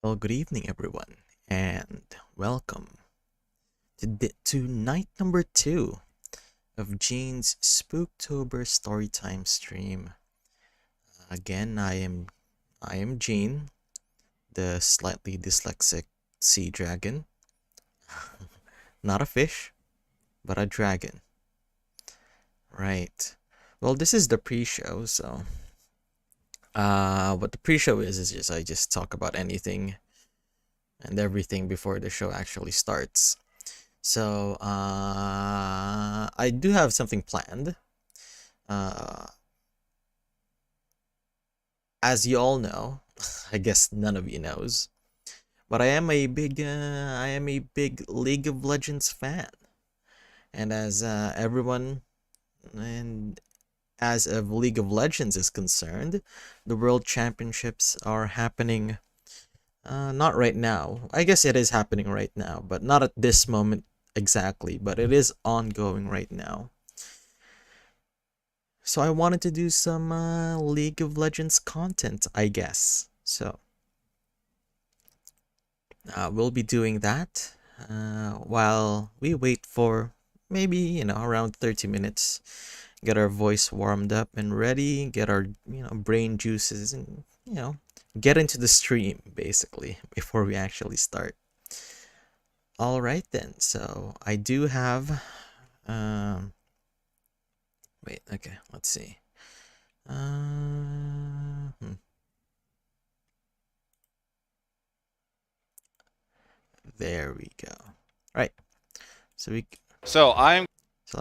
Well, good evening, everyone, and welcome to night number 2 of Gene's Spooktober Storytime stream. Again, I am Gene, the slightly dyslexic sea dragon. Not a fish, but a dragon. Right. Well, this is the pre-show, so what the pre-show is just I just talk about anything and everything before the show actually starts. So, I do have something planned. Uh, as you all know, I guess none of you knows, but I am a big League of Legends fan, and as of League of Legends is concerned, the World Championships are happening. Not right now. I guess it is happening right now, but not at this moment exactly, but it is ongoing right now. So I wanted to do some League of Legends content, I guess. So we'll be doing that while we wait for maybe, around 30 minutes. Get our voice warmed up and ready, get our, brain juices and, get into the stream basically before we actually start. All right then. So I do have wait, okay, let's see. There we go. Right. So we So I'm so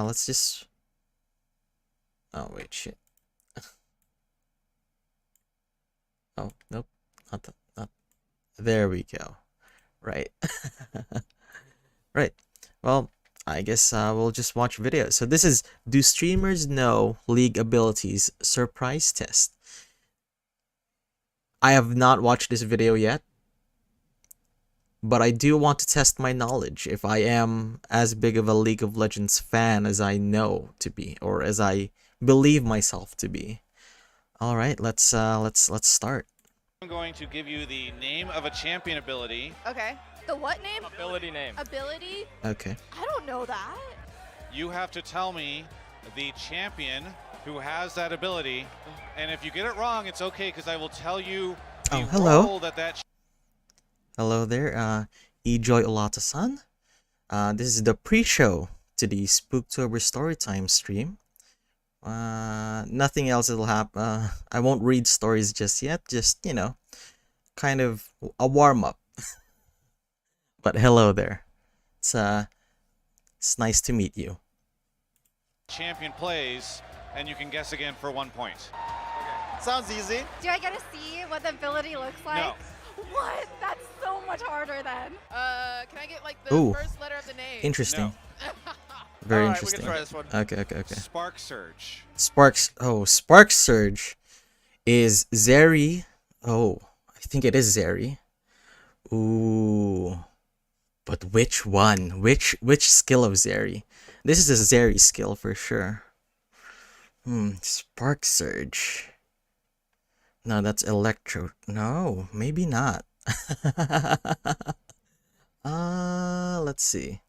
let's just oh wait, shit. Oh, nope. Not there we go. Right. Right. Well, I guess we'll just watch videos. So this is Do Streamers Know League Abilities Surprise Test. I have not watched this video yet, but I do want to test my knowledge if I am as big of a League of Legends fan as I know to be, or as I believe myself to be. All right, let's start. going to give you the name of a champion ability. Okay. The what name? Ability name. Ability? Okay. I don't know that. You have to tell me the champion who has that ability, and if you get it wrong, it's okay because I will tell you the Oh, hello. role that Hello there, Ejoy Olata-san. This is the pre-show to the Spooktober Storytime stream. Nothing else will happen. I won't read stories just yet. Just, kind of a warm-up. But hello there. It's nice to meet you. champion plays, and you can guess again for 1 point. Sounds easy. Do I get to see what the ability looks like? No. What? That's so much harder then. Can I get like the Ooh. first letter of the name? Interesting. No. Very Alright, we interesting. can try this one. Okay. Spark Surge. Spark Surge is Zeri. Oh, I think it is Zeri. Ooh. But which one? Which skill of Zeri? This is a Zeri skill for sure. Spark Surge. No, that's Electro. No, maybe not. Let's see.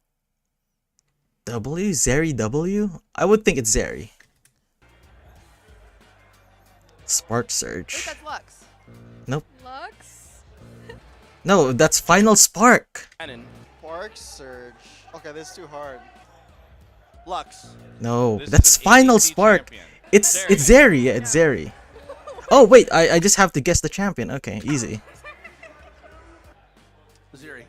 W? Zeri W? I would think it's Zeri. Spark Wait, Surge. that's Lux. Nope. Lux? No, that's Final Spark. Cannon. Spark Surge. Okay, this is too hard. Lux. No, This is that's an Final ADC Spark. champion. It's Zeri. Yeah, it's Zeri. Oh wait, I just have to guess the champion. Okay, easy. Ziri.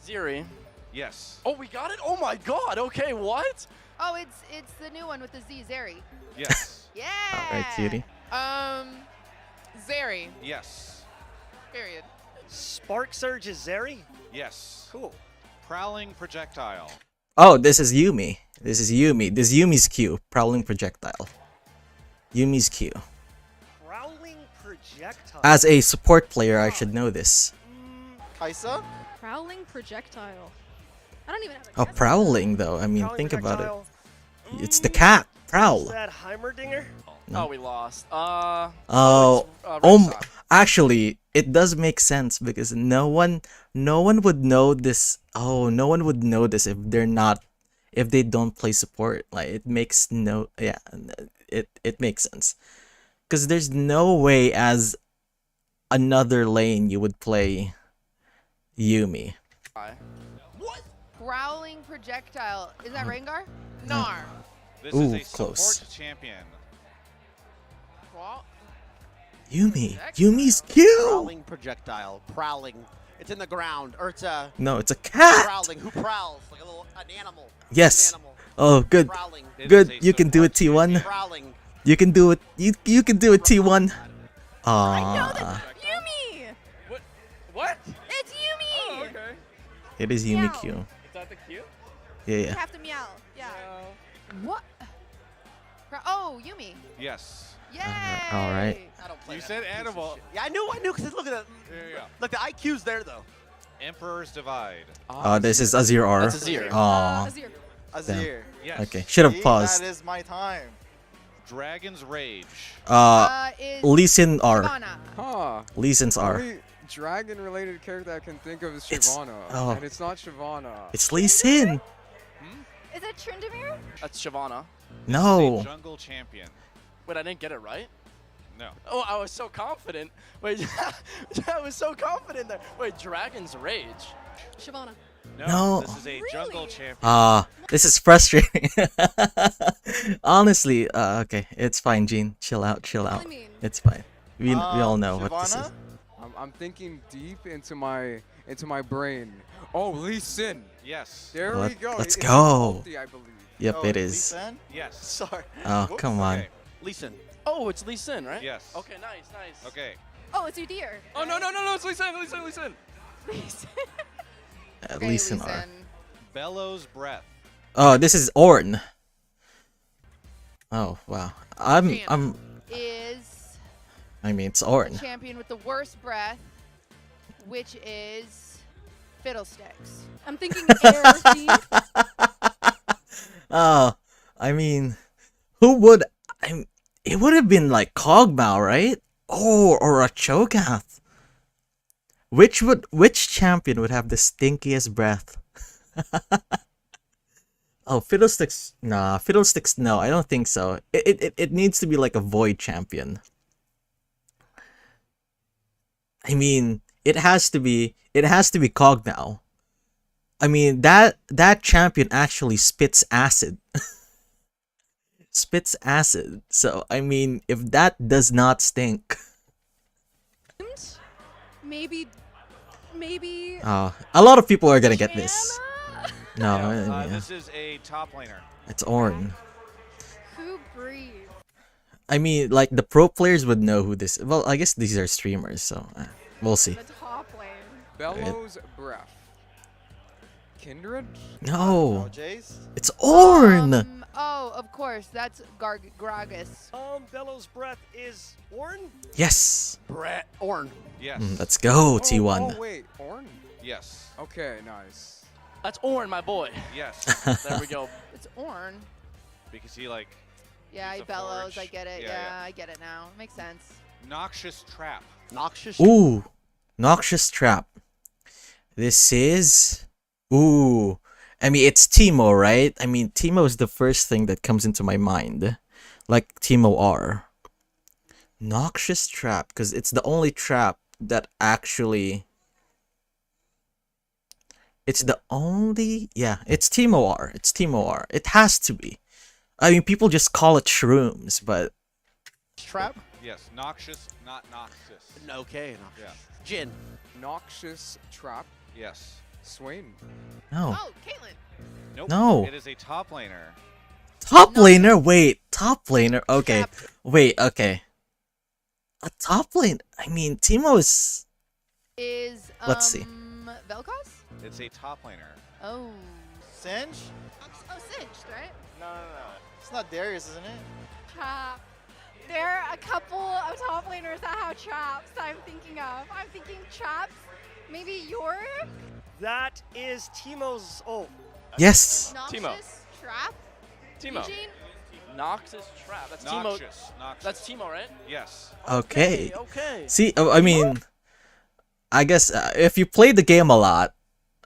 Ziri. Yes. Oh, we got it? Oh my god, okay, what? Oh, it's the new one with the Z, Zeri. Yes. Yeah. All right, cutie. Zeri. Yes. Period. Spark Surge is Zeri? Yes. Cool. Prowling projectile. Oh, this is Yumi. This is Yumi's Q. Prowling projectile. Yumi's Q. Prowling projectile. As a support player, I should know this. Kaisa? Prowling projectile. I don't even have a Oh, guess. prowling though. I mean, Prowling think about it. projectile. It's the cat. Is Prowl. that Heimerdinger? No. Oh, we lost. Oh, Red oh, Sox. Actually, it does make sense because no one would know this. Oh, no one would know this if they don't play support. Like it makes no yeah, it makes sense. Because there's no way as another lane you would play Yumi. Growling projectile. Is that Rengar? Nar. This Ooh, is a close. support champion. Yumi's cute. Prowling projectile. Prowling. It's in the ground. Or it's a No, it's a cat. prowling. Who prowls? Like an animal. Yes. An animal. Oh, good. Prowling. It Good. is a You can do it, support T1. champion. Prowling. You can do it. You can do it, T1. Ah, Yumi! What? It's Yumi! Oh, okay. it is Yumi Meow. Q. Is that the cue? Yeah, You yeah. have to meow. Yeah. No. What? Oh, Yumi. Yes. Yay! All right. I don't play You that said piece of animal. shit. Yeah, I knew. Because look at that. Yeah. Look, the IQ's there though. Emperor's Divide. This is Azir R. That's Azir. Aw. Azir. Azir. Yes. Okay, should have See, paused. That is my time. Dragon's Rage. Is Lee Sin R. Shyvana. Huh. Lee Sin's The R. only dragon-related character I can think of is It's- Shyvana. oh. And it's not Shyvana. It's Lee Sin. Is it Tryndamere? That's Shyvana. This is a No. jungle champion. Wait, I didn't get it right? No. Oh, I was so confident. Wait, I was so confident there. Wait, Dragon's Rage. Shyvana. No. This is a jungle Really? champion. This is frustrating. Honestly, okay, it's fine, Gene. Chill out, chill out. I mean, It's fine. We all know what this Shyvana? is. I'm thinking deep into my brain. Oh, Lee Sin. Yes. There we go. Let's It's go. ulti, I believe. Yep, Oh, it Lee is. Sin? Yes. Sorry. Oh, Whoops. come on. Okay. Lee Sin. Oh, it's Lee Sin, right? Yes. Okay, nice, nice. Okay. oh, it's Udyr. Oh, no, it's Lee Sin, Lee Sin, Lee Sin. At Okay, least Lee in R. Sin. Bellows Breath. Oh, this is Ornn. Oh wow. I mean, it's Ornn. Champion with the worst breath, which is Fiddlesticks. I'm thinking air theme. Oh, I mean, who would? It would have been like Kog'Maw, right? Oh, or a Cho'Gath. Which champion would have the stinkiest breath? Oh, Fiddlesticks. Nah, Fiddlesticks. No, I don't think so. It needs to be like a Void champion. I mean, it has to be Kog'Maw. I mean, that champion actually spits acid. Spits acid. So, I mean, if that does not stink. Maybe. A lot of people are gonna get this. No, yeah. This is a top laner. It's Ornn. Who breathes? I mean, like, the pro players would know who this. Well, I guess these are streamers, so we'll see. The top lane. Bellows Breath. Kindred? No, Jace? it's Ornn. Oh, of course. That's Gragas. Bellows Breath is Ornn? Yes. Brett. Orn. Yes. Let's go, Oh, T1. wait, Ornn? Yes. Okay, nice. That's Ornn, my boy. Yes. There we go. It's Ornn. Because he like Yeah, He's he a bellows. forge. I get it. Yeah, Yeah, yeah. I get it now. Makes sense. Noxious Trap. Noxious. Ooh, Noxious Trap. This is. Ooh. I mean, it's Teemo, right? I mean, Teemo is the first thing that comes into my mind. Like Teemo R. Noxious Trap, because it's the only trap that actually. It's the only. Yeah, it's Teemo R. It's Teemo R. It has to be. I mean, people just call it shrooms, but. Trap. Yes. Noxious, not noxious. Okay. Noxious. Yeah. Jin. Noxious Trap. Yes. Swain. No. Oh, Caitlyn. Nope. No. It is a top laner. Top laner? Wait, top laner? Okay. Trap. Wait, okay. A top lane? I mean, Teemo is... Is Let's see. Vel'Koz? It's a top laner. Oh. Singe? Oh, Singed, right? No. It's not Darius, isn't it? Trap. There are a couple of top laners that have traps that I'm thinking of. I'm thinking traps. Maybe Yorick? That is Teemo's. Oh, Yes. Noxious Trap? Teemo. Eugene? Noxus Trap. That's Timo. Noxious. That's Timo, right? Yes. Okay. Okay. See, I mean, I guess if you play the game a lot,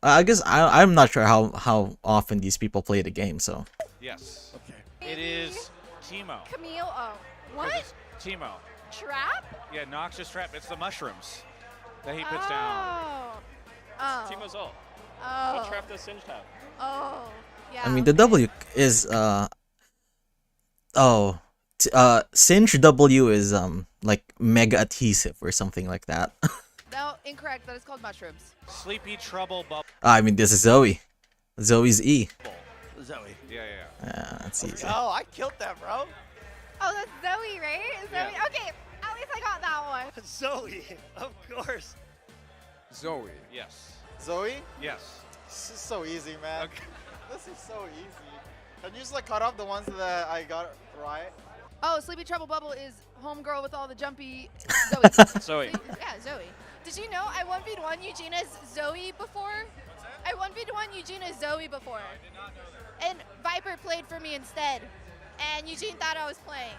I guess I'm not sure how often these people play the game. So Yes. Okay. It is Timo. Camille. Oh, what? It's Timo. Trap? Yeah, noxious trap. It's the mushrooms that he puts down. Oh. Timo's ult. Oh. What trap does Singed have? Oh. Yeah. I mean, the W is Singe W is like mega adhesive or something like that. No, incorrect. That is called mushrooms. Sleepy trouble bubble. I mean, this is Zoe. Zoe's E. Zoe. Yeah, yeah. That's easy. Oh, I killed that, bro. Oh, that's Zoe, right? Zoe. Yeah. Okay. At least I got that one. Zoe, of course. Zoe. Yes. Zoe? Yes. This is so easy, man. Okay. This is so easy. Can you just like cut off the ones that I got right? Oh, Sleepy Trouble Bubble is homegirl with all the jumpy Zoe. Zoe. Yeah, Zoe. Did you know I 1v1 Eugena's Zoe before? I 1v1 Eugena's Zoe before. I did not know that. And Viper played for me instead. And Eugene thought I was playing.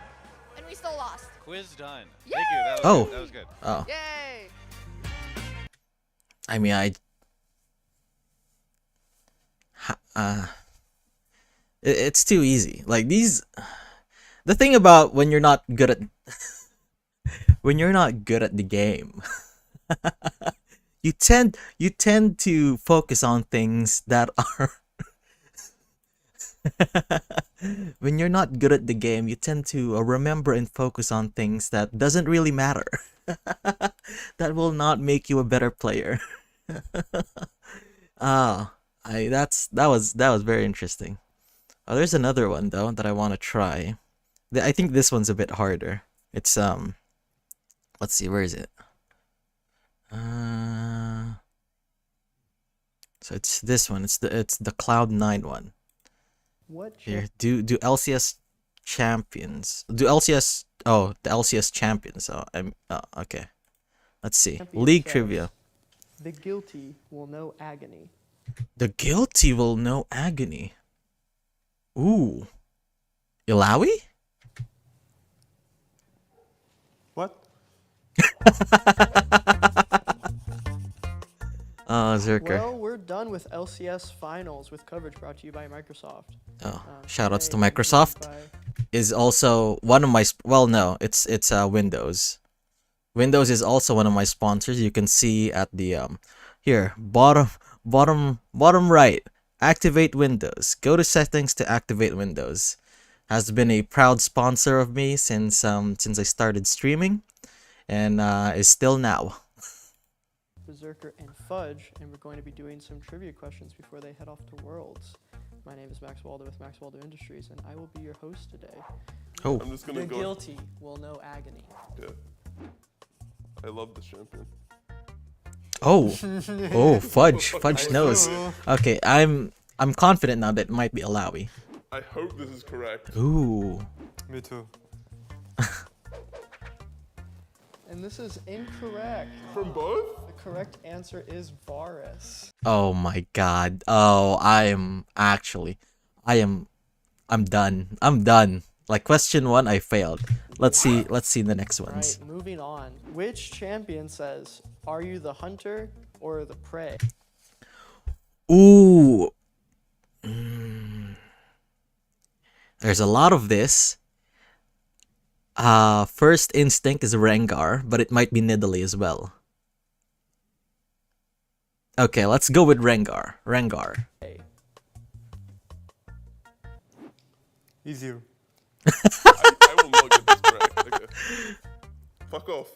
And we still lost. Quiz done. Yay! Thank you. That was Oh. good. That was good. Oh, Yay! I mean, it's too easy. Like these, the thing about when you're not good at when you're not good at the game, you tend to focus on things that are when you're not good at the game, you tend to remember and focus on things that doesn't really matter. That will not make you a better player. That was very interesting. Oh, there's another one though that I want to try. I think this one's a bit harder. It's let's see, where is it? So it's this one. It's the Cloud9 one. What Here, do LCS champions. Do LCS the LCS champions. So I'm okay. Let's see. champion League says, trivia. The guilty will know agony. The guilty will know agony. Ooh. Ilawi? What? Oh, Zerker. Well, we're done with LCS finals with coverage brought to you by Microsoft. Oh, shoutouts to today I'm joined Microsoft. by- Is also one of my well, no, it's Windows. Windows is also one of my sponsors. You can see at the here bottom right. Activate Windows. Go to settings to activate Windows. Has been a proud sponsor of me since I started streaming, and is still now. Berserker and Fudge, and we're going to be doing some trivia questions before they head off to Worlds. My name is Max Waldo with Max Waldo Industries, and I will be your host today. Oh, I'm just gonna The go. guilty will know agony. Yeah. I love this champion. oh, Fudge knows. Okay, I'm confident now that it might be Alawi. I hope this is correct. Ooh. Me too. And this is incorrect. From both? The correct answer is Varus. Oh my god. Oh, I'm done. I'm done. Like question 1 I failed. Let's see the next ones. Right, moving on. Which champion says, are you the hunter or the prey? Ooh. There's a lot of this. First instinct is Rengar, but it might be Nidalee as well. Okay, let's go with Rengar. Easier. I will not get this correct. Okay. Fuck off.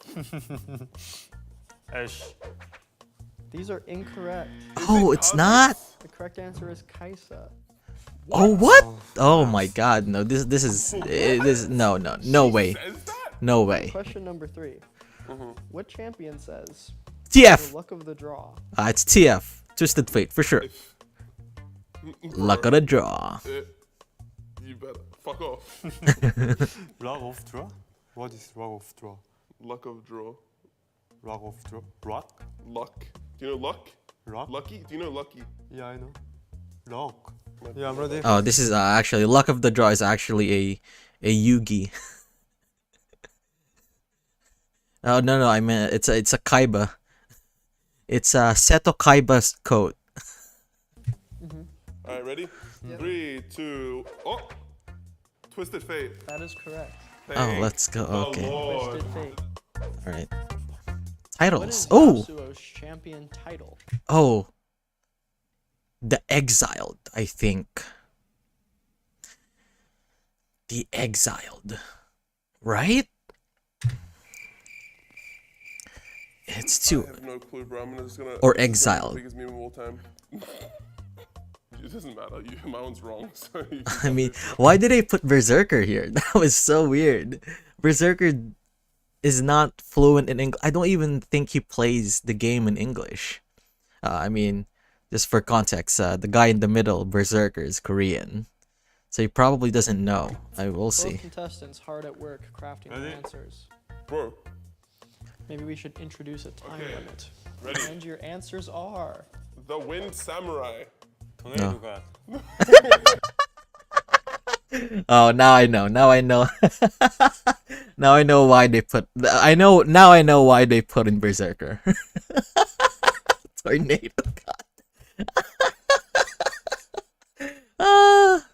Ash. These are incorrect. Oh, it's not. The correct answer is Kaisa. Oh, what? Oh my god, no. This is no way. Says that? No way. Question number 3. What champion says, TF. the luck of the draw? It's TF. Twisted Fate for sure. Luck of the draw. You better. Fuck off. Luck of draw? What is luck of draw? Luck of draw. Luck of draw? Rock? Luck. Do you know luck? Rock? Lucky? Do you know lucky? Yeah, I know. Luck. Yeah, I'm ready. Oh, this is actually luck of the draw is actually a Yugi. Oh no, I mean it's a Kaiba. It's a Seto Kaiba's coat. All right, ready? 3, 2. Oh, Twisted Fate. That is correct. Oh, let's go. the Okay. Lord. Twisted Fate. All right. What Titles. is Oh, Yasuo's champion title? oh. The Exiled, I think. The Exiled. Right? It's I too. have no clue, bro. I'm just gonna. Or this is Exiled. the biggest meme of all time. It doesn't matter. My one's wrong. So I mean, why did they put Berserker here? That was so weird. Berserker is not fluent in English. I don't even think he plays the game in English. I mean, just for context, the guy in the middle, Berserker, is Korean. So he probably doesn't know. I will Both see. contestants hard at work crafting their answers. bro. Maybe we should introduce a time Okay. limit. Ready? And your answers are... The Wind Samurai. No. Oh, now I know. Now I know. Now I know why they put. Now I know why they put in Berserker. Tornado God. Ah.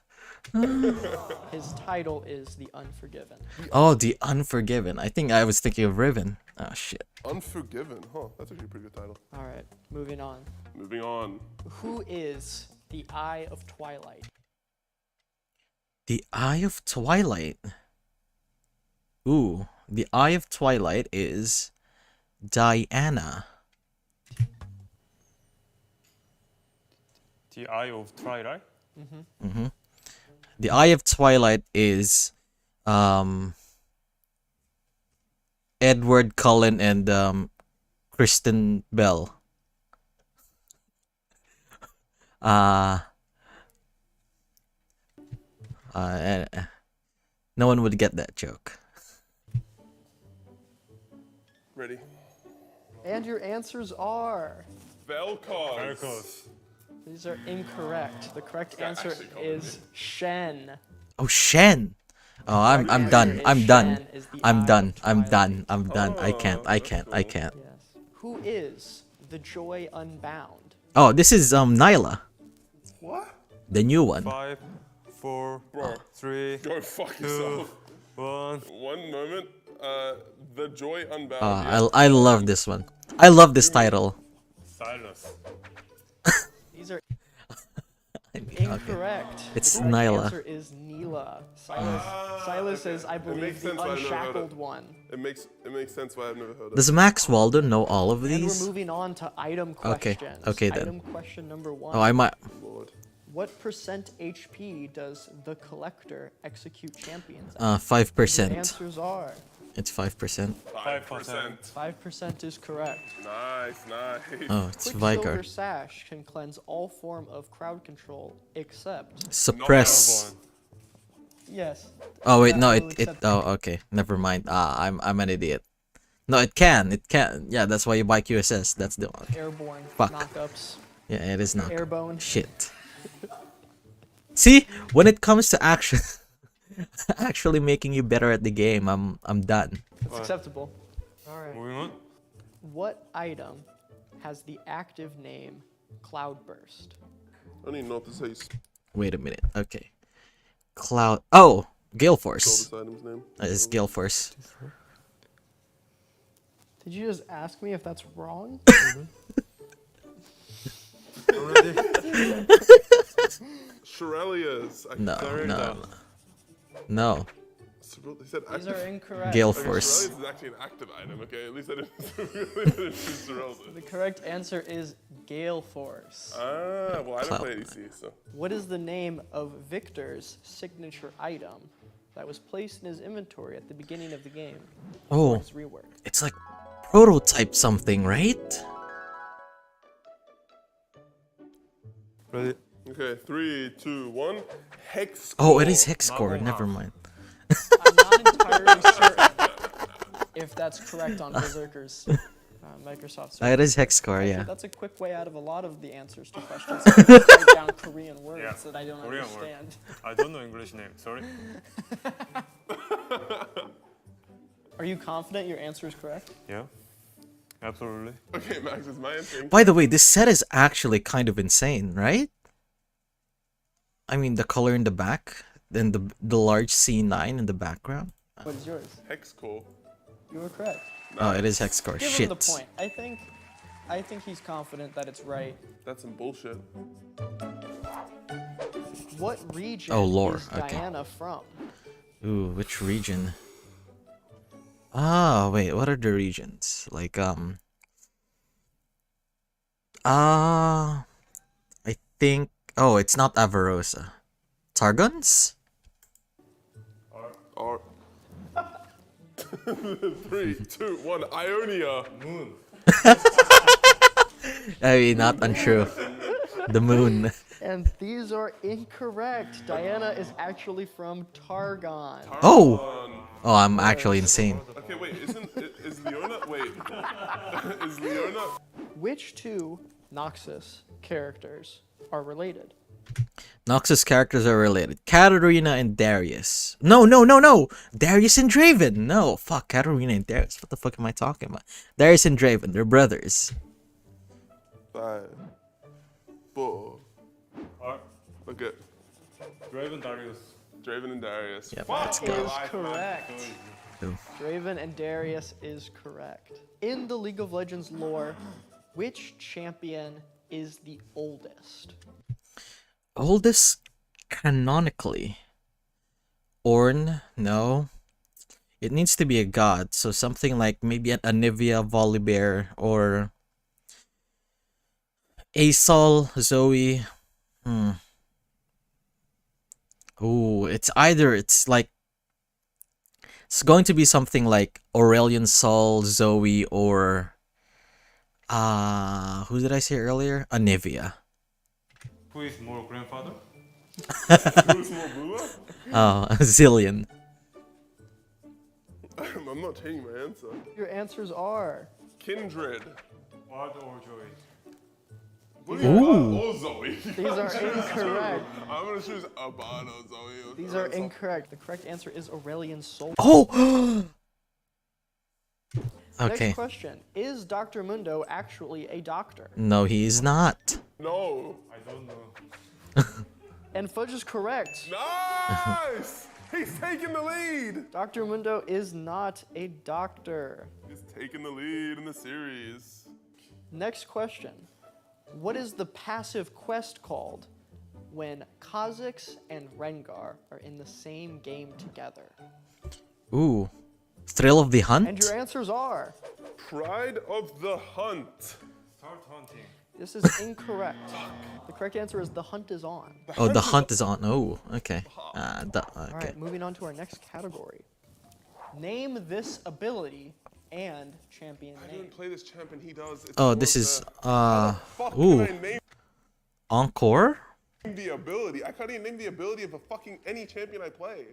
His title is The Unforgiven. Oh, the Unforgiven. I think I was thinking of Riven. Oh shit. Unforgiven. Huh. That's actually a pretty good title. Alright, moving on. Moving on. Who is the Eye of Twilight? The Eye of Twilight. Ooh, the Eye of Twilight is Diana. The Eye of Twilight? Mm-hmm. The Eye of Twilight is Edward Cullen and Kristen Bell. No one would get that joke. Ready? And your answers are... Vel'Koz. These are incorrect. The correct Yeah, answer actually called is Shen. Oh, Shen. Oh, I'm done. I'm done. I'm done. I'm done. I'm done. I can't. Yes. Who is the Joy Unbound? Oh, this is Nyla, What? the new one. 5, 4, Bro. 3, Go fuck 2, yourself. 1. One moment. The Joy Unbound. I love this one. I love this title. Silence. These are I mean, okay. incorrect. It's the correct Nyla. answer is Neela. Silas is, I believe, makes the sense why I've never heard unshackled it. one. It makes sense why I've never heard of it. Does Max Waldo know all of And we're these? moving on to item Okay, questions. okay then. Item question number 1. Oh, I might. Lord. What percent HP does the Collector execute champions at? 5%. Your answers are... It's 5%. 5%. 5% is correct. Nice. Oh, it's Quicksilver Vicar. Sash can cleanse all form of crowd control except... Suppress. Yes. Oh wait, no, That will it. accept- Oh, okay, never mind. I'm an idiot. No, it can. Yeah, that's why you buy QSS. That's the one. Airborne Fuck. knockups. Yeah, it is not. Airborne. Shit. See, when it comes to action, actually making you better at the game, I'm done. That's acceptable. Alright. Moving on. What item has the active name Cloudburst? I don't even know if this is how you spell Wait a minute. Okay. Cloud. Oh, Gale Force. this item's name. It's Gale Force. Did you just ask me if that's wrong? Shirelia's. No. They said These active. are incorrect. Gale Okay, Force. Shirelia's is actually an active item, okay? At least I didn't choose Shirelia's. The correct answer is Gale Force. Well, I don't Cloud. play ADC, so. What is the name of Victor's signature item that was placed in his inventory at the beginning of the game? Oh, His rework. it's like prototype something, right? Ready? Okay, 3, 2, 1. Hex. Oh, it is Hex Core. Never mind. I'm not entirely certain if that's correct on Berserkers. Microsoft. It is hex core, Actually, yeah. that's a quick way out of a lot of the answers to questions. I just write down Korean words Yeah, that I don't Korean understand. I don't know English name. Sorry. Are you confident your answer is correct? Yeah. Absolutely. Okay, Max, is my answer. By the way, this set is actually kind of insane, right? I mean, the color in the back, then the large C9 in the background. What is yours? Hex core. You were correct. Oh, it is hex core. Give Shit. him the point. I think he's confident that it's right. That's some bullshit. What region lore, is okay. Diana from? Ooh, which region? Ah, wait, what are the regions? Like, I think, oh, it's not Avarosa. Targons? Or 3, 2, 1. Ionia. Moon. I mean, not untrue. The moon. And these are incorrect. Diana is actually from Targon. Oh! Oh, I'm actually insane. Okay, wait, is Leona, wait. Is Leona? Which two Noxus characters are related? Noxus characters are related. Katarina and Darius. No, no, no, no! Darius and Draven! No, fuck, Katarina and Darius. What the fuck am I talking about? Darius and Draven, they're brothers. 5, 4. Alright. Okay. Draven Darius. Draven and Darius. Yep, Fuck! let's go. Is correct. Ooh. Draven and Darius is correct. In the League of Legends lore, which champion is the oldest? Oldest canonically. Ornn? No. It needs to be a god, so something like maybe an Anivia, Volibear, or Asol, Zoe. Ooh, it's going to be something like Aurelion Sol, Zoe, or who did I say earlier? Anivia. Who is more grandfather? Who's more Bula? Oh, Zillion. I'm not changing my answer. Your answers are Kindred. What or Joy? What do you Ooh. Or Zoe. These are incorrect. I'm gonna choose Abano, Zoe. These are incorrect. The correct answer is Aurelion Sol. Oh! Okay. Next question. Is Dr. Mundo actually a doctor? No, he is not. No. I don't know. And Fudge is correct. Nice! He's taking the lead! Dr. Mundo is not a doctor. He's taking the lead in the series. Next question. What is the passive quest called when Kha'Zix and Rengar are in the same game together? Ooh. Thrill of the And Hunt? your answers are... Pride of the Hunt. Start hunting. This is incorrect. The correct answer is The Hunt is On. Oh, the hunt is on. Oh, okay. Okay. Alright, moving on to our next category. Name this ability and champion I name. didn't play this champ and he does. It's Oh, more this of is, the- Fuck ooh. can I name Encore? the ability? I can't even name the ability of a fucking any champion I play.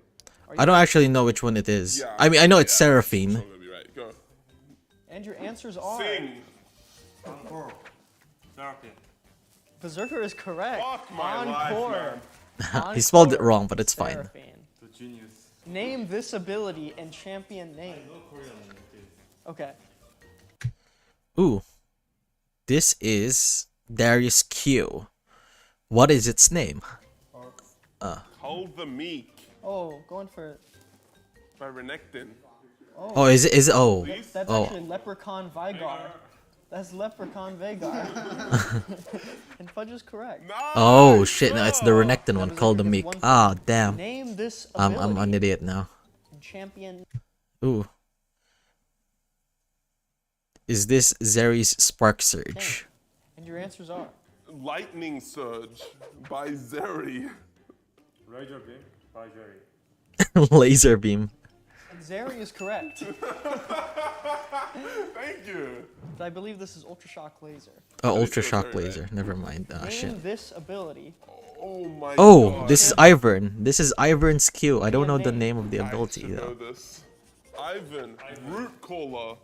I don't actually know which one it is. Yeah, I mean, I know it's yeah. Seraphine. I'm gonna be right. Go. And your answers are... Sing. Encore. Seraphine. Berserker is correct. Fuck my life, Encore. man. He spelled it wrong, but it's fine. Seraphine. The genius. Name this ability and champion name. No Korean name, please. Okay. Ooh. This is Darius Q. What is its name? Hold the Meek Oh, going for it. by Renekton. Oh, is it? Oh. That's Oh. actually Leprechaun Vygar. That's Leprechaun Vagar. And Fudge is correct. Oh, shit. No, it's the Renekton one called the Meek. Ah, damn. Name this I'm ability an idiot now. and champion. Ooh. Is this Zeri's Spark Surge? And your answers are... Lightning Surge by Zeri. Razor Beam by Jerry. Laser Beam. Zeri is correct. Thank you. But I believe this is Ultra Shock Laser. Oh, Ultra Shock Laser. Never mind. Ah, Name shit. this ability. Oh my Oh, god. this is Ivern. This is Ivern's Q. I don't know the name of the I ability should know though. this. Ivan. Root cola.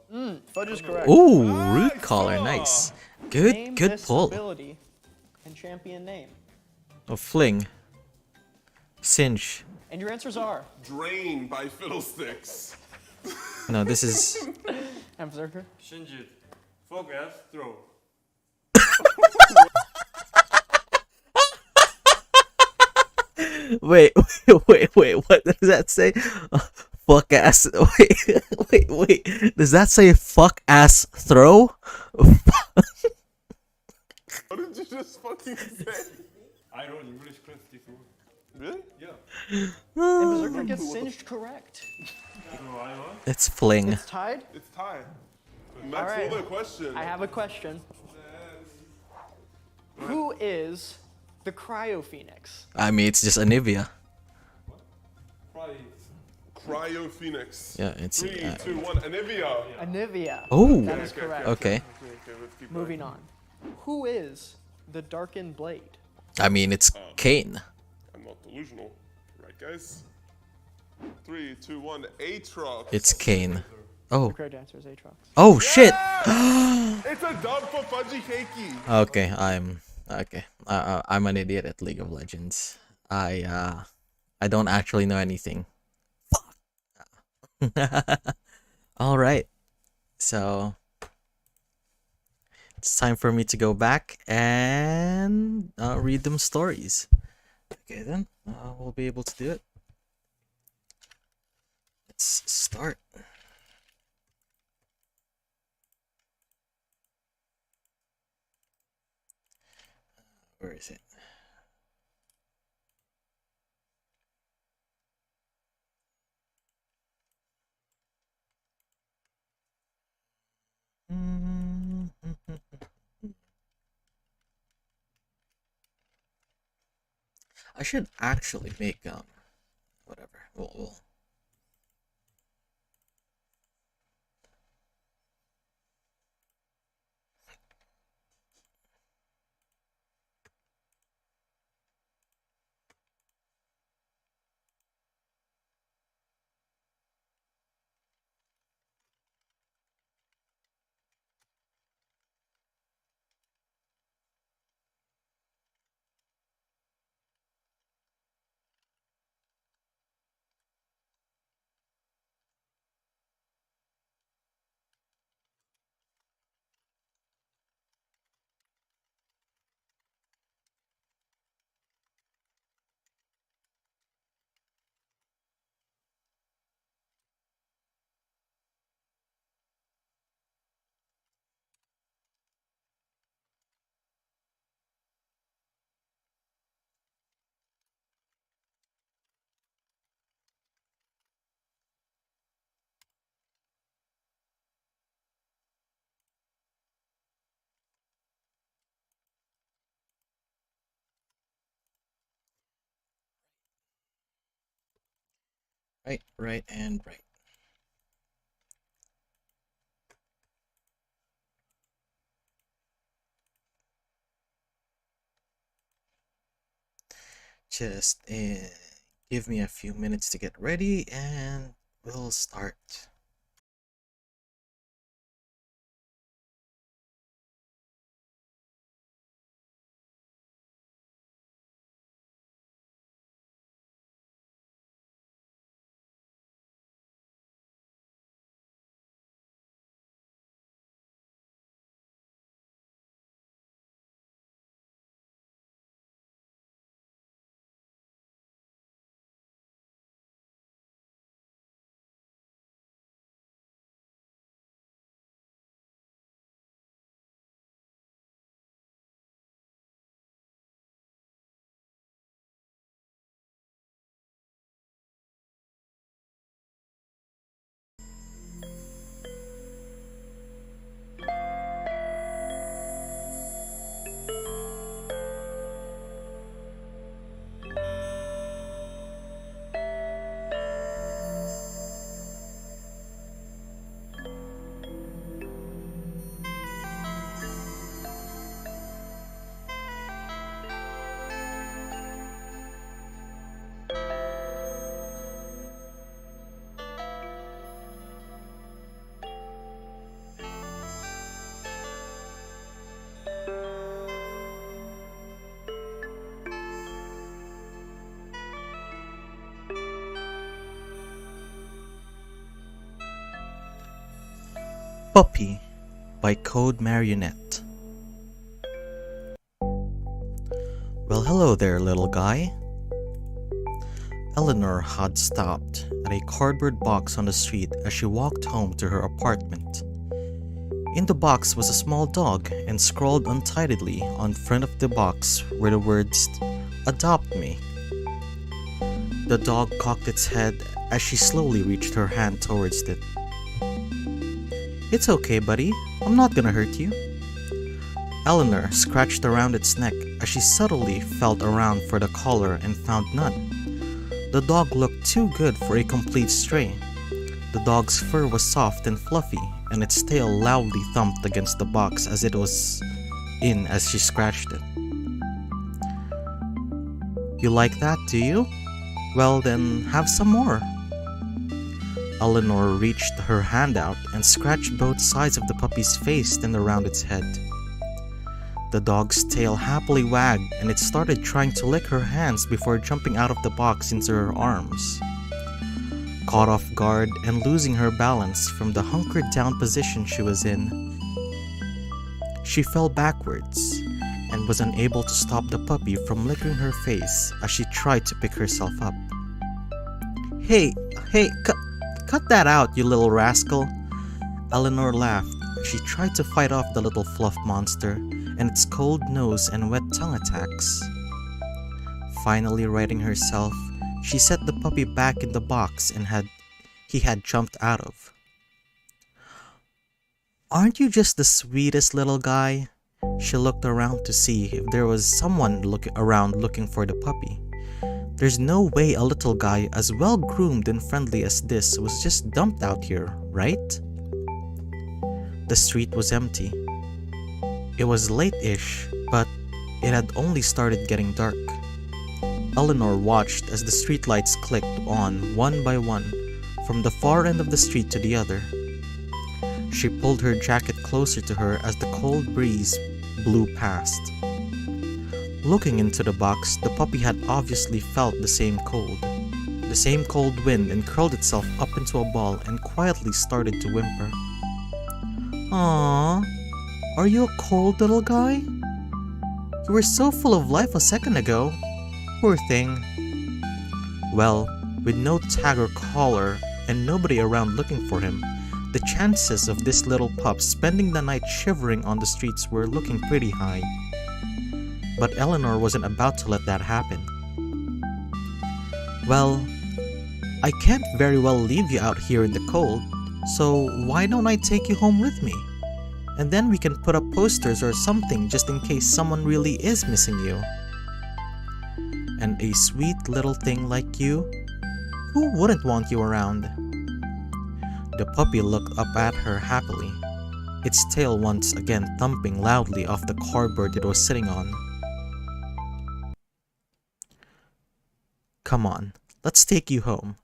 Fudge is correct. Ooh, root collar, nice. Name Good this pull. ability and champion name. Oh, fling. Singe. And your answers are Drain by Fiddlesticks. No, this is. and Berserker. Shinjit. Focus. Throw. Wait, wait. What does that say? Fuck ass. Wait. Does that say fuck ass throw? What did you just fucking say? I wrote English class this word. Really? Yeah. And Berserker gets singed correct. So I won. It's fling. It's tied. It's time. All Max, right. hold a question. I have a question. Who is the Cryo Phoenix? I mean, it's just Anivia. Cryo Phoenix. Yeah, it's. 3, 2, 1. Anivia. Anivia. Oh. That is correct. Okay. Let's keep Moving on. Who is the Darkened Blade? I mean, it's Kane. I'm not delusional. Right, guys? 3, 2, 1. Aatrox. It's Kane. The Oh. correct answer is Aatrox. Oh shit. It's a dub for Fudgy Cakey. Okay, I'm an idiot at League of Legends. I don't actually know anything. Fuck. All right. So it's time for me to go back and read them stories. Okay, then we'll be able to do it. Let's start. Where is it? I should actually make whatever. We'll right and right. Just give me a few minutes to get ready and we'll start. Puppy by Code Marionette. Well, hello there, little guy. Eleanor had stopped at a cardboard box on the street as she walked home to her apartment. In the box was a small dog, and scrawled untidily on front of the box were the words, "Adopt me." The dog cocked its head as she slowly reached her hand towards it. "It's okay, buddy. I'm not gonna hurt you." Eleanor scratched around its neck as she subtly felt around for the collar and found none. The dog looked too good for a complete stray. The dog's fur was soft and fluffy, and its tail loudly thumped against the box as it was in as she scratched it. "You like that, do you? Well then, have some more." Eleanor reached her hand out and scratched both sides of the puppy's face and around its head. The dog's tail happily wagged, and it started trying to lick her hands before jumping out of the box into her arms. Caught off guard and losing her balance from the hunkered down position she was in, she fell backwards and was unable to stop the puppy from licking her face as she tried to pick herself up. Hey, cut that out, you little rascal." Eleanor laughed. She tried to fight off the little fluff monster and its cold nose and wet tongue attacks. Finally righting herself, she set the puppy back in the box he had jumped out of. "Aren't you just the sweetest little guy?" She looked around to see if there was someone around looking for the puppy. There's no way a little guy as well groomed and friendly as this was just dumped out here, right? The street was empty. It was late-ish, but it had only started getting dark. Eleanor watched as the streetlights clicked on one by one, from the far end of the street to the other. She pulled her jacket closer to her as the cold breeze blew past. Looking into the box, the puppy had obviously felt the same cold wind, and curled itself up into a ball and quietly started to whimper. "Aww, are you a cold little guy? You were so full of life a second ago. Poor thing." Well, with no tag or collar and nobody around looking for him, the chances of this little pup spending the night shivering on the streets were looking pretty high. But Eleanor wasn't about to let that happen. "Well, I can't very well leave you out here in the cold, so why don't I take you home with me? And then we can put up posters or something just in case someone really is missing you. And a sweet little thing like you, who wouldn't want you around?" The puppy looked up at her happily, its tail once again thumping loudly off the cardboard it was sitting on. "Come on, let's take you home."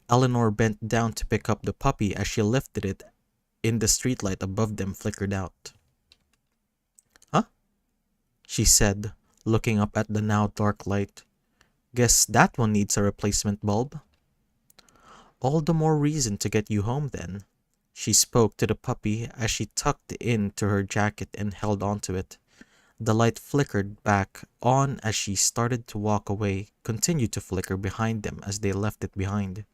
Eleanor bent down to pick up the puppy as she lifted it in the streetlight above them flickered out. "Huh?" she said, looking up at the now dark light. "Guess that one needs a replacement bulb." "All the more reason to get you home then." She spoke to the puppy as she tucked it into her jacket and held onto it. The light flickered back on as she started to walk away, continued to flicker behind them as they left it behind.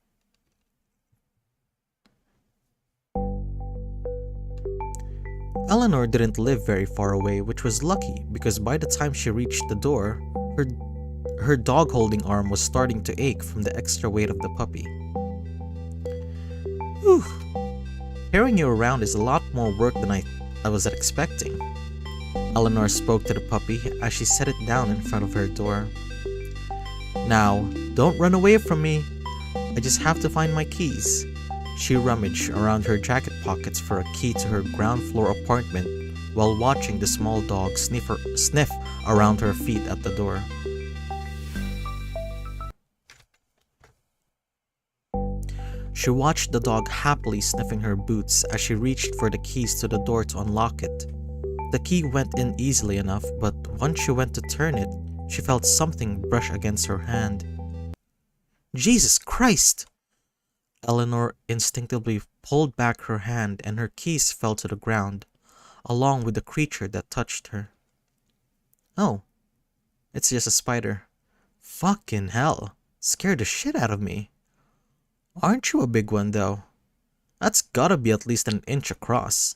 Eleanor didn't live very far away, which was lucky because by the time she reached the door, her dog-holding arm was starting to ache from the extra weight of the puppy. "Whew, carrying you around is a lot more work than I was expecting." Eleanor spoke to the puppy as she set it down in front of her door. "Now, don't run away from me. I just have to find my keys." She rummaged around her jacket pockets for a key to her ground floor apartment while watching the small dog sniff around her feet at the door. She watched the dog happily sniffing her boots as she reached for the keys to the door to unlock it. The key went in easily enough, but once she went to turn it, she felt something brush against her hand. "Jesus Christ!" Eleanor instinctively pulled back her hand and her keys fell to the ground, along with the creature that touched her. Oh, it's just a spider. Fucking hell, scared the shit out of me. Aren't you a big one though? That's gotta be at least an inch across.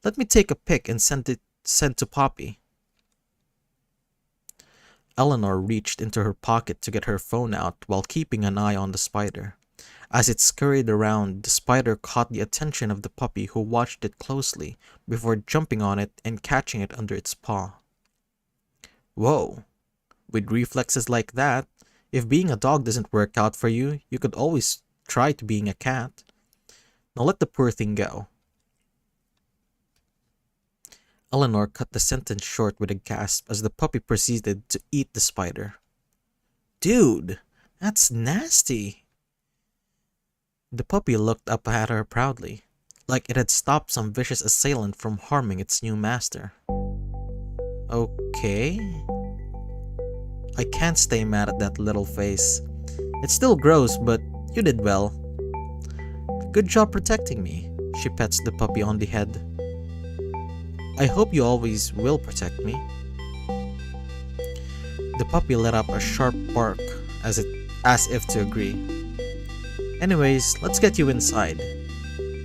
Let me take a pic and send to Poppy. Eleanor reached into her pocket to get her phone out while keeping an eye on the spider. As it scurried around, the spider caught the attention of the puppy, who watched it closely before jumping on it and catching it under its paw. Whoa! With reflexes like that, if being a dog doesn't work out for you, you could always try to being a cat. Now let the poor thing go. Eleanor cut the sentence short with a gasp as the puppy proceeded to eat the spider. Dude, that's nasty. The puppy looked up at her proudly, like it had stopped some vicious assailant from harming its new master. Okay. I can't stay mad at that little face. It's still gross, but you did well. Good job protecting me. She pets the puppy on the head. I hope you always will protect me. The puppy let out a sharp bark as if to agree. Anyways, let's get you inside.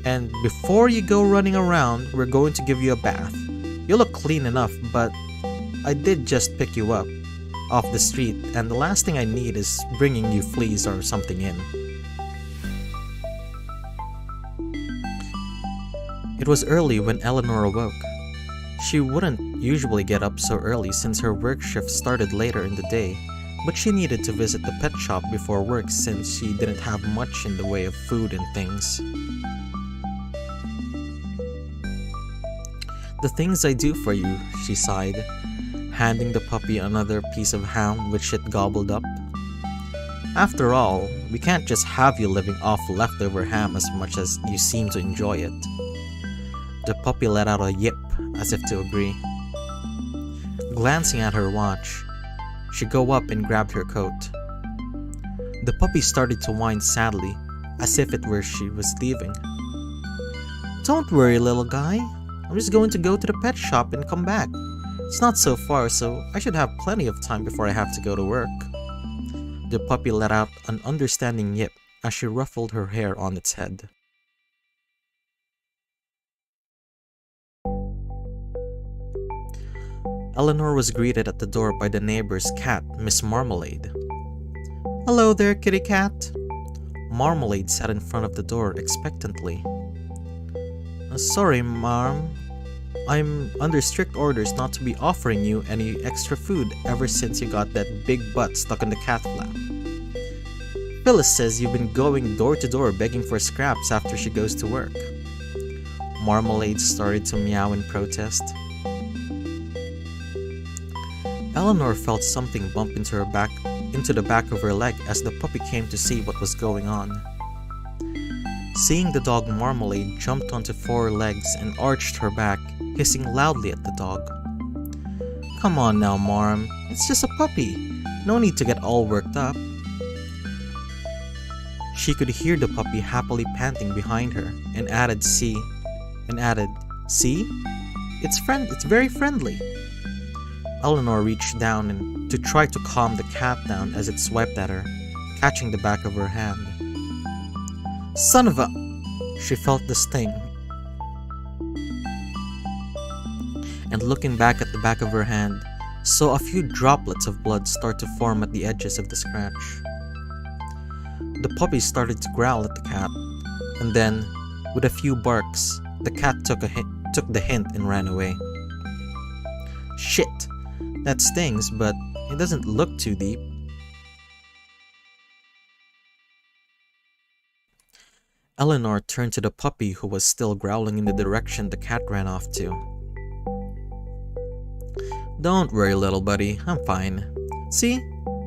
And before you go running around, we're going to give you a bath. You look clean enough, but I did just pick you up off the street, and the last thing I need is bringing you fleas or something in. It was early when Eleanor awoke. She wouldn't usually get up so early since her work shift started later in the day, but she needed to visit the pet shop before work since she didn't have much in the way of food and things. The things I do for you, she sighed, handing the puppy another piece of ham which it gobbled up. After all, we can't just have you living off leftover ham as much as you seem to enjoy it. The puppy let out a yip as if to agree. Glancing at her watch, she go up and grabbed her coat. The puppy started to whine sadly, as if it were she was leaving. Don't worry, little guy. I'm just going to go to the pet shop and come back. It's not so far, so I should have plenty of time before I have to go to work. The puppy let out an understanding yip as she ruffled her hair on its head. Eleanor was greeted at the door by the neighbor's cat, Miss Marmalade. Hello there, kitty cat. Marmalade sat in front of the door expectantly. Sorry, Marm. I'm under strict orders not to be offering you any extra food ever since you got that big butt stuck in the cat flap. Phyllis says you've been going door to door begging for scraps after she goes to work. Marmalade started to meow in protest. Eleanor felt something bump into the back of her leg as the puppy came to see what was going on. Seeing the dog, Marmalade jumped onto 4 legs and arched her back, hissing loudly at the dog. Come on now, Marm. It's just a puppy. No need to get all worked up. She could hear the puppy happily panting behind her and added, see? It's very friendly. Eleanor reached down to try to calm the cat down as it swiped at her, catching the back of her hand. Son of a... She felt the sting, and looking back at the back of her hand, saw a few droplets of blood start to form at the edges of the scratch. The puppy started to growl at the cat, and then, with a few barks, the cat took the hint and ran away. Shit! That stings, but it doesn't look too deep. Eleanor turned to the puppy, who was still growling in the direction the cat ran off to. Don't worry, little buddy, I'm fine. See?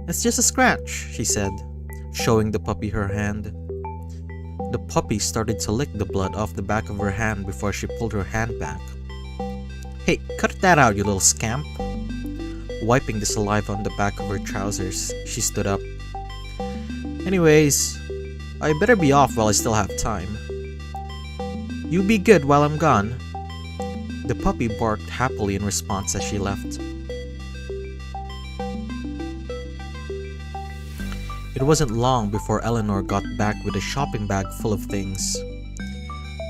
It's just a scratch, she said, showing the puppy her hand. The puppy started to lick the blood off the back of her hand before she pulled her hand back. Hey, cut that out, you little scamp. Wiping the saliva on the back of her trousers, she stood up. Anyways, I better be off while I still have time. You be good while I'm gone. The puppy barked happily in response as she left. It wasn't long before Eleanor got back with a shopping bag full of things.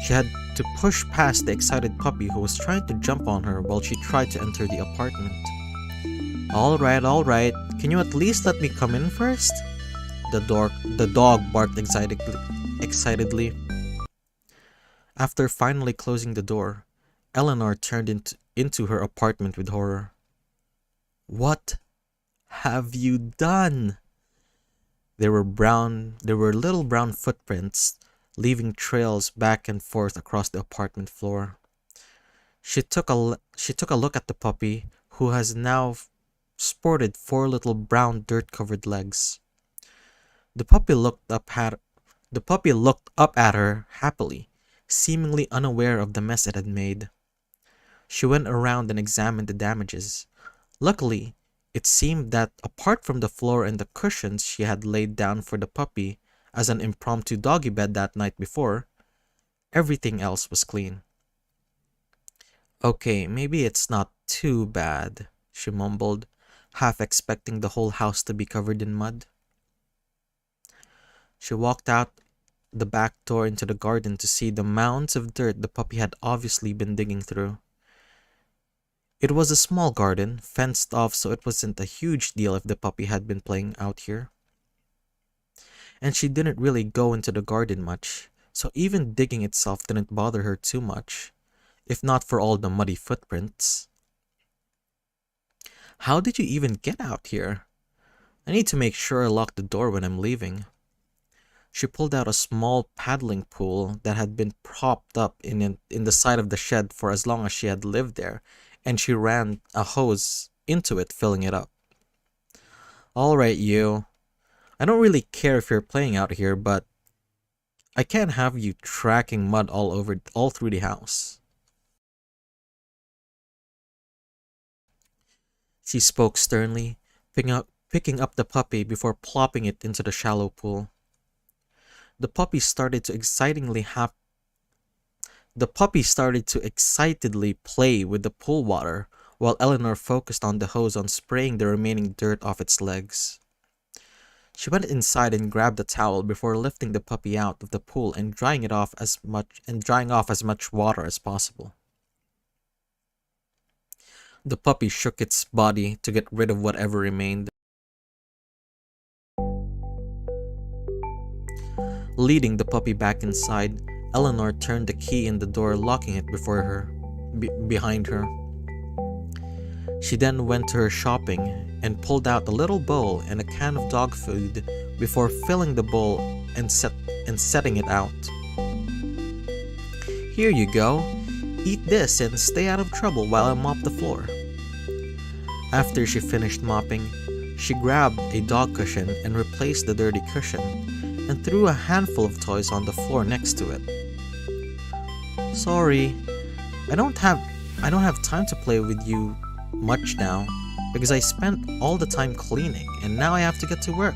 She had to push past the excited puppy who was trying to jump on her while she tried to enter the apartment. Alright, can you at least let me come in first? The dog barked excitedly. After finally closing the door, Eleanor turned into her apartment with horror. What have you done? There were little brown footprints, leaving trails back and forth across the apartment floor. She took a look at the puppy, who has now sported 4 little brown dirt-covered legs. The puppy looked up at her happily, seemingly unaware of the mess it had made. She went around and examined the damages. Luckily, it seemed that apart from the floor and the cushions she had laid down for the puppy as an impromptu doggy bed that night before, everything else was clean. Okay, maybe it's not too bad, she mumbled, half expecting the whole house to be covered in mud. She walked out the back door into the garden to see the mounds of dirt the puppy had obviously been digging through. It was a small garden, fenced off so it wasn't a huge deal if the puppy had been playing out here. And she didn't really go into the garden much, so even digging itself didn't bother her too much, if not for all the muddy footprints. How did you even get out here? I need to make sure I lock the door when I'm leaving. She pulled out a small paddling pool that had been propped up in the side of the shed for as long as she had lived there, and she ran a hose into it, filling it up. Alright, you. I don't really care if you're playing out here, but I can't have you tracking mud all through the house. She spoke sternly, picking up the puppy before plopping it into the shallow pool. The puppy started to excitedly play with the pool water, while Eleanor focused on the hose on spraying the remaining dirt off its legs. She went inside and grabbed a towel before lifting the puppy out of the pool and drying off as much water as possible. The puppy shook its body to get rid of whatever remained. Leading the puppy back inside, Eleanor turned the key in the door, locking it behind her. She then went to her shopping and pulled out a little bowl and a can of dog food before filling the bowl and setting it out. Here you go. Eat this and stay out of trouble while I mop the floor. After she finished mopping, she grabbed a dog cushion and replaced the dirty cushion and threw a handful of toys on the floor next to it. Sorry, I don't have time to play with you much now because I spent all the time cleaning and now I have to get to work.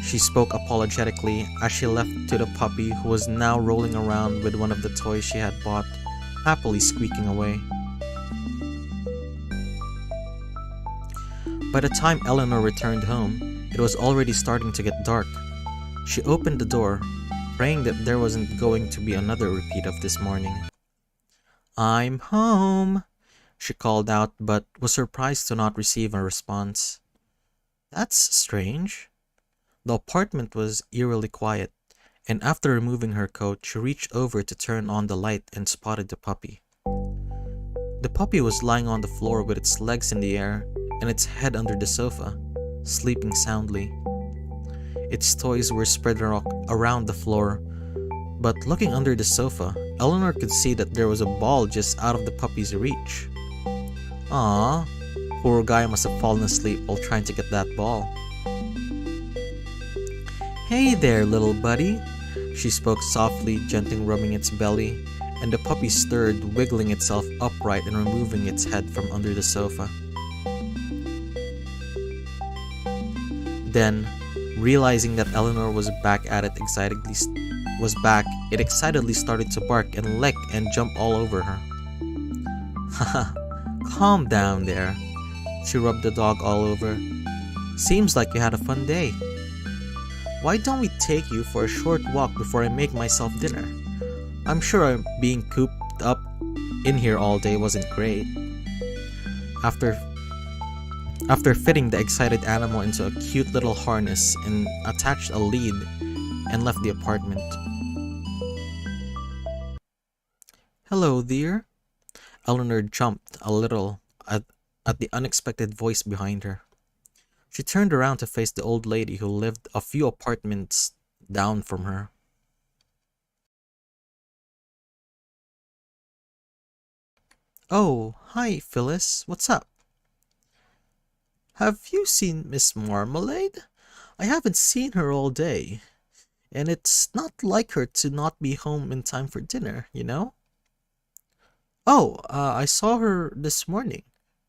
She spoke apologetically as she left to the puppy, who was now rolling around with one of the toys she had bought, happily squeaking away. By the time Eleanor returned home, it was already starting to get dark. She opened the door, praying that there wasn't going to be another repeat of this morning. "I'm home," she called out, but was surprised to not receive a response. That's strange. The apartment was eerily quiet, and after removing her coat, she reached over to turn on the light and spotted the puppy. The puppy was lying on the floor with its legs in the air and its head under the sofa, sleeping soundly. Its toys were spread around the floor, but looking under the sofa, Eleanor could see that there was a ball just out of the puppy's reach. Aww, poor guy must have fallen asleep while trying to get that ball. "Hey there, little buddy," she spoke softly, gently rubbing its belly, and the puppy stirred, wiggling itself upright and removing its head from under the sofa. Then, Realizing that Eleanor was back, it excitedly started to bark and lick and jump all over her. Haha, calm down there. She rubbed the dog all over. Seems like you had a fun day. Why don't we take you for a short walk before I make myself dinner? I'm sure being cooped up in here all day wasn't great. After fitting the excited animal into a cute little harness and attached a lead and left the apartment. Hello, dear. Eleanor jumped a little at the unexpected voice behind her. She turned around to face the old lady who lived a few apartments down from her. Oh, hi, Phyllis. What's up? Have you seen Miss Marmalade? I haven't seen her all day. And it's not like her to not be home in time for dinner, you know? Oh, I saw her this morning.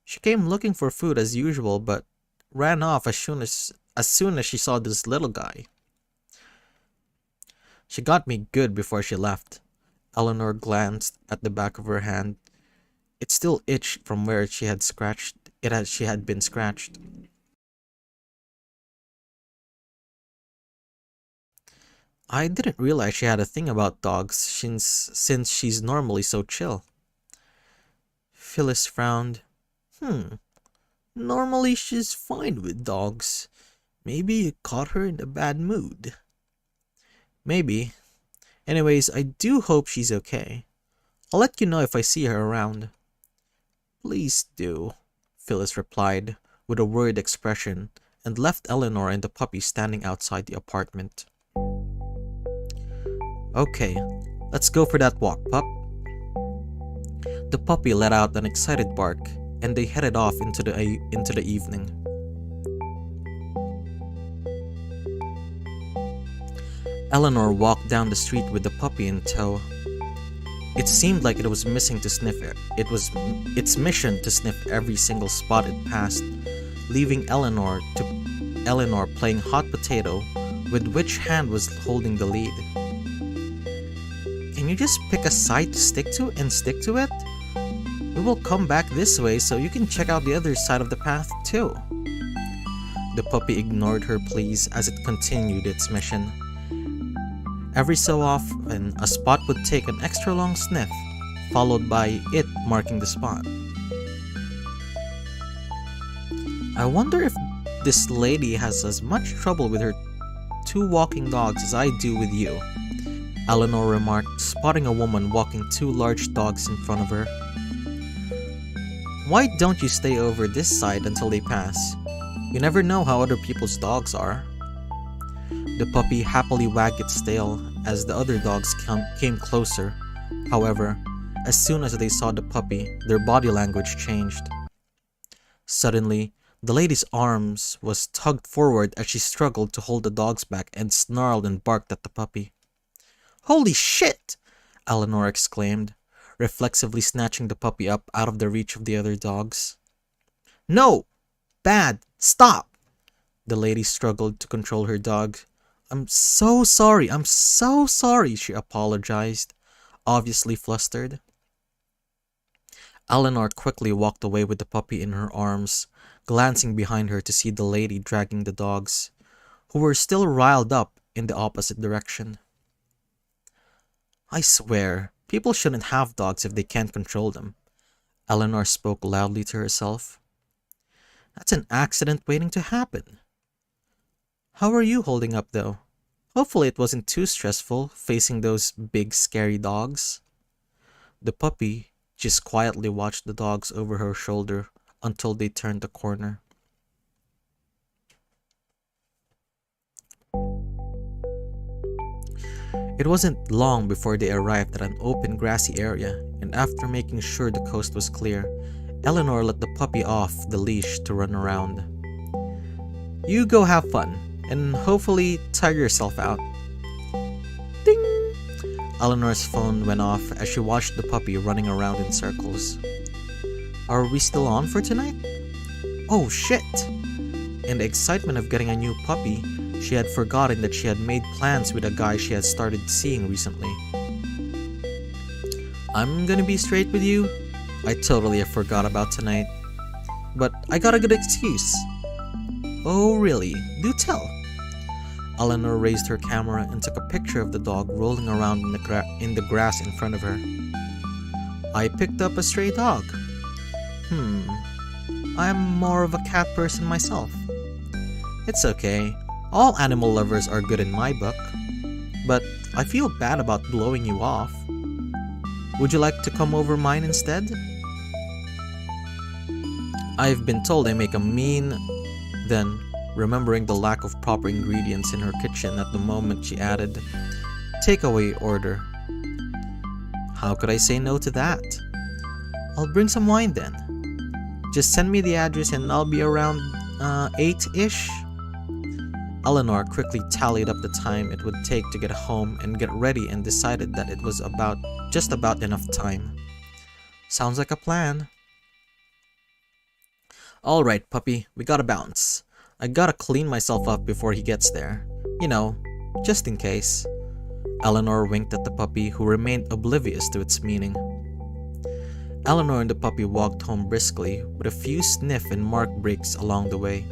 She came looking for food as usual, but ran off as soon as she saw this little guy. She got me good before she left. Eleanor glanced at the back of her hand. It still itched from where she had been scratched. I didn't realize she had a thing about dogs since she's normally so chill. Phyllis frowned. Normally she's fine with dogs. Maybe you caught her in a bad mood. Maybe. Anyways, I do hope she's okay. I'll let you know if I see her around. Please do, Phyllis replied with a worried expression and left Eleanor and the puppy standing outside the apartment. Okay, let's go for that walk, pup. The puppy let out an excited bark, and they headed off into the evening. Eleanor walked down the street with the puppy in tow. It seemed like it was missing to sniff it. It was its mission to sniff every single spot it passed, leaving Eleanor playing hot potato with which hand was holding the lead. Can you just pick a side to stick to and stick to it? We will come back this way so you can check out the other side of the path too. The puppy ignored her pleas as it continued its mission. Every so often, a spot would take an extra long sniff, followed by it marking the spot. I wonder if this lady has as much trouble with her 2 walking dogs as I do with you, Eleanor remarked, spotting a woman walking 2 large dogs in front of her. Why don't you stay over this side until they pass? You never know how other people's dogs are. The puppy happily wagged its tail as the other dogs came closer. However, as soon as they saw the puppy, their body language changed. Suddenly, the lady's arms was tugged forward as she struggled to hold the dogs back and snarled and barked at the puppy. Holy shit! Eleanor exclaimed, reflexively snatching the puppy up out of the reach of the other dogs. No! Bad! Stop! The lady struggled to control her dog. I'm so sorry, she apologized, obviously flustered. Eleanor quickly walked away with the puppy in her arms, glancing behind her to see the lady dragging the dogs, who were still riled up, in the opposite direction. I swear, people shouldn't have dogs if they can't control them, Eleanor spoke loudly to herself. That's an accident waiting to happen. How are you holding up, though? Hopefully it wasn't too stressful facing those big, scary dogs. The puppy just quietly watched the dogs over her shoulder until they turned the corner. It wasn't long before they arrived at an open, grassy area, and after making sure the coast was clear, Eleanor let the puppy off the leash to run around. You go have fun, and hopefully tire yourself out. Ding! Eleanor's phone went off as she watched the puppy running around in circles. Are we still on for tonight? Oh shit! In the excitement of getting a new puppy, She had forgotten that she had made plans with a guy she had started seeing recently. I'm gonna be straight with you. I totally forgot about tonight. But I got a good excuse. Oh really? Do tell. Eleanor raised her camera and took a picture of the dog rolling around in the grass in front of her. I picked up a stray dog. I'm more of a cat person myself. It's okay. All animal lovers are good in my book. But I feel bad about blowing you off. Would you like to come over mine instead? I've been told I make a mean... Then, remembering the lack of proper ingredients in her kitchen at the moment, she added, takeaway order. How could I say no to that? I'll bring some wine then. Just send me the address and I'll be around 8-ish. Eleanor quickly tallied up the time it would take to get home and get ready and decided that it was just about enough time. Sounds like a plan. Alright, puppy, we gotta bounce. I gotta clean myself up before he gets there. You know, just in case. Eleanor winked at the puppy, who remained oblivious to its meaning. Eleanor and the puppy walked home briskly, with a few sniff and mark breaks along the way.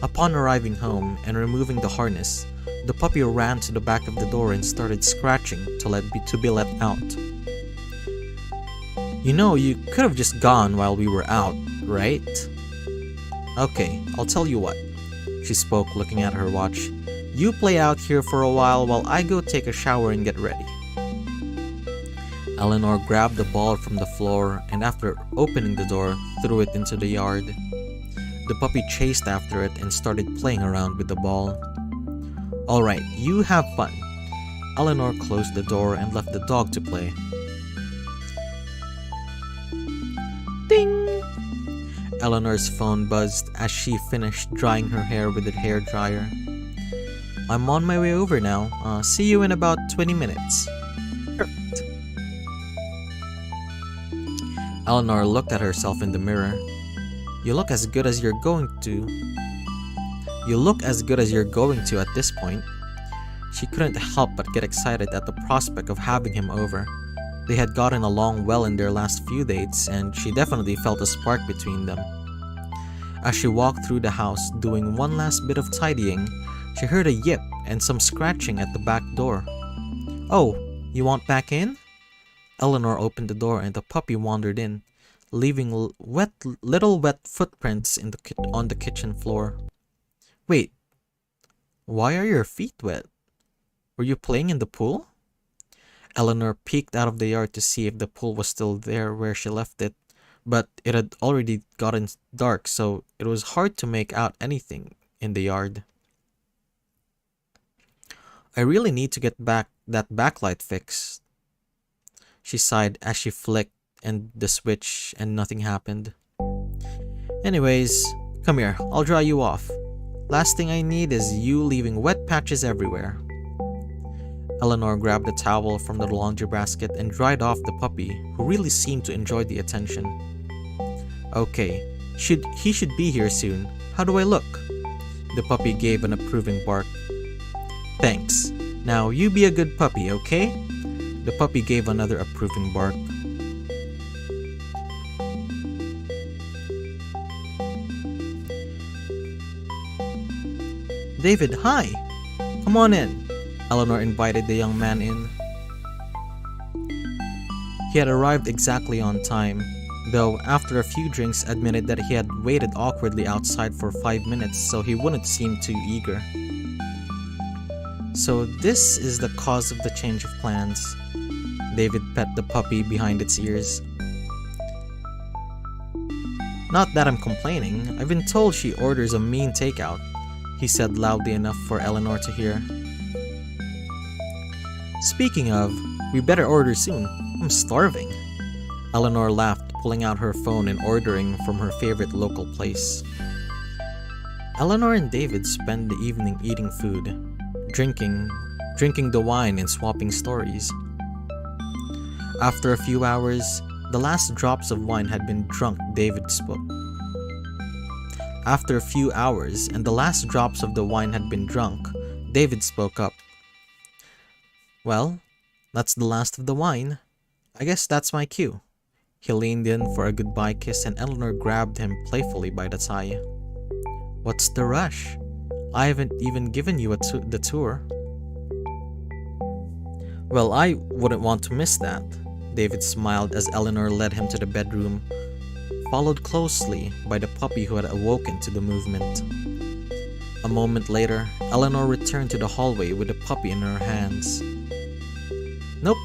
Upon arriving home and removing the harness, the puppy ran to the back of the door and started scratching to be let out. You know, you could have just gone while we were out, right? Okay, I'll tell you what, she spoke, looking at her watch. You play out here for a while I go take a shower and get ready. Eleanor grabbed the ball from the floor and after opening the door, threw it into the yard. The puppy chased after it and started playing around with the ball. Alright, you have fun. Eleanor closed the door and left the dog to play. Ding! Eleanor's phone buzzed as she finished drying her hair with the hair dryer. I'm on my way over now. See you in about 20 minutes. Perfect. Eleanor looked at herself in the mirror. You look as good as you're going to. You look as good as you're going to at this point. She couldn't help but get excited at the prospect of having him over. They had gotten along well in their last few dates, and she definitely felt a spark between them. As she walked through the house, doing one last bit of tidying, she heard a yip and some scratching at the back door. Oh, you want back in? Eleanor opened the door and the puppy wandered in, leaving little wet footprints on the kitchen floor. Wait, why are your feet wet? Were you playing in the pool? Eleanor peeked out of the yard to see if the pool was still there where she left it, but it had already gotten dark, so it was hard to make out anything in the yard. I really need to get that backlight fixed. She sighed as she flicked the switch and nothing happened. Anyways, come here, I'll dry you off. Last thing I need is you leaving wet patches everywhere. Eleanor grabbed a towel from the laundry basket and dried off the puppy, who really seemed to enjoy the attention. Okay, he should be here soon. How do I look? The puppy gave an approving bark. Thanks. Now you be a good puppy, okay? The puppy gave another approving bark. David, hi! Come on in. Eleanor invited the young man in. He had arrived exactly on time, though after a few drinks admitted that he had waited awkwardly outside for 5 minutes so he wouldn't seem too eager. So this is the cause of the change of plans. David pet the puppy behind its ears. Not that I'm complaining, I've been told she orders a mean takeout, he said loudly enough for Eleanor to hear. Speaking of, we better order soon. I'm starving. Eleanor laughed, pulling out her phone and ordering from her favorite local place. Eleanor and David spent the evening eating food, drinking the wine and swapping stories. After a few hours, the last drops of wine had been drunk, David spoke. After a few hours and the last drops of the wine had been drunk, David spoke up. "Well, that's the last of the wine. I guess that's my cue." He leaned in for a goodbye kiss and Eleanor grabbed him playfully by the tie. "What's the rush? I haven't even given you the tour." "Well, I wouldn't want to miss that." David smiled as Eleanor led him to the bedroom, followed closely by the puppy who had awoken to the movement. A moment later, Eleanor returned to the hallway with the puppy in her hands. "Nope,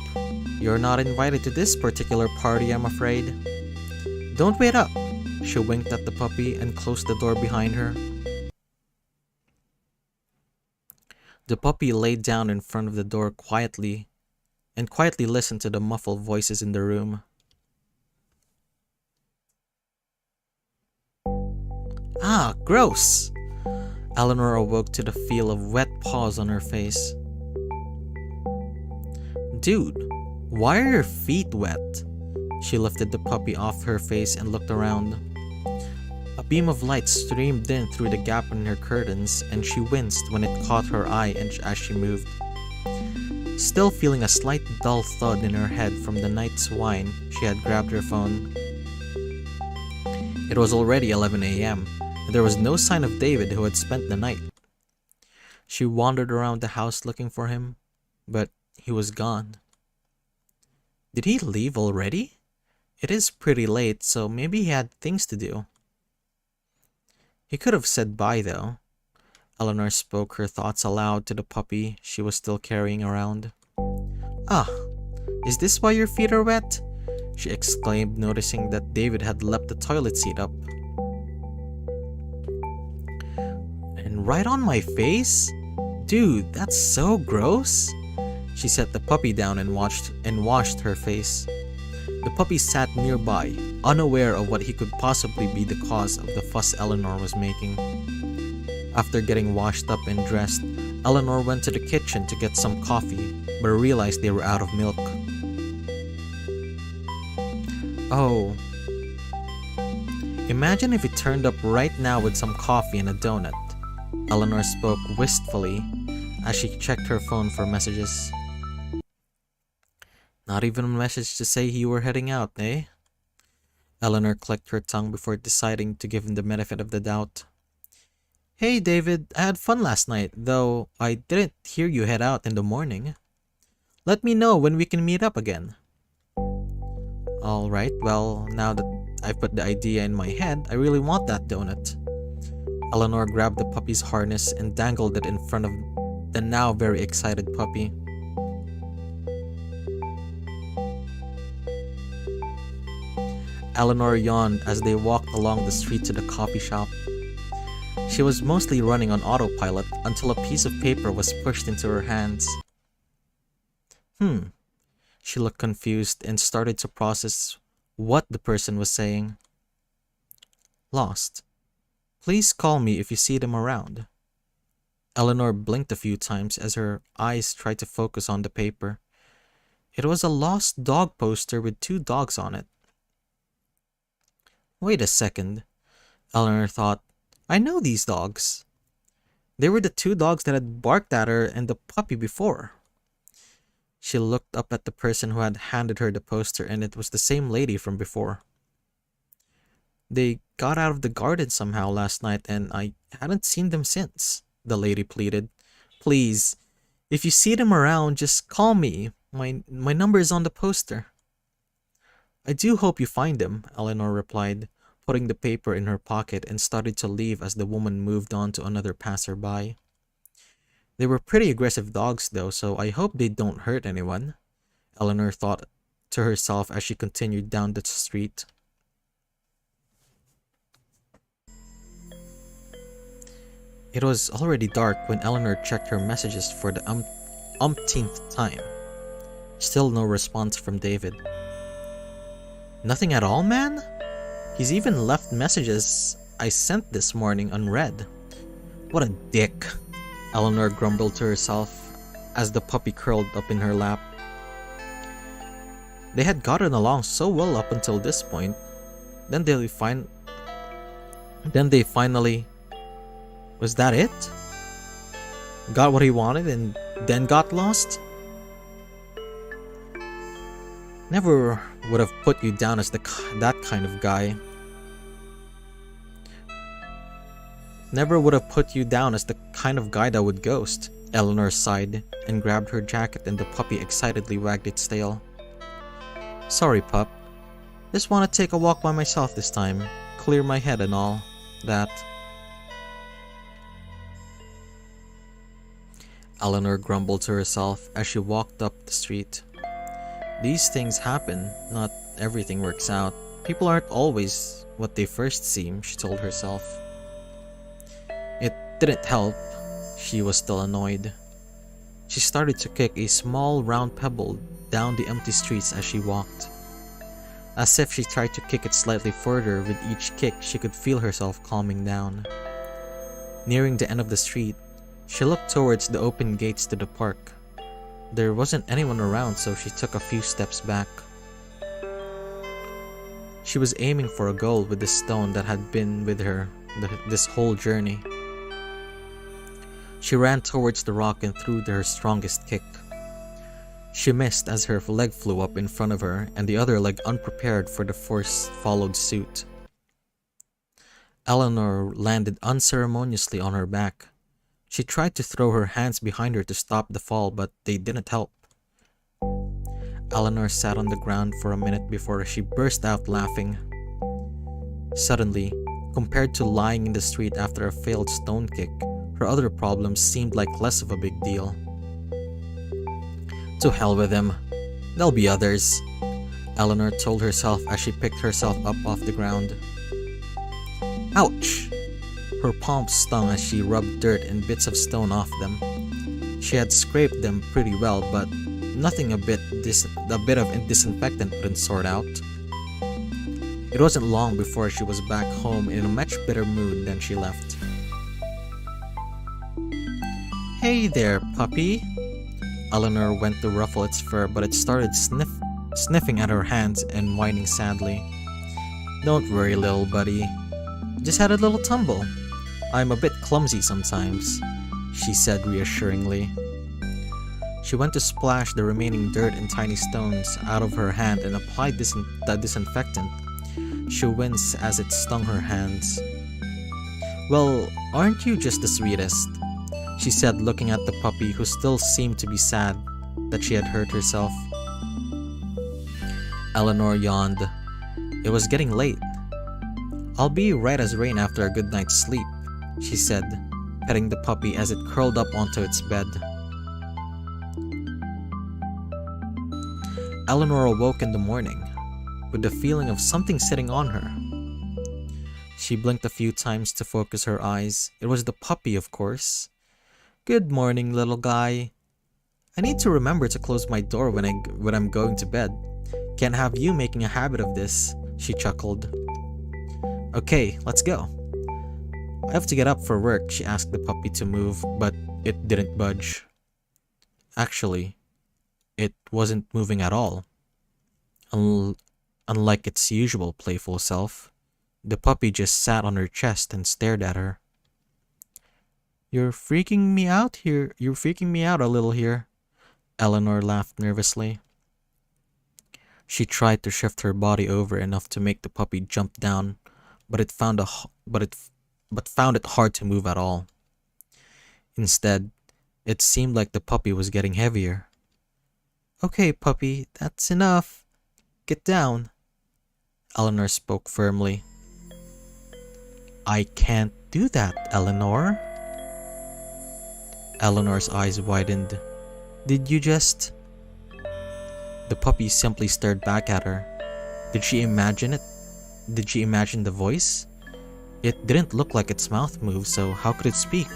you're not invited to this particular party, I'm afraid." "Don't wait up." She winked at the puppy and closed the door behind her. The puppy lay down in front of the door quietly listened to the muffled voices in the room. "Ah, gross!" Eleanor awoke to the feel of wet paws on her face. "Dude, why are your feet wet?" She lifted the puppy off her face and looked around. A beam of light streamed in through the gap in her curtains, and she winced when it caught her eye as she moved. Still feeling a slight dull thud in her head from the night's wine, she had grabbed her phone. It was already 11 a.m., and there was no sign of David, who had spent the night. She wandered around the house looking for him, but he was gone. Did he leave already? It is pretty late, so maybe he had things to do. He could have said bye, though. Eleanor spoke her thoughts aloud to the puppy she was still carrying around. "Ah, is this why your feet are wet?" she exclaimed, noticing that David had left the toilet seat up. "And right on my face? Dude, that's so gross." She set the puppy down and washed her face. The puppy sat nearby, unaware of what he could possibly be the cause of the fuss Eleanor was making. After getting washed up and dressed, Eleanor went to the kitchen to get some coffee, but realized they were out of milk. "Oh. Imagine if he turned up right now with some coffee and a donut." Eleanor spoke wistfully as she checked her phone for messages. "Not even a message to say you were heading out, eh?" Eleanor clicked her tongue before deciding to give him the benefit of the doubt. "Hey David, I had fun last night, though I didn't hear you head out in the morning. Let me know when we can meet up again." "Alright, well, now that I've put the idea in my head, I really want that donut." Eleanor grabbed the puppy's harness and dangled it in front of the now very excited puppy. Eleanor yawned as they walked along the street to the coffee shop. She was mostly running on autopilot until a piece of paper was pushed into her hands. She looked confused and started to process what the person was saying. "Lost. Please call me if you see them around." Eleanor blinked a few times as her eyes tried to focus on the paper. It was a lost dog poster with 2 dogs on it. "Wait a second," Eleanor thought. "I know these dogs. They were the 2 dogs that had barked at her and the puppy before." She looked up at the person who had handed her the poster, and it was the same lady from before. "They got out of the garden somehow last night, and I hadn't seen them since," the lady pleaded. "Please, if you see them around, just call me. My number is on the poster." "I do hope you find them," Eleanor replied, putting the paper in her pocket, and started to leave as the woman moved on to another passerby. "They were pretty aggressive dogs, though, so I hope they don't hurt anyone," Eleanor thought to herself as she continued down the street. It was already dark when Eleanor checked her messages for the umpteenth time. Still no response from David. "Nothing at all, man? He's even left messages I sent this morning unread. What a dick," Eleanor grumbled to herself as the puppy curled up in her lap. They had gotten along so well up until this point. Then Then they finally... Was that it? Got what he wanted and then got lost? Never would have put you down as that kind of guy. Never would have put you down as the kind of guy that would ghost. Eleanor sighed and grabbed her jacket and the puppy excitedly wagged its tail. Sorry, pup. Just want to take a walk by myself this time. Clear my head and all that. Eleanor grumbled to herself as she walked up the street. These things happen. Not everything works out. People aren't always what they first seem, she told herself. It didn't help. She was still annoyed. She started to kick a small round pebble down the empty streets as she walked. As if she tried to kick it slightly further, with each kick she could feel herself calming down. Nearing the end of the street, she looked towards the open gates to the park. There wasn't anyone around, so she took a few steps back. She was aiming for a goal with the stone that had been with her this whole journey. She ran towards the rock and threw her strongest kick. She missed as her leg flew up in front of her, and the other leg, unprepared for the force, followed suit. Eleanor landed unceremoniously on her back. She tried to throw her hands behind her to stop the fall, but they didn't help. Eleanor sat on the ground for a minute before she burst out laughing. Suddenly, compared to lying in the street after a failed stone kick, her other problems seemed like less of a big deal. To hell with him. There'll be others, Eleanor told herself as she picked herself up off the ground. Ouch! Her palms stung as she rubbed dirt and bits of stone off them. She had scraped them pretty well, but nothing a bit of disinfectant wouldn't sort out. It wasn't long before she was back home in a much better mood than she left. Hey there, puppy! Eleanor went to ruffle its fur, but it started sniffing at her hands and whining sadly. Don't worry, little buddy. Just had a little tumble. I'm a bit clumsy sometimes, she said reassuringly. She went to splash the remaining dirt and tiny stones out of her hand and applied the disinfectant. She winced as it stung her hands. Well, aren't you just the sweetest? She said, looking at the puppy, who still seemed to be sad that she had hurt herself. Eleanor yawned. It was getting late. I'll be right as rain after a good night's sleep, she said, petting the puppy as it curled up onto its bed. Eleanor awoke in the morning with the feeling of something sitting on her. She blinked a few times to focus her eyes. It was the puppy, of course. Good morning, little guy. I need to remember to close my door when I'm going to bed. Can't have you making a habit of this, she chuckled. Okay, let's go. I have to get up for work, she asked the puppy to move, but it didn't budge. Actually, it wasn't moving at all. Unlike its usual playful self, the puppy just sat on her chest and stared at her. You're freaking me out a little here, Eleanor laughed nervously. She tried to shift her body over enough to make the puppy jump down, but found it hard to move at all. Instead, it seemed like the puppy was getting heavier. Okay, puppy, that's enough. Get down, Eleanor spoke firmly. I can't do that, Eleanor. Eleanor's eyes widened. Did you just... The puppy simply stared back at her. Did she imagine it? Did she imagine the voice? It didn't look like its mouth moved, so how could it speak?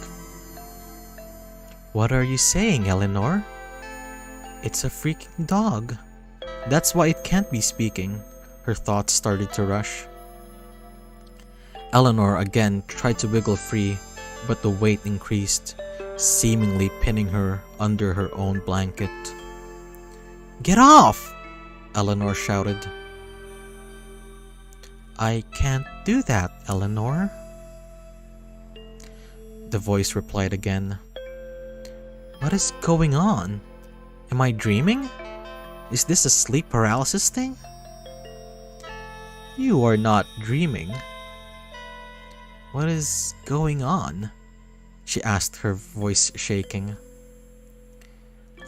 What are you saying, Eleanor? It's a freaking dog. That's why it can't be speaking. Her thoughts started to rush. Eleanor again tried to wiggle free, but the weight increased, seemingly pinning her under her own blanket. Get off! Eleanor shouted. I can't do that, Eleanor, The voice replied again. What is going on? Am I dreaming? Is this a sleep paralysis thing? You are not dreaming. What is going on? She asked, her voice shaking.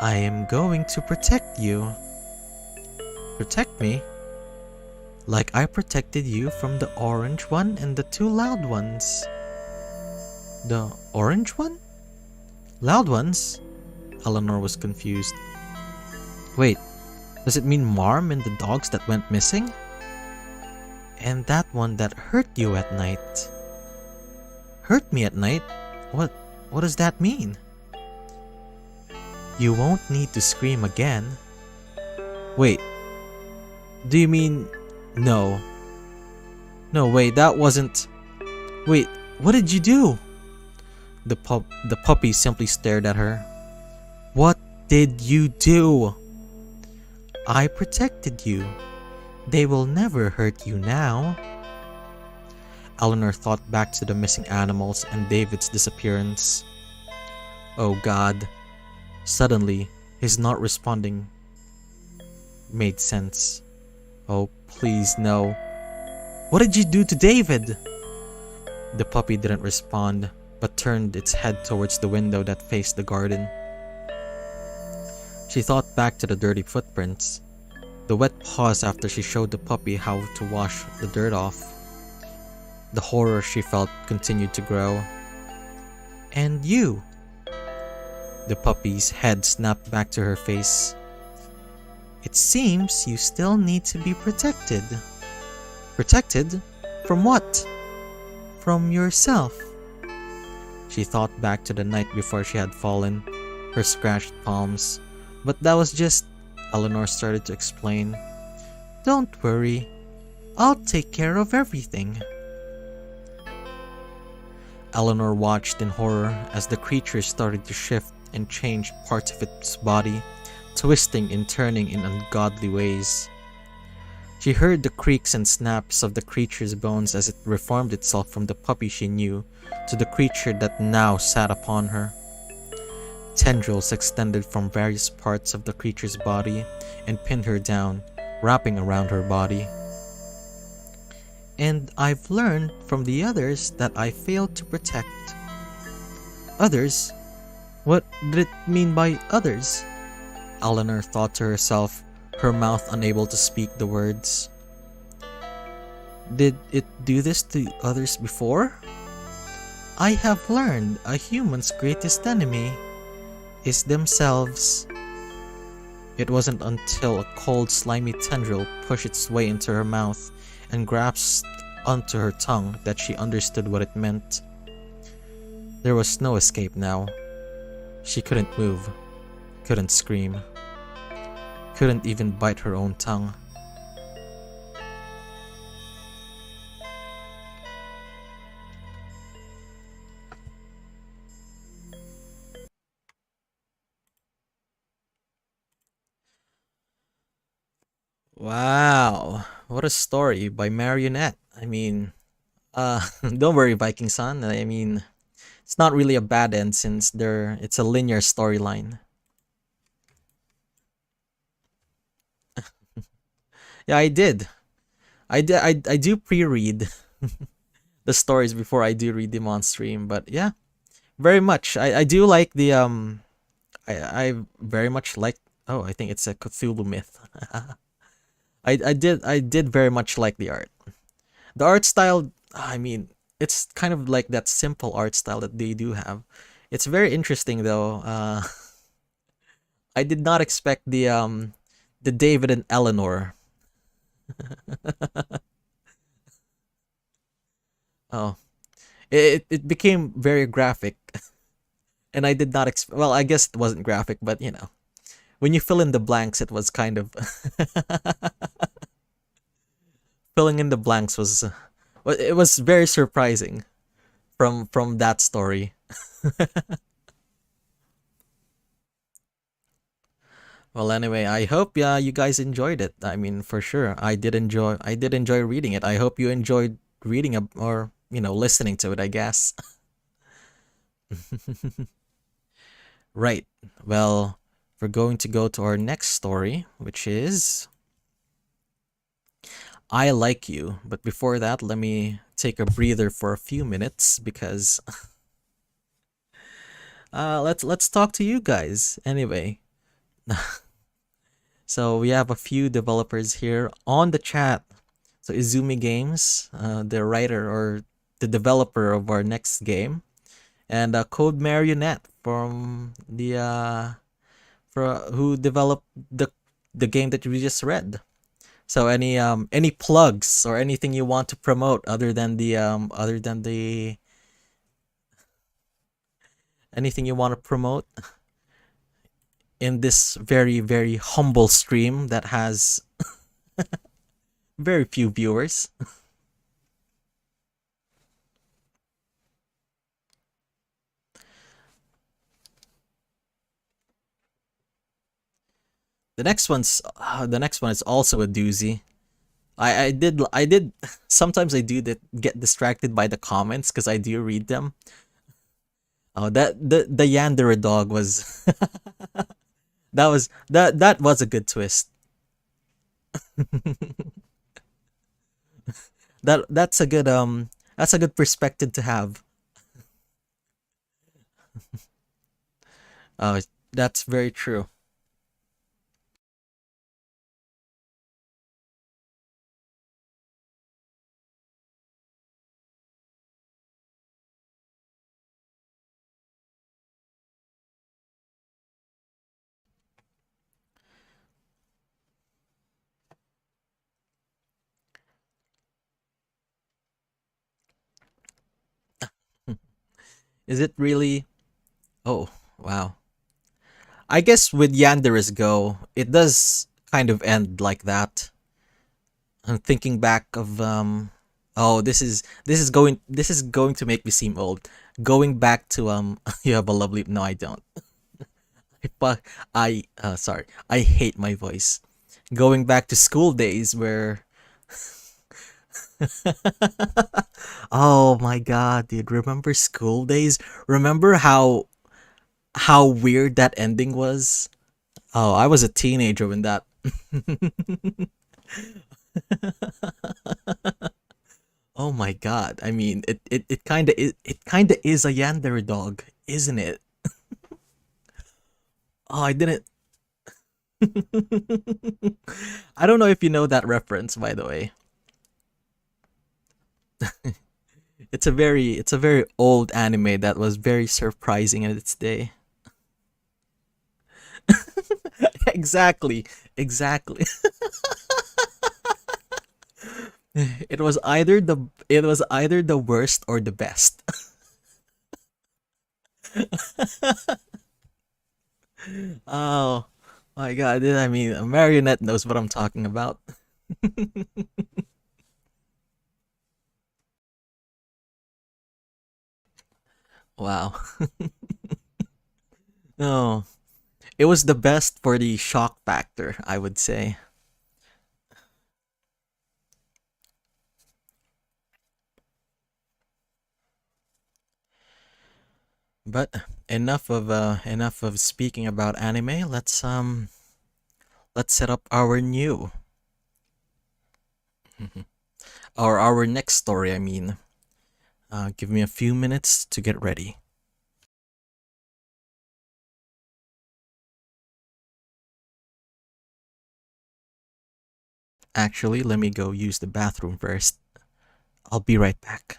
I am going to protect you. Protect me? Like I protected you from the orange one and the two loud ones. The orange one? Loud ones? Eleanor was confused. Wait, does it mean Marm and the dogs that went missing? And that one that hurt you at night. Hurt me at night? What does that mean? You won't need to scream again. Wait, do you mean... No. No, wait, that wasn't... Wait, what did you do? The puppy simply stared at her. What did you do? I protected you. They will never hurt you now. Eleanor thought back to the missing animals and David's disappearance. Oh God. Suddenly, his not responding made sense. Oh, please no. What did you do to David? The puppy didn't respond, but turned its head towards the window that faced the garden. She thought back to the dirty footprints. The wet paws after she showed the puppy how to wash the dirt off. The horror she felt continued to grow. And you? The puppy's head snapped back to her face. It seems you still need to be protected. Protected? From what? From yourself. She thought back to the night before she had fallen, her scratched palms. But that was just... Eleanor started to explain. Don't worry. I'll take care of everything. Eleanor watched in horror as the creature started to shift and change parts of its body, twisting and turning in ungodly ways. She heard the creaks and snaps of the creature's bones as it reformed itself from the puppy she knew to the creature that now sat upon her. Tendrils extended from various parts of the creature's body and pinned her down, wrapping around her body. And I've learned from the others that I failed to protect. Others? What did it mean by others? Eleanor thought to herself, her mouth unable to speak the words. Did it do this to others before? I have learned a human's greatest enemy is themselves. It wasn't until a cold, slimy tendril pushed its way into her mouth and grasped onto her tongue that she understood what it meant. There was no escape now. She couldn't move, couldn't scream, couldn't even bite her own tongue. Wow, what a story by Marionette. I mean, don't worry, Viking Son. I mean, it's not really a bad end since it's a linear storyline. Yeah, I did. I do pre-read the stories before I do read them on stream, but yeah, very much. I do like the I very much like. Oh, I think it's a Cthulhu myth. I did very much like the art. The art style, I mean, it's kind of like that simple art style that they do have. It's very interesting though. I did not expect the David and Eleanor. Oh, it became very graphic, and I did not expect. Well, I guess it wasn't graphic, but you know, when you fill in the blanks, it was kind of filling in the blanks was it was very surprising from that story. Well, anyway, I hope you guys enjoyed it. I mean, for sure, I did enjoy reading it. I hope you enjoyed reading or listening to it, I guess. Right. Well, we're going to go to our next story, which is I Like You. But before that, let me take a breather for a few minutes because let's talk to you guys anyway. So we have a few developers here on the chat. So Izumi Games, the writer or the developer of our next game, and Code Marionette from the who developed the game that we just read. So any plugs or anything you want to promote other than the anything you want to promote in this very humble stream that has very few viewers. The next one is also a doozy. I did sometimes I do that get distracted by the comments because I do read them. Oh, the Yandere dog was that was a good twist. That's a good perspective to have. Oh, that's very true. Is it really? Oh, wow. I guess with Yandere's Go, it does kind of end like that. I'm thinking back of oh, this is going to make me seem old. Going back to you have a lovely no I don't. But sorry. I hate my voice. Going back to school days where oh my god, dude, remember school days? Remember how weird that ending was? Oh, I was a teenager when that. Oh my god. I mean, it kind of is a Yandere dog, isn't it? Oh, I didn't I don't know if you know that reference by the way. It's a very old anime that was very surprising in its day. Exactly. Exactly. It was either the worst or the best. Oh my god, I mean, a marionette knows what I'm talking about. Wow. No, it was the best for the shock factor, I would say. But enough of speaking about anime. Let's set up our new or our next story, I mean. Give me a few minutes to get ready. Actually, let me go use the bathroom first. I'll be right back.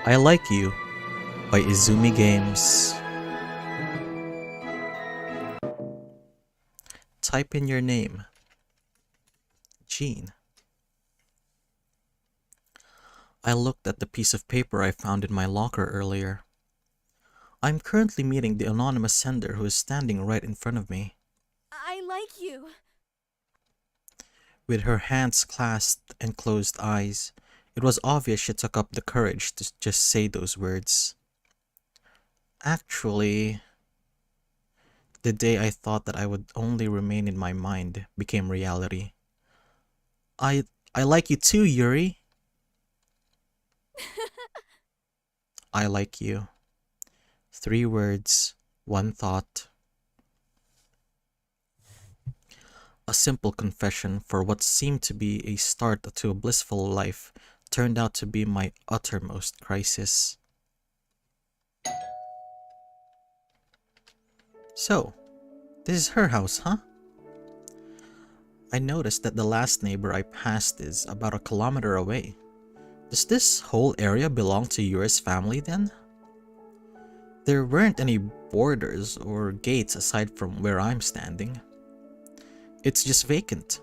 I Like You by Izumi Games. Type in your name. Jean. I looked at the piece of paper I found in my locker earlier. I'm currently meeting the anonymous sender who is standing right in front of me. I like you. With her hands clasped and closed eyes, it was obvious she took up the courage to just say those words. Actually, the day I thought that I would only remain in my mind became reality. I like you too, Yuri. I like you. 3 words, 1 thought. A simple confession for what seemed to be a start to a blissful life turned out to be my uttermost crisis. So, this is her house, huh? I noticed that the last neighbor I passed is about a kilometer away. Does this whole area belong to Yuri's family then? There weren't any borders or gates aside from where I'm standing. It's just vacant.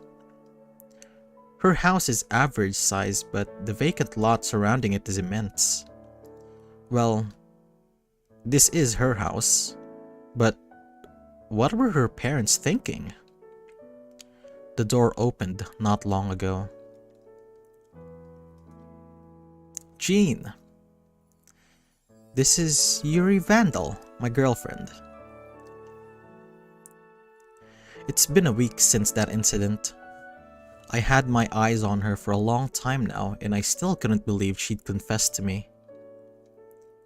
Her house is average size, but the vacant lot surrounding it is immense. Well, this is her house, but what were her parents thinking? The door opened not long ago. Jean. This is Yuri Vandal, my girlfriend. It's been a week since that incident. I had my eyes on her for a long time now, and I still couldn't believe she'd confessed to me.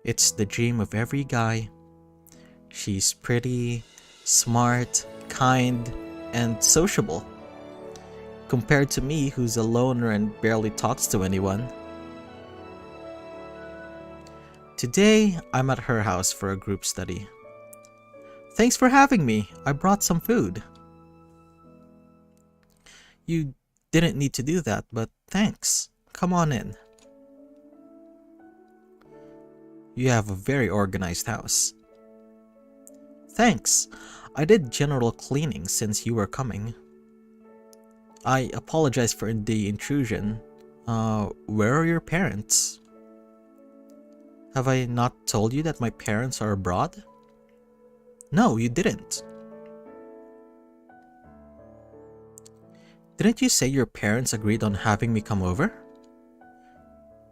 It's the dream of every guy. She's pretty, smart, kind, and sociable. Compared to me, who's a loner and barely talks to anyone. Today, I'm at her house for a group study. Thanks for having me. I brought some food. You didn't need to do that, but thanks. Come on in. You have a very organized house. Thanks. I did general cleaning since you were coming. I apologize for the intrusion. Where are your parents? Have I not told you that my parents are abroad? No, you didn't. Didn't you say your parents agreed on having me come over?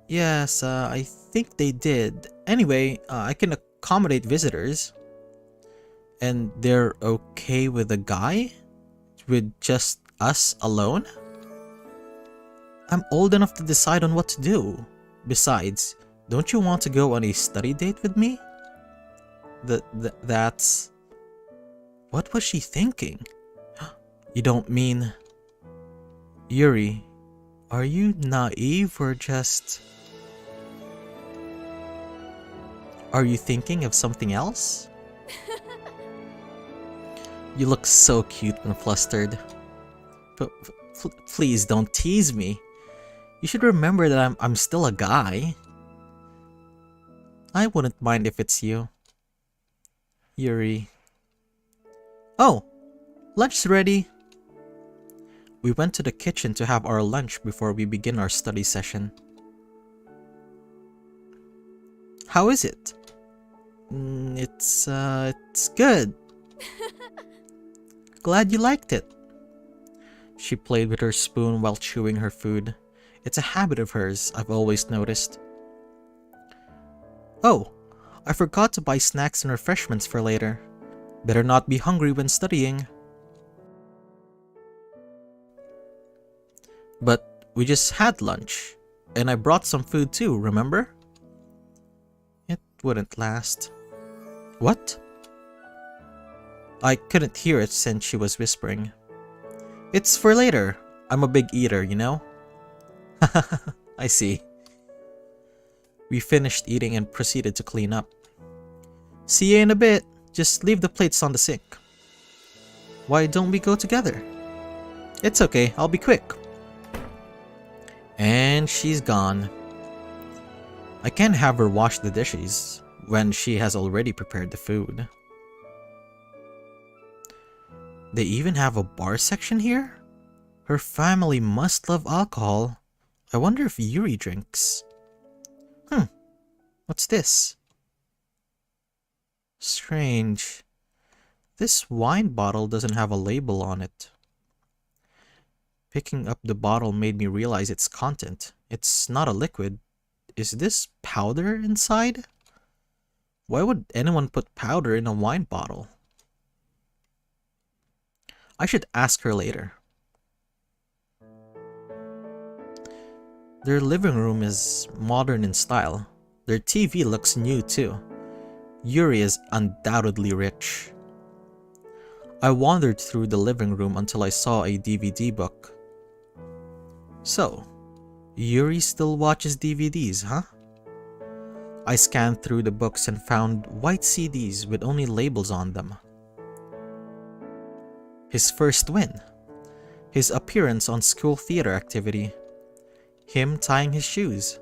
Yes, I think they did. Anyway, I can accommodate visitors. And they're okay with a guy? With just us alone? I'm old enough to decide on what to do. Besides, don't you want to go on a study date with me? That's... What was she thinking? You don't mean... Yuri, are you naive or just... Are you thinking of something else? You look so cute when flustered. But please don't tease me. You should remember that I'm still a guy. I wouldn't mind if it's you. Yuri. Oh, lunch's ready. We went to the kitchen to have our lunch before we begin our study session. How is it? It's good. Glad you liked it. She played with her spoon while chewing her food. It's a habit of hers, I've always noticed. Oh, I forgot to buy snacks and refreshments for later. Better not be hungry when studying. But we just had lunch, and I brought some food too, remember? It wouldn't last. What? I couldn't hear it since she was whispering. It's for later. I'm a big eater, you know? I see. We finished eating and proceeded to clean up. See you in a bit. Just leave the plates on the sink. Why don't we go together? It's okay, I'll be quick. And she's gone. I can't have her wash the dishes when she has already prepared the food. They even have a bar section here? Her family must love alcohol. I wonder if Yuri drinks. What's this? Strange. This wine bottle doesn't have a label on it. Picking up the bottle made me realize its content. It's not a liquid. Is this powder inside? Why would anyone put powder in a wine bottle? I should ask her later. Their living room is modern in style. Their TV looks new too. Yuri is undoubtedly rich. I wandered through the living room until I saw a DVD book. So, Yuri still watches DVDs, huh? I scanned through the books and found white CDs with only labels on them. His first win. His appearance on school theater activity. Him tying his shoes.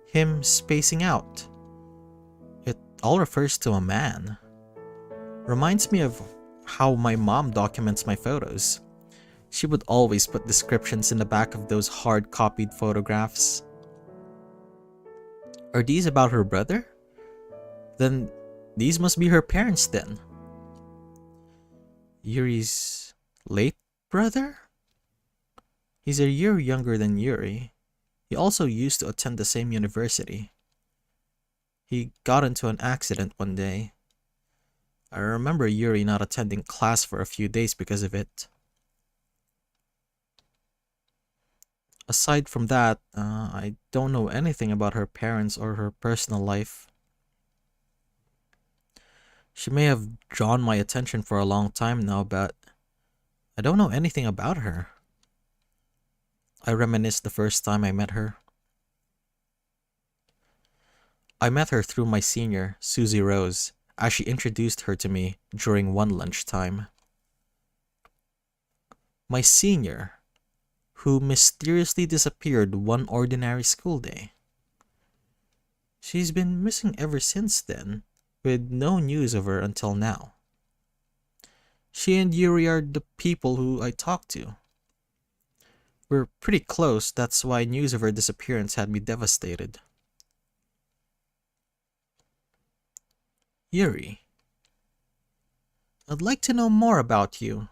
Him spacing out. It all refers to a man. Reminds me of how my mom documents my photos. She would always put descriptions in the back of those hard-copied photographs. Are these about her brother? Then these must be her parents then. Yuri's late brother? He's a year younger than Yuri. He also used to attend the same university. He got into an accident one day. I remember Yuri not attending class for a few days because of it. Aside from that, I don't know anything about her parents or her personal life. She may have drawn my attention for a long time now, but I don't know anything about her. I reminisce the first time I met her. I met her through my senior, Susie Rose, as she introduced her to me during one lunchtime. My senior, who mysteriously disappeared one ordinary school day. She's been missing ever since then, with no news of her until now. She and Yuri are the people who I talk to. We're pretty close, that's why news of her disappearance had me devastated. Yuri, I'd like to know more about you.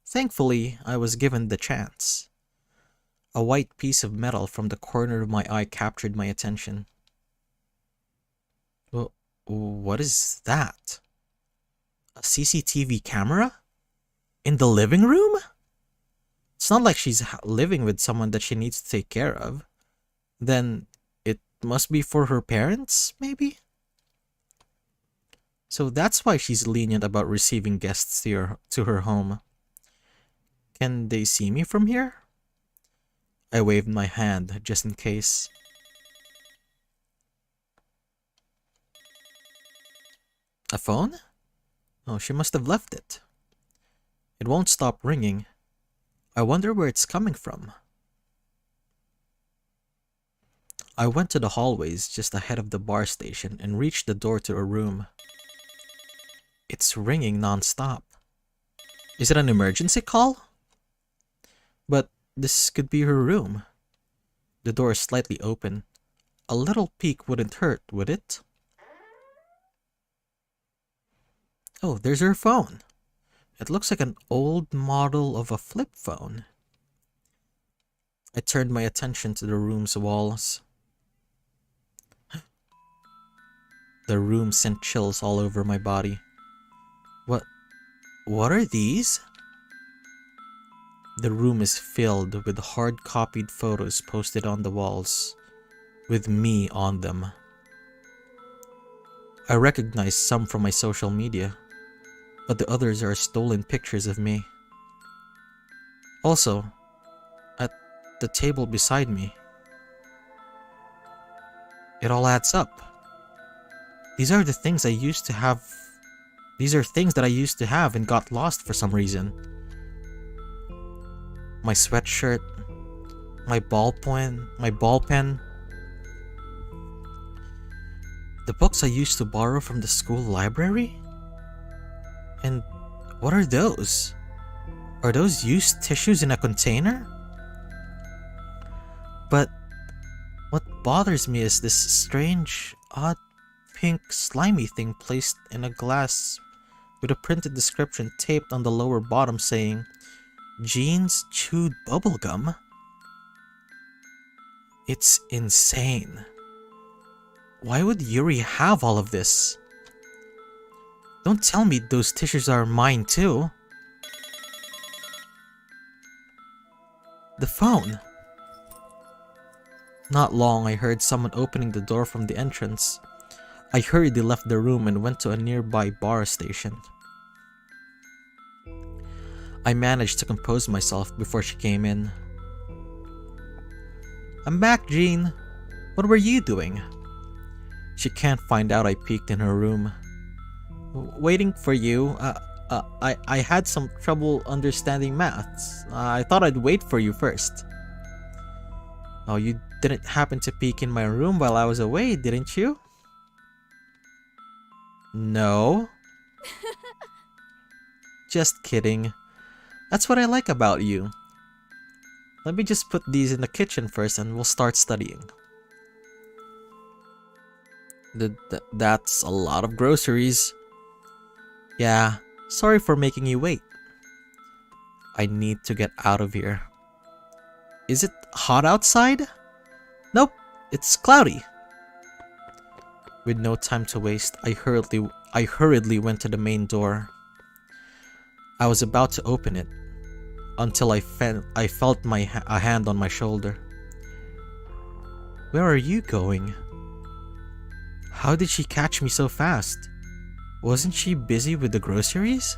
Thankfully, I was given the chance. A white piece of metal from the corner of my eye captured my attention. Well, what is that? A CCTV camera? In the living room? It's not like she's living with someone that she needs to take care of. Then it must be for her parents, maybe? So that's why she's lenient about receiving guests to her home. Can they see me from here? I waved my hand just in case. A phone? Oh, she must have left it. It won't stop ringing. I wonder where it's coming from. I went to the hallways just ahead of the bar station and reached the door to her room. It's ringing non-stop. Is it an emergency call? But this could be her room. The door is slightly open. A little peek wouldn't hurt, would it? Oh, there's her phone. It looks like an old model of a flip phone. I turned my attention to the room's walls. The room sent chills all over my body. What are these? The room is filled with hard-copied photos posted on the walls, with me on them. I recognize some from my social media, but the others are stolen pictures of me. Also, at the table beside me, it all adds up. These are things that I used to have and got lost for some reason. My sweatshirt, my ball pen, The books I used to borrow from the school library? And what are those? Are those used tissues in a container? But what bothers me is this strange, odd, pink, slimy thing placed in a glass with a printed description taped on the lower bottom saying, Jean's chewed bubblegum? It's insane. Why would Yuri have all of this? Don't tell me those tissues are mine too. The phone. Not long, I heard someone opening the door from the entrance. I hurriedly left the room and went to a nearby bar station. I managed to compose myself before she came in. I'm back, Jean. What were you doing? She can't find out I peeked in her room. Waiting for you. I had some trouble understanding maths. I thought I'd wait for you first. Oh, you didn't happen to peek in my room while I was away, didn't you? No. Just kidding. That's what I like about you. Let me just put these in the kitchen first and we'll start studying. That's a lot of groceries. Yeah, sorry for making you wait. I need to get out of here. Is it hot outside? Nope, it's cloudy. With no time to waste, I hurriedly went to the main door. I was about to open it until I felt a hand on my shoulder. Where are you going? How did she catch me so fast? Wasn't she busy with the groceries?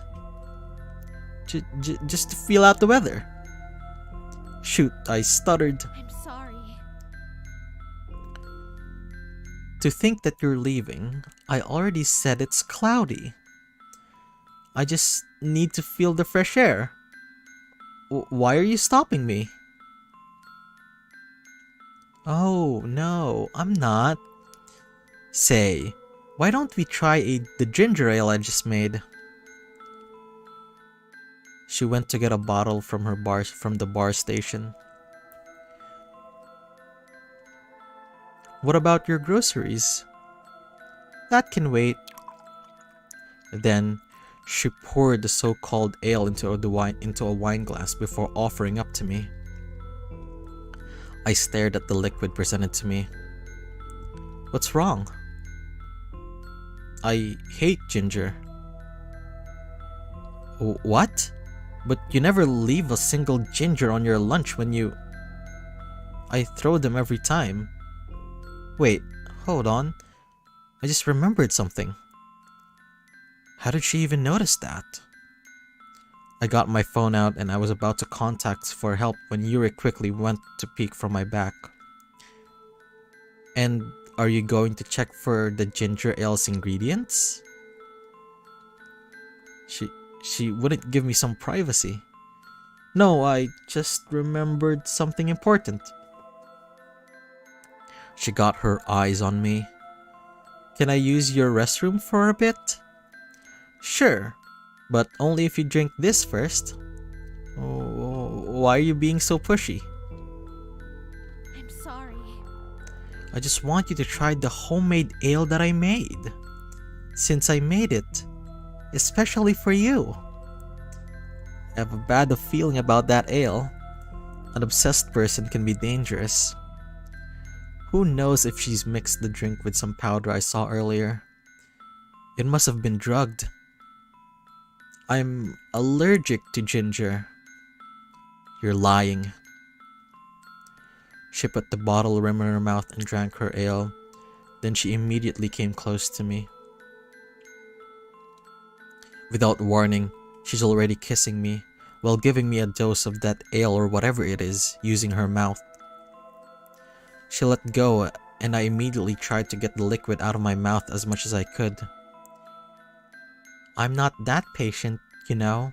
Just to feel out the weather. Shoot, I stuttered. I'm sorry. To think that you're leaving, I already said it's cloudy. I just need to feel the fresh air. Why are you stopping me? Oh, no, I'm not. Say, why don't we try the ginger ale I just made? She went to get a bottle from the bar station. What about your groceries? That can wait. Then she poured the so-called ale into a wine glass before offering up to me. I stared at the liquid presented to me. What's wrong? I hate ginger. What? But you never leave a single ginger on your lunch when you... I throw them every time. Wait, hold on. I just remembered something. How did she even notice that? I got my phone out and I was about to contact for help when Yuri quickly went to peek from my back. And are you going to check for the ginger ale's ingredients? She wouldn't give me some privacy. No, I just remembered something important. She got her eyes on me. Can I use your restroom for a bit? Sure, but only if you drink this first. Oh, why are you being so pushy? I'm sorry. I just want you to try the homemade ale that I made. Since I made it. Especially for you. I have a bad feeling about that ale. An obsessed person can be dangerous. Who knows if she's mixed the drink with some powder I saw earlier. It must have been drugged. I'm allergic to ginger. You're lying. She put the bottle rim in her mouth and drank her ale. Then she immediately came close to me. Without warning, she's already kissing me, while giving me a dose of that ale or whatever it is, using her mouth. She let go, and I immediately tried to get the liquid out of my mouth as much as I could. I'm not that patient, you know.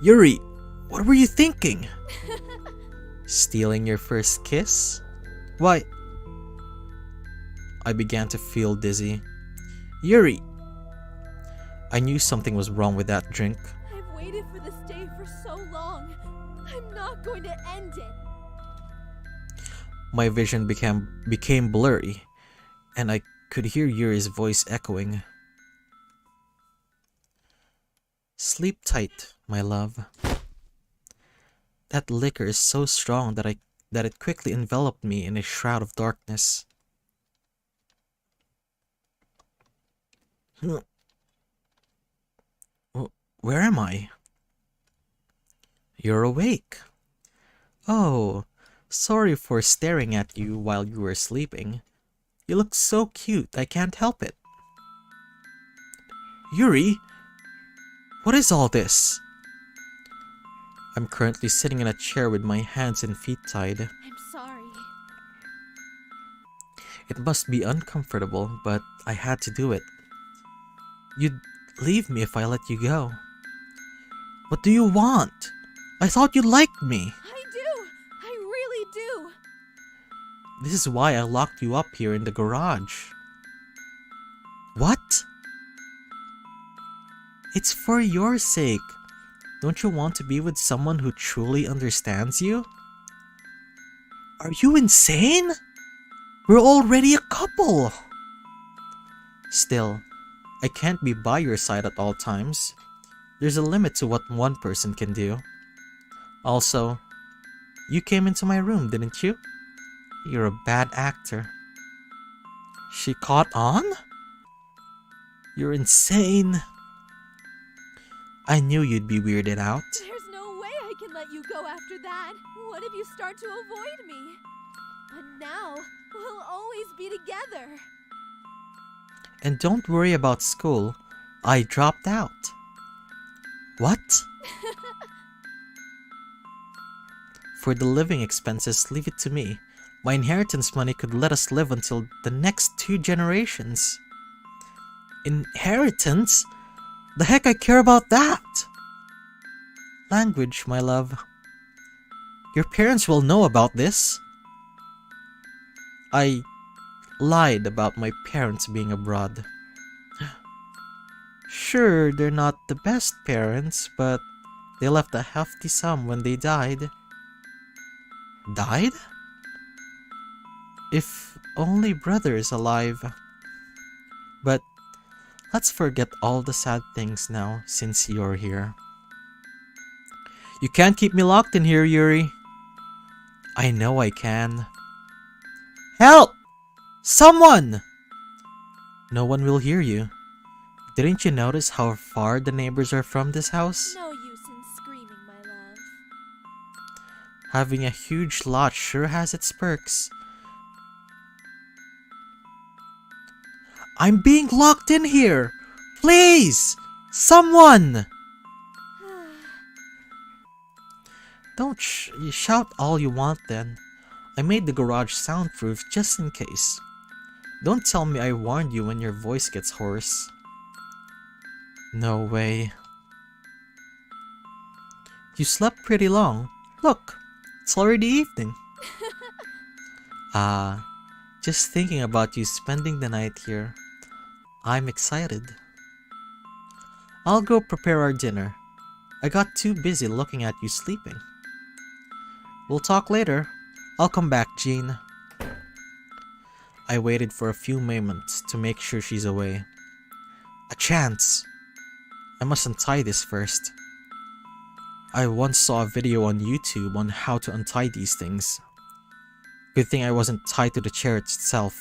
Yuri, what were you thinking? Stealing your first kiss? Why? I began to feel dizzy. Yuri! I knew something was wrong with that drink. I've waited for this day for so long. I'm not going to end it. My vision became blurry, and I could hear Yuri's voice echoing. Sleep tight, my love. That liquor is so strong that it quickly enveloped me in a shroud of darkness. Where am I? You're awake. Oh, sorry for staring at you while you were sleeping. You look so cute, I can't help it. Yuri, what is all this? I'm currently sitting in a chair with my hands and feet tied. I'm sorry. It must be uncomfortable, but I had to do it. You'd leave me if I let you go. What do you want? I thought you liked me. I do. I really do. This is why I locked you up here in the garage. What? It's for your sake. Don't you want to be with someone who truly understands you? Are you insane? We're already a couple. Still, I can't be by your side at all times. There's a limit to what one person can do. Also, you came into my room, didn't you? You're a bad actor. She caught on? You're insane. I knew you'd be weirded out. There's no way I can let you go after that. What if you start to avoid me? But now, we'll always be together. And don't worry about school. I dropped out. What? For the living expenses, leave it to me. My inheritance money could let us live until the next 2 generations. Inheritance? The heck I care about that? Language, my love. Your parents will know about this. I lied about my parents being abroad. Sure, they're not the best parents, but they left a hefty sum when they died. Died? If only brother is alive. But let's forget all the sad things now, since you're here. You can't keep me locked in here, Yuri. I know I can. Help! Someone! No one will hear you. Didn't you notice how far the neighbors are from this house? No use in screaming, my love. Having a huge lot sure has its perks. I'm being locked in here! Please! Someone! Don't you shout all you want then. I made the garage soundproof just in case. Don't tell me I warned you when your voice gets hoarse. No way. You slept pretty long. Look, it's already evening. Just thinking about you spending the night here. I'm excited. I'll go prepare our dinner. I got too busy looking at you sleeping. We'll talk later. I'll come back, Jean. I waited for a few moments to make sure she's away. A chance! I must untie this first. I once saw a video on YouTube on how to untie these things. Good thing I wasn't tied to the chair itself.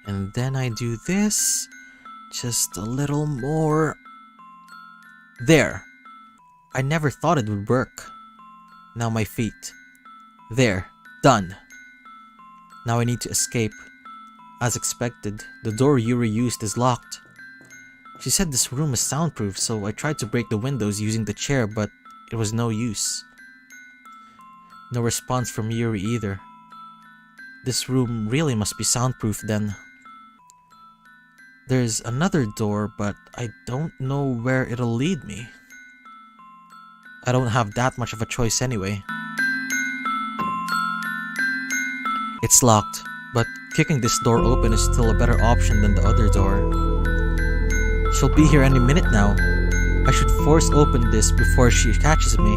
And then I do this. Just a little more. There. I never thought it would work. Now my feet. There. Done. Now I need to escape. As expected, the door Yuri used is locked. She said this room is soundproof, so I tried to break the windows using the chair, but it was no use. No response from Yuri either. This room really must be soundproof then. There's another door, but I don't know where it'll lead me. I don't have that much of a choice anyway. It's locked, but Kicking this door open is still a better option than the other door. She'll be here any minute now. I should force open this before she catches me.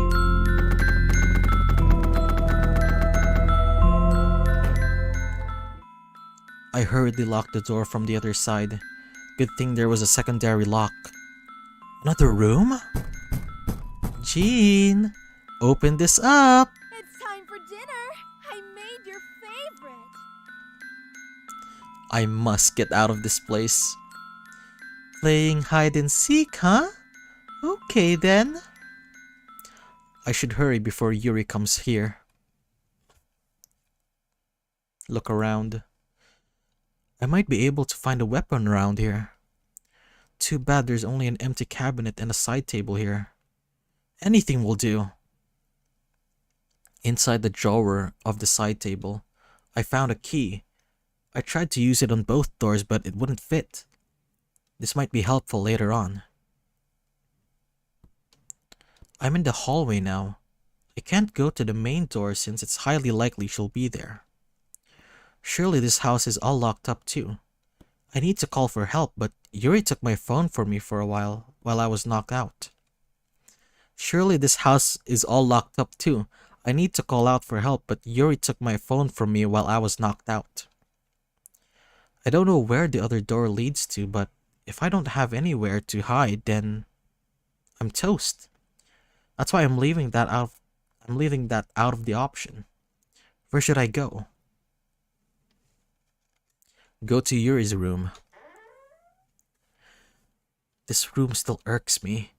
I hurriedly locked the door from the other side. Good thing there was a secondary lock. Another room? Jean, open this up! It's time for dinner. I made your favorite. I must get out of this place. Playing hide and seek, huh? Okay then. I should hurry before Yuri comes here. Look around. I might be able to find a weapon around here. Too bad there's only an empty cabinet and a side table here. Anything will do. Inside the drawer of the side table, I found a key. I tried to use it on both doors, but it wouldn't fit. This might be helpful later on. I'm in the hallway now. I can't go to the main door since it's highly likely she'll be there. Surely this house is all locked up too. I need to call for help, but Yuri took my phone for me for a while I was knocked out. Surely this house is all locked up too. I need to call out for help, but Yuri took my phone from me while I was knocked out. I don't know where the other door leads to, but if I don't have anywhere to hide, then I'm toast. That's why I'm leaving that out of the option. Where should I go? Go to Yuri's room. This room still irks me,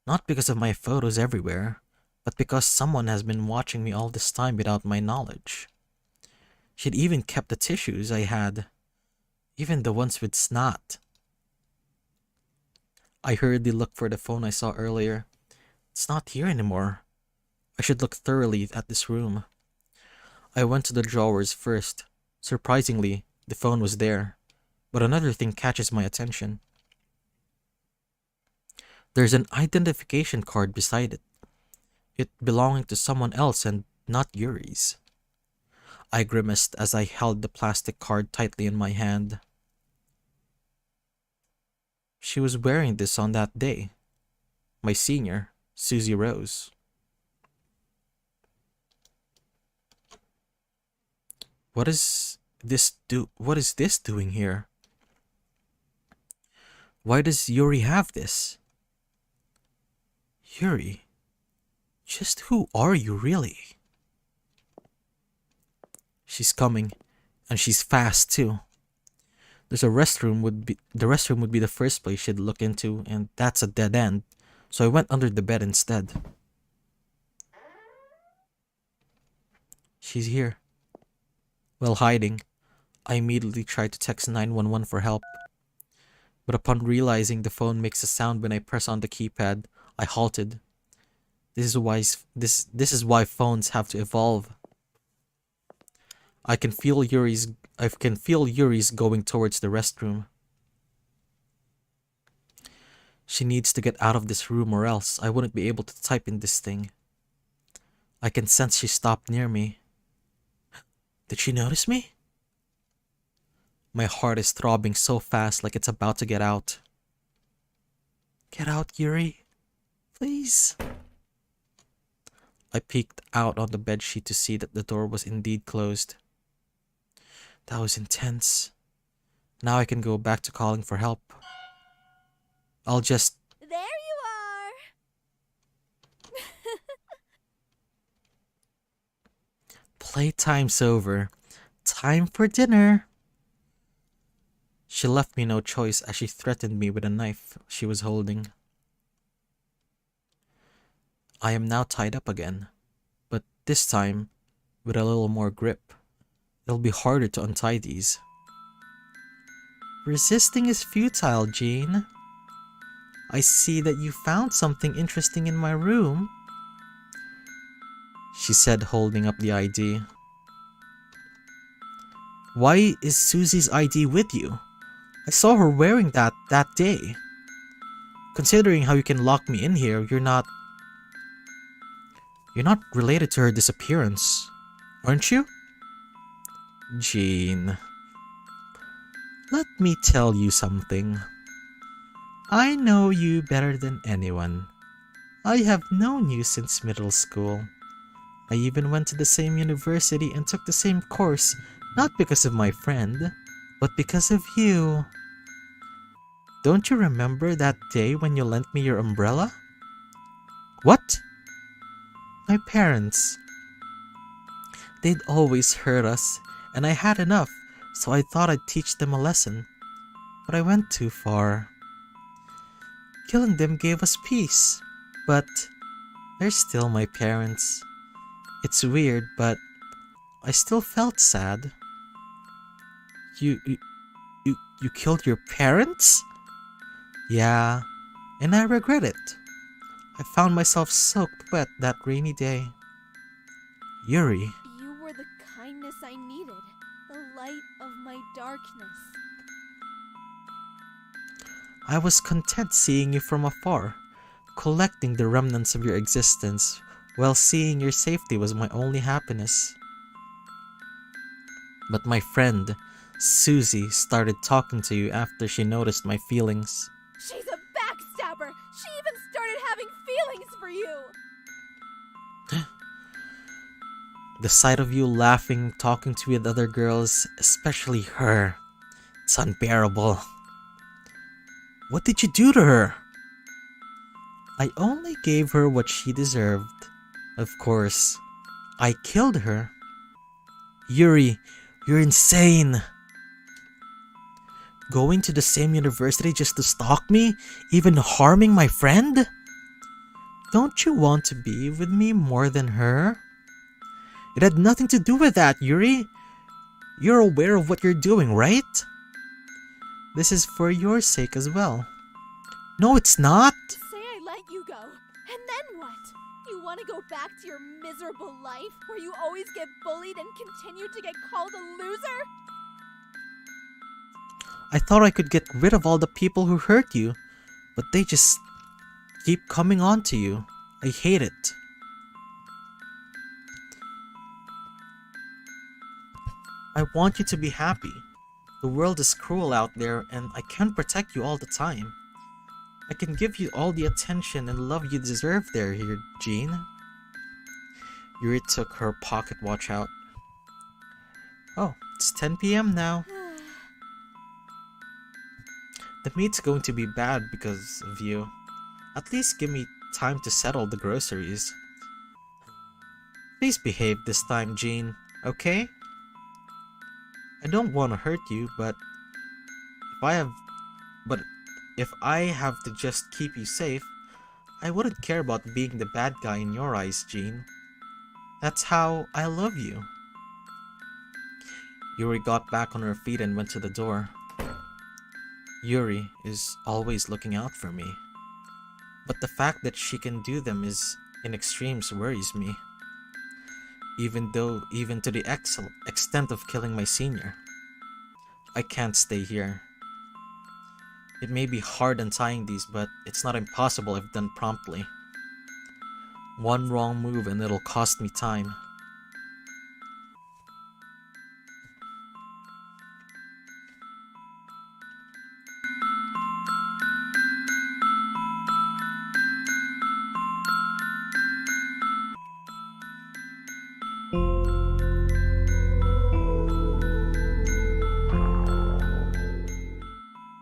not because of my photos everywhere, but because someone has been watching me all this time without my knowledge. She'd even kept the tissues I had, even the ones with snot. I hurriedly looked for the phone I saw earlier. It's not here anymore. I should look thoroughly at this room. I went to the drawers first. Surprisingly, the phone was there, but another thing catches my attention. There's an identification card beside it. It belonging to someone else and not Yuri's. I grimaced as I held the plastic card tightly in my hand. She was wearing this on that day. My senior, Susie Rose. What is this doing here? Why does Yuri have this? Yuri? Just who are you really? She's coming, and she's fast too. The restroom would be the first place she'd look into, and that's a dead end. So I went under the bed instead. She's here. While hiding, I immediately tried to text 911 for help. But upon realizing the phone makes a sound when I press on the keypad, I halted. This is why phones have to evolve. I can feel Yuri's going towards the restroom. She needs to get out of this room or else I wouldn't be able to type in this thing. I can sense she stopped near me. Did she notice me? My heart is throbbing so fast like it's about to get out. Get out, Yuri. Please. I peeked out on the bedsheet to see that the door was indeed closed. That was intense. Now I can go back to calling for help. I'll just... There you are! Playtime's over. Time for dinner. She left me no choice as she threatened me with a knife she was holding. I am now tied up again, but this time with a little more grip. It'll be harder to untie these. Resisting is futile, Jean. I see that you found something interesting in my room, she said, holding up the ID. Why is Susie's ID with you? I saw her wearing that day. Considering how you can lock me in here, you're not related to her disappearance, aren't you? Jean, Let me tell you something. I know you better than anyone. I have known you since middle school. I even went to the same university and took the same course, not because of my friend, but because of you. Don't you remember that day when you lent me your umbrella? What? My parents. They'd always hurt us, and I had enough, so I thought I'd teach them a lesson. But I went too far. Killing them gave us peace, but they're still my parents. It's weird, but I still felt sad. You, you, you killed your parents? Yeah, and I regret it. I found myself soaked wet that rainy day. Yuri. You were the kindness I needed, the light of my darkness. I was content seeing you from afar, collecting the remnants of your existence, while seeing your safety was my only happiness. But my friend, Susie, started talking to you after she noticed my feelings. She's a backstabber! She even started having feelings for you! The sight of you laughing, talking to with other girls, especially her, it's unbearable. What did you do to her? I only gave her what she deserved. Of course, I killed her. Yuri, you're insane. Going to the same university just to stalk me, even harming my friend? Don't you want to be with me more than her? It had nothing to do with that, Yuri. You're aware of what you're doing, right? This is for your sake as well. No, it's not. Say I let you go, and then what? You want to go back to your miserable life, where you always get bullied and continue to get called a loser? I thought I could get rid of all the people who hurt you, but they just keep coming on to you. I hate it. I want you to be happy. The world is cruel out there, and I can't protect you all the time. I can give you all the attention and love you deserve here, Jean. Yuri took her pocket watch out. Oh, it's 10 p.m. now. The meat's going to be bad because of you. At least give me time to settle the groceries. Please behave this time, Jean, okay? I don't want to hurt you, but if I have to just keep you safe, I wouldn't care about being the bad guy in your eyes, Jean. That's how I love you. Yuri got back on her feet and went to the door. Yuri is always looking out for me, but the fact that she can do them in extremes worries me. Even to the extent of killing my senior. I can't stay here. It may be hard untying these, but it's not impossible if done promptly. One wrong move and it'll cost me time.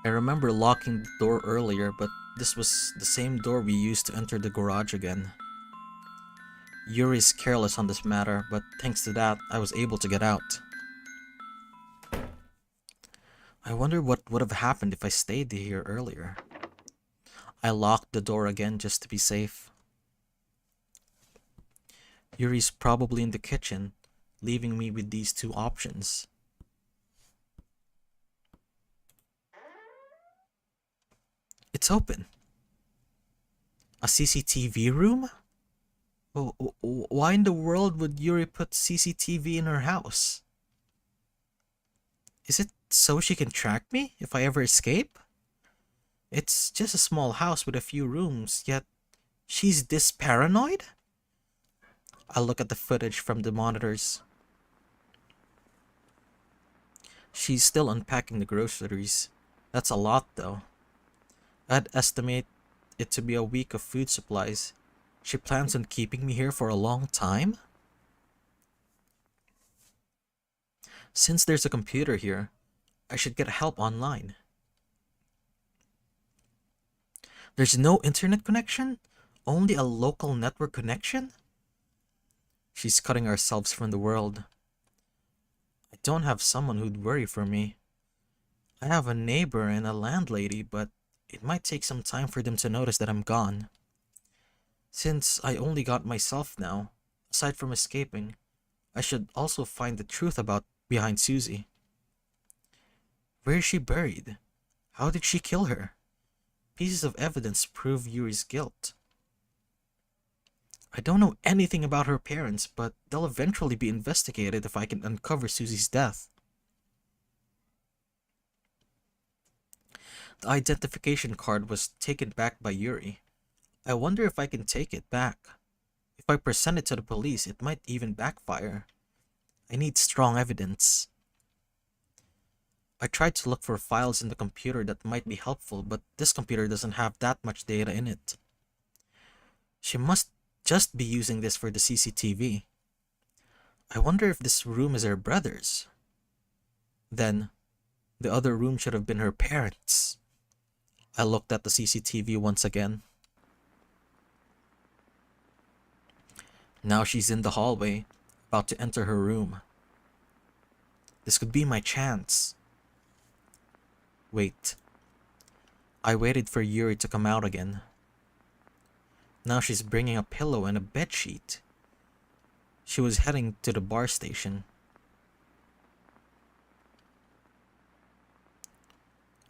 I remember locking the door earlier, but this was the same door we used to enter the garage again. Yuri's careless on this matter, but thanks to that, I was able to get out. I wonder what would have happened if I stayed here earlier. I locked the door again just to be safe. Yuri's probably in the kitchen, leaving me with these two options. It's open. A CCTV room? Why in the world would Yuri put CCTV in her house? Is it so she can track me if I ever escape? It's just a small house with a few rooms, yet she's this paranoid? I look at the footage from the monitors. She's still unpacking the groceries. That's a lot, though. I'd estimate it to be a week of food supplies. She plans on keeping me here for a long time? Since there's a computer here, I should get help online. There's no internet connection? Only a local network connection? She's cutting ourselves from the world. I don't have someone who'd worry for me. I have a neighbor and a landlady, but it might take some time for them to notice that I'm gone. Since I only got myself now, aside from escaping, I should also find the truth about behind Susie. Where is she buried? How did she kill her? Pieces of evidence prove Yuri's guilt. I don't know anything about her parents, but they'll eventually be investigated if I can uncover Susie's death. The identification card was taken back by Yuri. I wonder if I can take it back. If I present it to the police, it might even backfire. I need strong evidence. I tried to look for files in the computer that might be helpful, but this computer doesn't have that much data in it. She must just be using this for the CCTV. I wonder if this room is her brother's. Then, the other room should have been her parents'. I looked at the CCTV once again. Now she's in the hallway, about to enter her room. This could be my chance. Wait. I waited for Yuri to come out again. Now she's bringing a pillow and a bedsheet. She was heading to the bar station.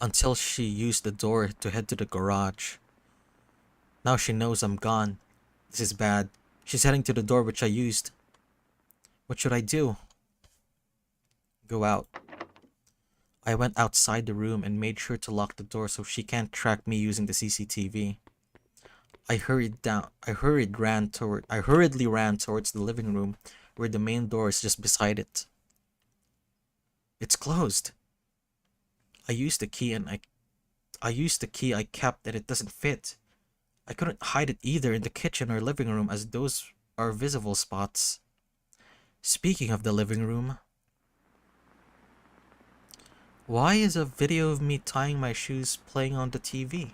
Until she used the door to head to the garage. Now she knows I'm gone. This is bad. She's heading to the door which I used. What should I do? Go out. I went outside the room and made sure to lock the door so she can't track me using the CCTV. I hurriedly ran towards the living room where the main door is just beside it. It's closed. I used the key I kept and it doesn't fit. I couldn't hide it either in the kitchen or living room as those are visible spots. Speaking of the living room, why is a video of me tying my shoes playing on the TV?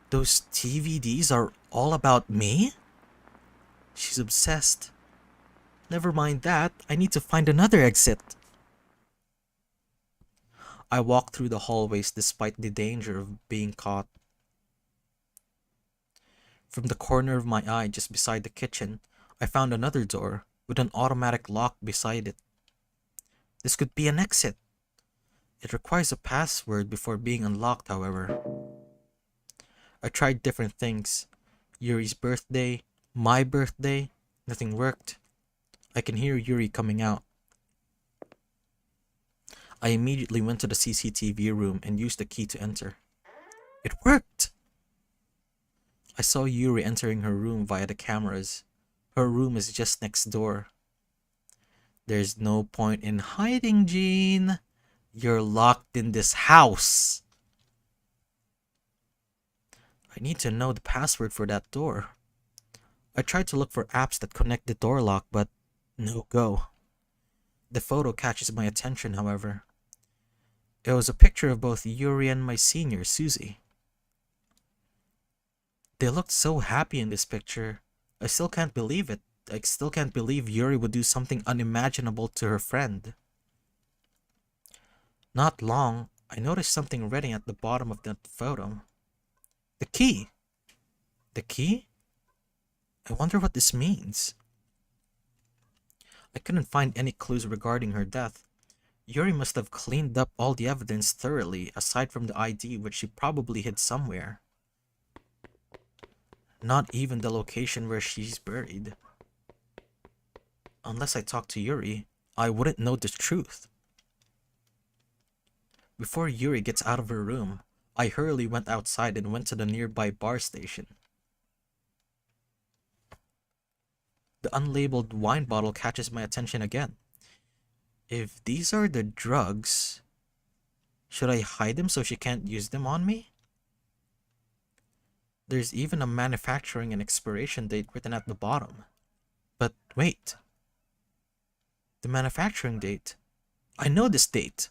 Those TVDs are all about me? She's obsessed. Never mind that, I need to find another exit. I walked through the hallways despite the danger of being caught. From the corner of my eye just beside the kitchen, I found another door with an automatic lock beside it. This could be an exit. It requires a password before being unlocked, however. I tried different things. Yuri's birthday, my birthday, nothing worked. I can hear Yuri coming out. I immediately went to the CCTV room and used the key to enter. It worked! I saw Yuri entering her room via the cameras. Her room is just next door. There's no point in hiding, Jean. You're locked in this house. I need to know the password for that door. I tried to look for apps that connect the door lock, but no go. The photo catches my attention, however. It was a picture of both Yuri and my senior, Susie. They looked so happy in this picture. I still can't believe it. I still can't believe Yuri would do something unimaginable to her friend. Not long, I noticed something written at the bottom of that photo. The key! The key? I wonder what this means. I couldn't find any clues regarding her death. Yuri must have cleaned up all the evidence thoroughly, aside from the ID which she probably hid somewhere. Not even the location where she's buried. Unless I talk to Yuri, I wouldn't know the truth. Before Yuri gets out of her room, I hurriedly went outside and went to the nearby bar station. The unlabeled wine bottle catches my attention again. If these are the drugs, should I hide them so she can't use them on me? There's even a manufacturing and expiration date written at the bottom. But wait. The manufacturing date. I know this date.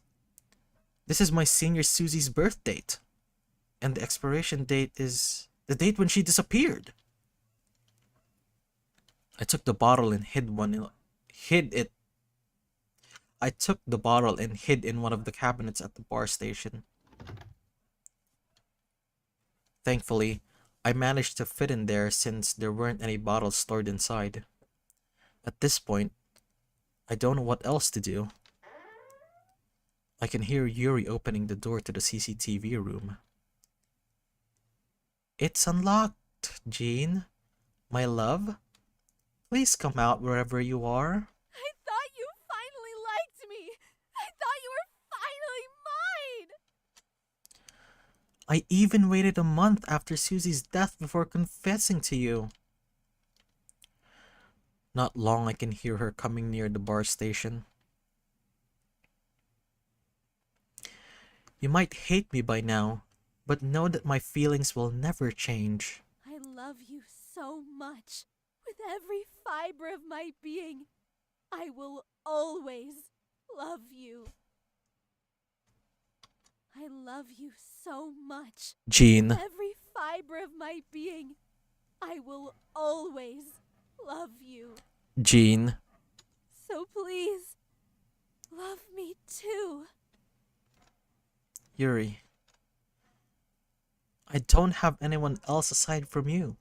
This is my senior Susie's birth date. And the expiration date is the date when she disappeared. I took the bottle and hid it. I took the bottle and hid in one of the cabinets at the bar station. Thankfully, I managed to fit in there since there weren't any bottles stored inside. At this point, I don't know what else to do. I can hear Yuri opening the door to the CCTV room. It's unlocked, Jean. My love, please come out wherever you are. I thought you finally liked me. I thought you were finally mine. I even waited a month after Susie's death before confessing to you. Not long I can hear her coming near the bar station. You might hate me by now, but know that my feelings will never change. I love you so much. With every fiber of my being, I will always love you. I love you so much. Jean. With every fiber of my being, I will always love you. Jean. So please, love me too. Yuri. I don't have anyone else aside from you.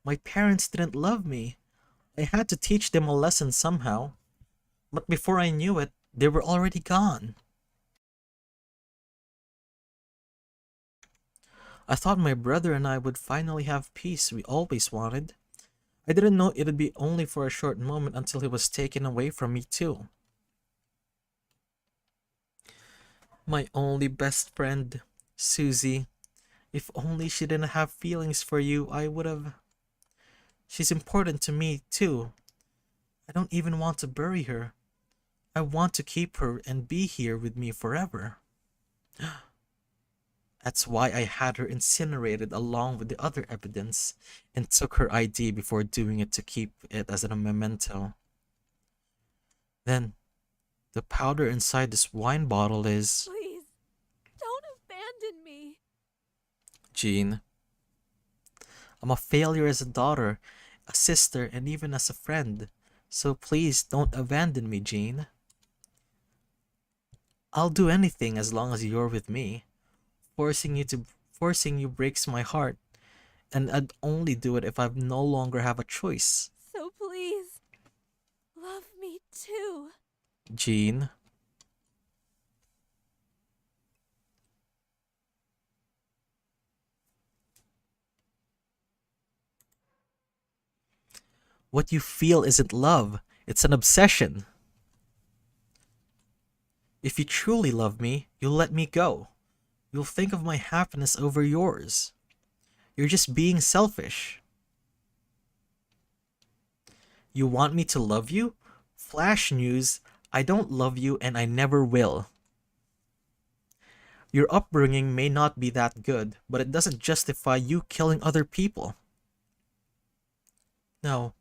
My parents didn't love me. I had to teach them a lesson somehow. But before I knew it, they were already gone. I thought my brother and I would finally have peace we always wanted. I didn't know it'd be only for a short moment until he was taken away from me too. My only best friend, Susie. If only she didn't have feelings for you, I would have... She's important to me too. I don't even want to bury her. I want to keep her and be here with me forever. That's why I had her incinerated along with the other evidence and took her ID before doing it to keep it as a memento. Then, the powder inside this wine bottle is... Please, don't abandon me. Jean. I'm a failure as a daughter, a sister, and even as a friend. So please don't abandon me, Jean. I'll do anything as long as you're with me. Forcing you breaks my heart, and I'd only do it if I no longer have a choice. So please, love me too. Jean. What you feel isn't love, it's an obsession. If you truly love me, you'll let me go. You'll think of my happiness over yours. You're just being selfish. You want me to love you? Flash news, I don't love you and I never will. Your upbringing may not be that good, but it doesn't justify you killing other people. No.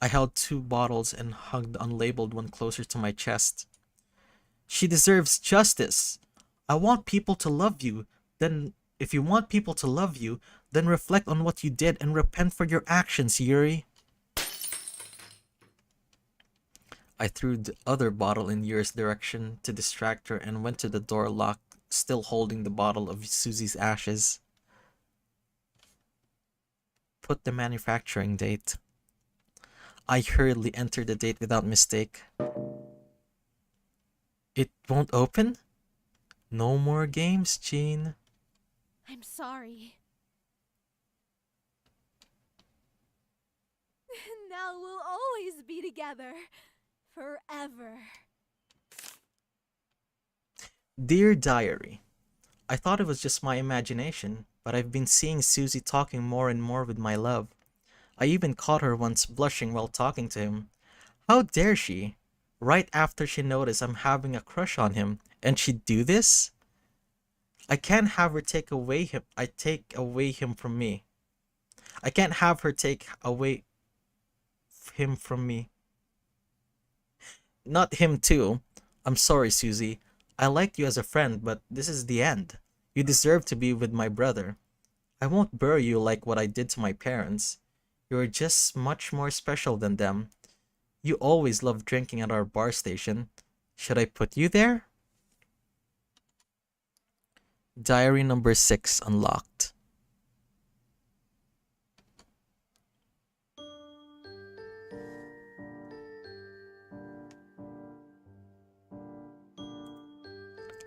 I held 2 bottles and hugged the unlabeled one closer to my chest. She deserves justice. I want people to love you. Then, if you want people to love you, then reflect on what you did and repent for your actions, Yuri. I threw the other bottle in Yuri's direction to distract her and went to the door lock, still holding the bottle of Susie's ashes. Put the manufacturing date. I hurriedly entered the date without mistake. It won't open? No more games, Jean. I'm sorry. Now we'll always be together. Forever. Dear Diary, I thought it was just my imagination, but I've been seeing Susie talking more and more with my love. I even caught her once blushing while talking to him. How dare she? right after she noticed I'm having a crush on him, and she'd do this? I can't have her take away him from me. I can't have her take away him from me. Not him too. I'm sorry, Susie. I liked you as a friend, but this is the end. You deserve to be with my brother. I won't bury you like what I did to my parents. You're just much more special than them. You always loved drinking at our bar station. Should I put you there? Diary number 6 unlocked.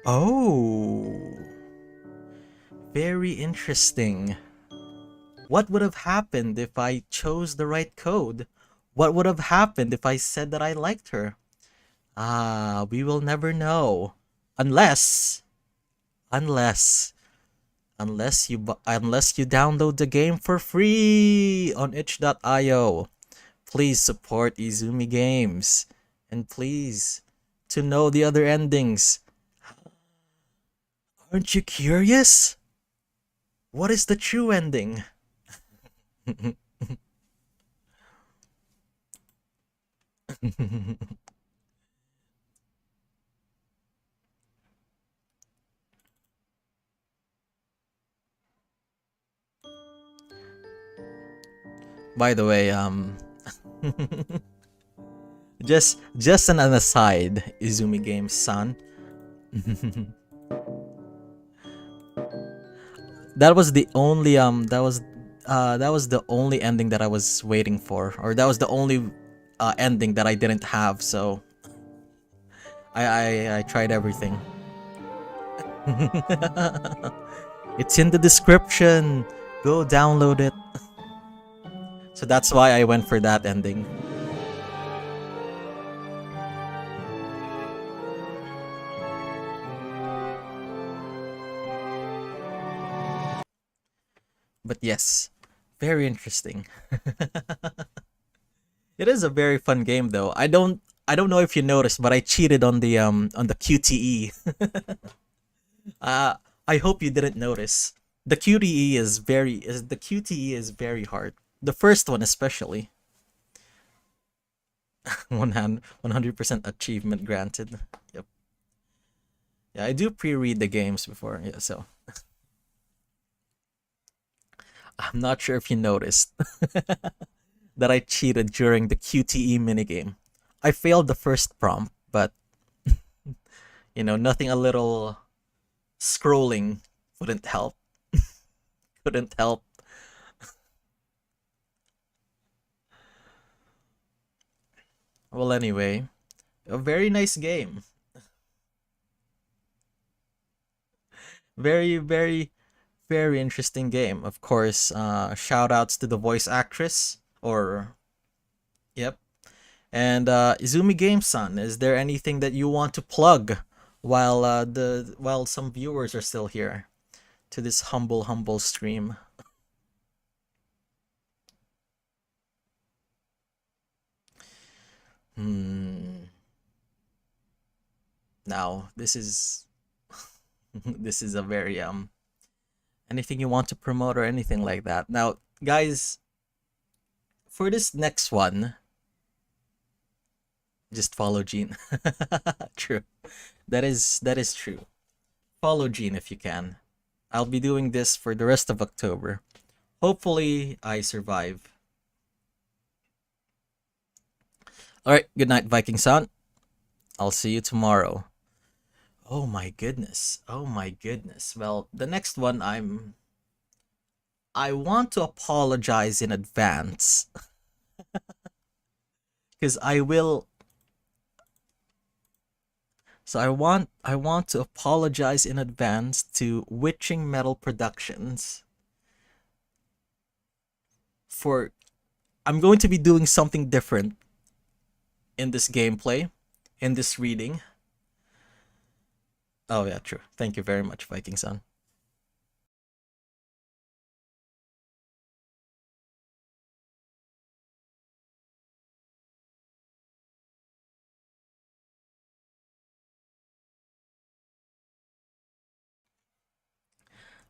Oh, very interesting. What would have happened if I chose the right code? What would have happened if I said that I liked her? Ah, we will never know. Unless, unless, unless you download the game for free on itch.io. Please support Izumi Games. And please, to know the other endings. Aren't you curious? What is the true ending? By the way, just an aside, Izumi Games san. That was the only that was the only ending that I was waiting for, or that was the only ending that I didn't have. So I tried everything. It's in the description. Go download it. So that's why I went for that ending. But yes, very interesting. It is a very fun game though. I don't know if you noticed, but I cheated on the QTE. uh I hope you didn't notice. The QTE is very hard. The first one especially. 100% achievement granted. Yep. Yeah, I do pre-read the games before. Yeah, so I'm not sure if you noticed that I cheated during the QTE minigame. I failed the first prompt, but nothing a little scrolling wouldn't help. Couldn't help. Well, anyway, a very nice game. Very, very, very interesting game. Of course, shout outs to the voice actress, or yep. And Izumi Game-san, is there anything that you want to plug while some viewers are still here to this humble stream? Now, this is this is a very anything you want to promote or anything like that. Now, guys, for this next one, just follow Gene. True. That is true. Follow Gene if you can. I'll be doing this for the rest of October. Hopefully, I survive. Alright, good night, Viking-san. I'll see you tomorrow. Oh my goodness. Oh my goodness. Well, the next one I want to apologize in advance. Because I will. So I want to apologize in advance to Witching Metal Productions for I'm going to be doing something different in this gameplay, in this reading. Oh yeah, true. Thank you very much, Viking-san.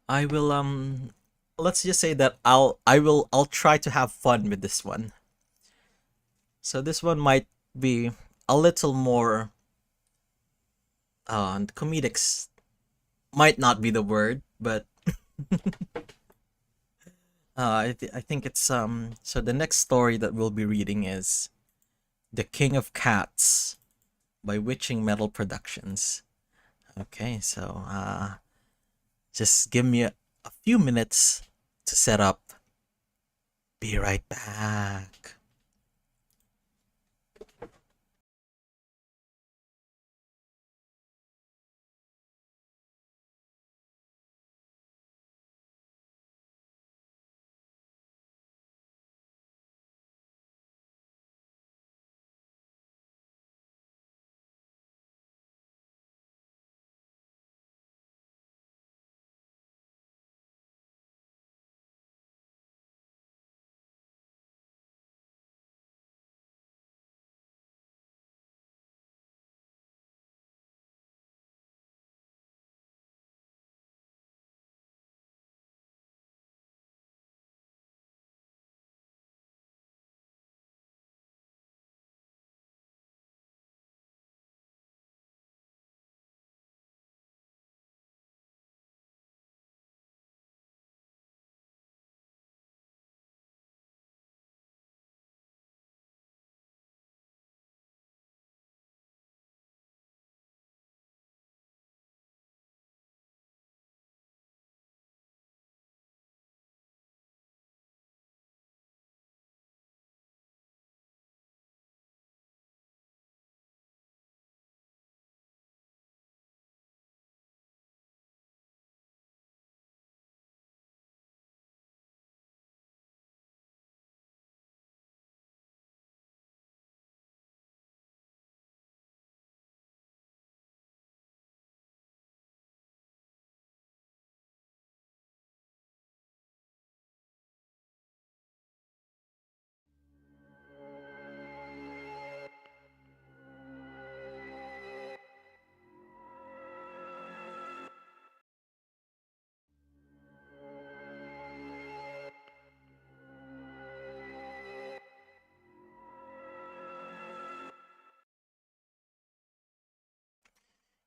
I will let's just say that I'll try to have fun with this one. So this one might be a little more comedics might not be the word, but I think it's so the next story that we'll be reading is The King of Cats by Witching Metal Productions. Okay, so just give me a few minutes to set up. Be right back.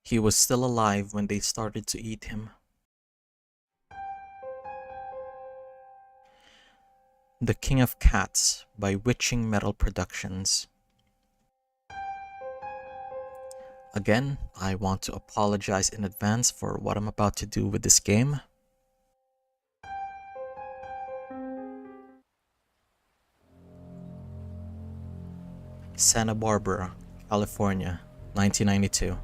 He was still alive when they started to eat him. The King of Cats by Witching Metal Productions. Again, I want to apologize in advance for what I'm about to do with this game. Santa Barbara, California, 1992.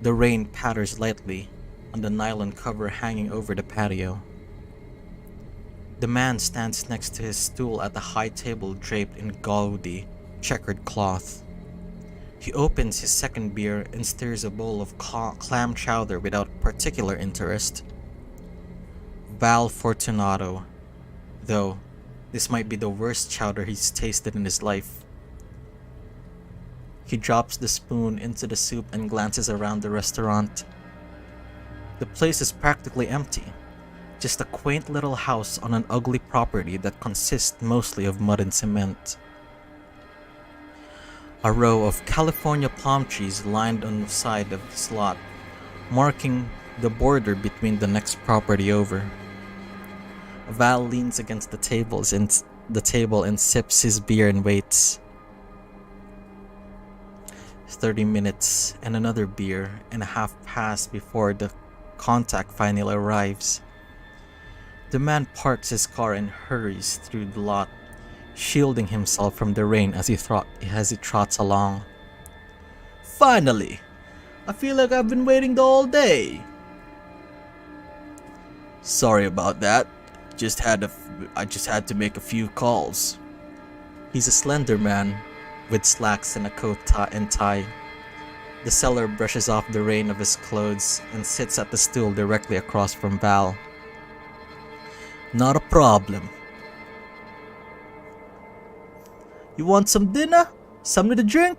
The rain patters lightly on the nylon cover hanging over the patio. The man stands next to his stool at the high table draped in gaudy, checkered cloth. He opens his second beer and stirs a bowl of clam chowder without particular interest. Val Fortunato, though this might be the worst chowder he's tasted in his life. He drops the spoon into the soup and glances around the restaurant. The place is practically empty, just a quaint little house on an ugly property that consists mostly of mud and cement. A row of California palm trees lined on the side of this lot, marking the border between the next property over. Val leans against the table and sips his beer and waits. 30 minutes and another beer and a half pass before the contact finally arrives. The man parks his car and hurries through the lot, shielding himself from the rain as he trots along. Finally! I feel like I've been waiting the whole day. Sorry about that. I just had to make a few calls. He's a slender man with slacks and a coat and tie. The seller brushes off the rain of his clothes and sits at the stool directly across from Val. Not a problem. You want some dinner? Something to drink?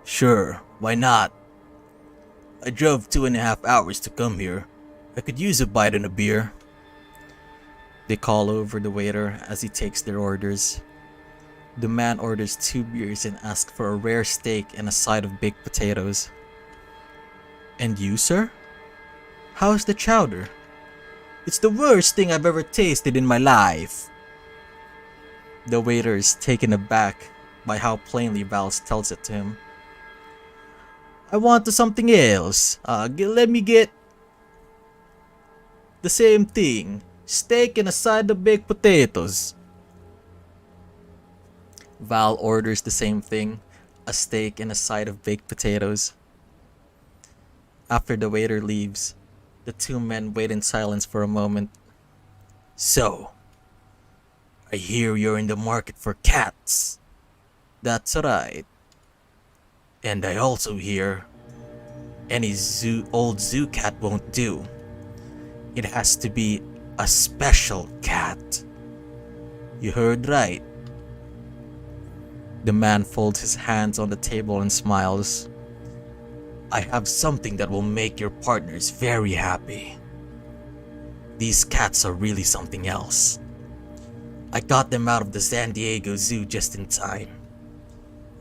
Sure, why not? I drove 2.5 hours to come here. I could use a bite and a beer. They call over the waiter as he takes their orders. The man orders 2 beers and asks for a rare steak and a side of baked potatoes. And you, sir? How's the chowder? It's the worst thing I've ever tasted in my life. The waiter is taken aback by how plainly Val tells it to him. I want something else. Let me get the same thing. Steak and a side of baked potatoes. Val orders the same thing, a steak and a side of baked potatoes. After the waiter leaves, the 2 men wait in silence for a moment. So, I hear you're in the market for cats. That's right. And I also hear any old zoo cat won't do. It has to be a special cat. You heard right. The man folds his hands on the table and smiles. I have something that will make your partners very happy. These cats are really something else. I got them out of the San Diego Zoo just in time.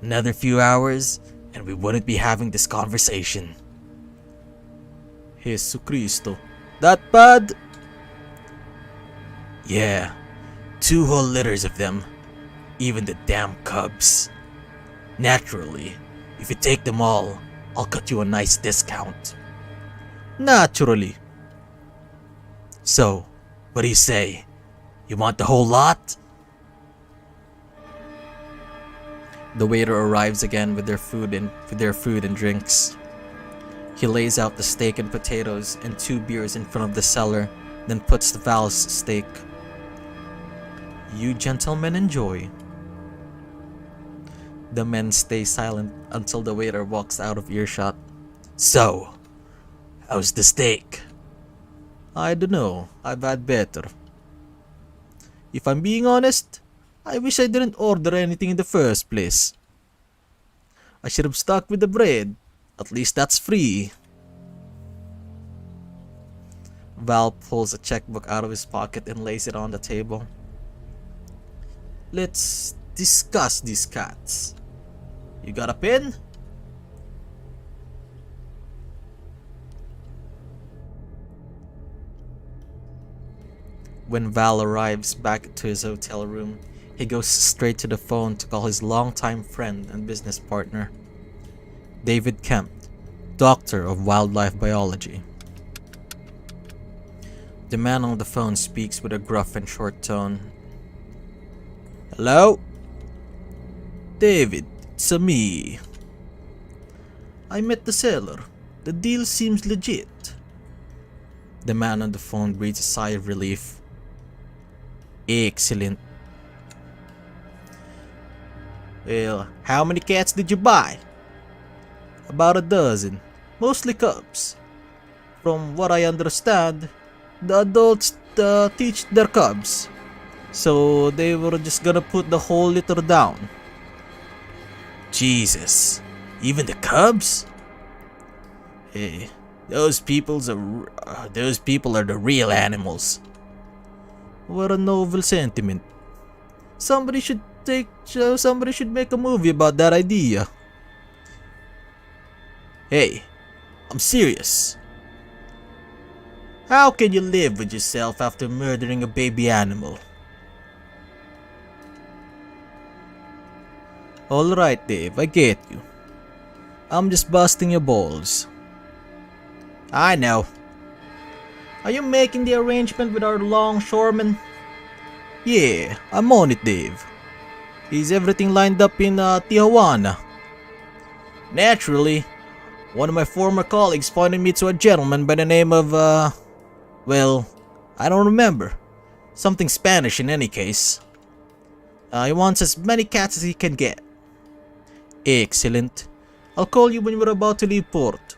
Another few hours and we wouldn't be having this conversation. Jesucristo. That bad? Yeah, 2 whole litters of them. Even the damn cubs. Naturally, if you take them all, I'll cut you a nice discount. Naturally. So, what do you say? You want the whole lot? The waiter arrives again with their food and drinks. He lays out the steak and potatoes and 2 beers in front of the seller, then puts Val's steak. You gentlemen enjoy. The men stay silent until the waiter walks out of earshot. So, how's the steak? I don't know. I've had better. If I'm being honest, I wish I didn't order anything in the first place. I should have stuck with the bread. At least that's free. Val pulls a checkbook out of his pocket and lays it on the table. Let's discuss these cats. You got a pen? When Val arrives back to his hotel room, he goes straight to the phone to call his longtime friend and business partner, David Kemp, Doctor of Wildlife Biology. The man on the phone speaks with a gruff and short tone. Hello? David, it's me. I met the seller. The deal seems legit. The man on the phone breathes a sigh of relief. Excellent. Well, how many cats did you buy? About a dozen, mostly cubs. From what I understand, the adults teach their cubs, so they were just gonna put the whole litter down. Jesus, even the cubs? Hey, those people are the real animals. What a noble sentiment. Somebody should make a movie about that idea. Hey, I'm serious. How can you live with yourself after murdering a baby animal? Alright, Dave, I get you. I'm just busting your balls. I know. Are you making the arrangement with our longshoreman? Yeah, I'm on it, Dave. Is everything lined up in Tijuana? Naturally. One of my former colleagues pointed me to a gentleman by the name of, well, I don't remember. Something Spanish in any case. He wants as many cats as he can get. Excellent. I'll call you when we're about to leave port.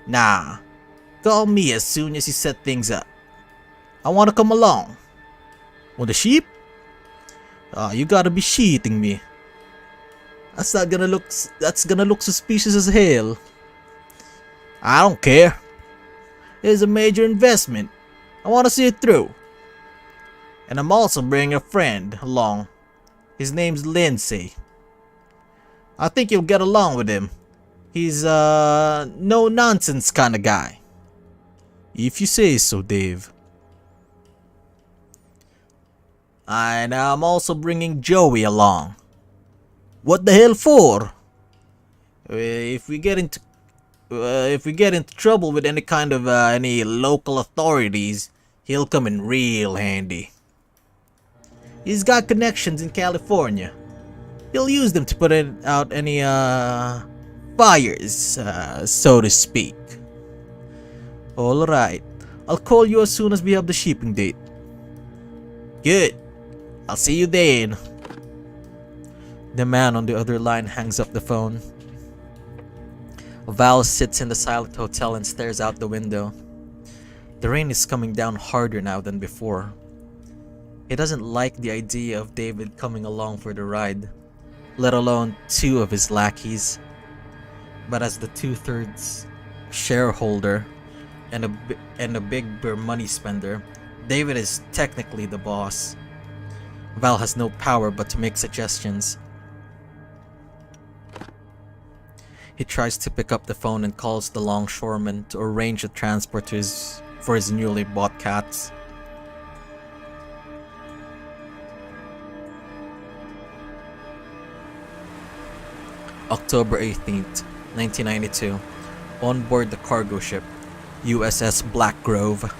Nah, call me as soon as you set things up. I want to come along. On the ship? You gotta be shitting me. That's gonna look suspicious as hell. I don't care. It's a major investment. I want to see it through. And I'm also bringing a friend along. His name's Lindsay. I think you'll get along with him. He's no nonsense kind of guy. If you say so, Dave. And I'm also bringing Joey along. What the hell for? If we get into trouble with any kind of any local authorities, he'll come in real handy. He's got connections in California. He'll use them to put out any fires, so to speak. Alright, I'll call you as soon as we have the shipping date. Good. I'll see you then. The man on the other line hangs up the phone. Val sits in the silent hotel and stares out the window. The rain is coming down harder now than before. He doesn't like the idea of David coming along for the ride, let alone two of his lackeys. But as the 2/3 shareholder and a big money spender, David is technically the boss. Val has no power but to make suggestions. He tries to pick up the phone and calls the longshoreman to arrange a transport for his newly bought cats. October 18th, 1992. On board the cargo ship, USS Black Grove.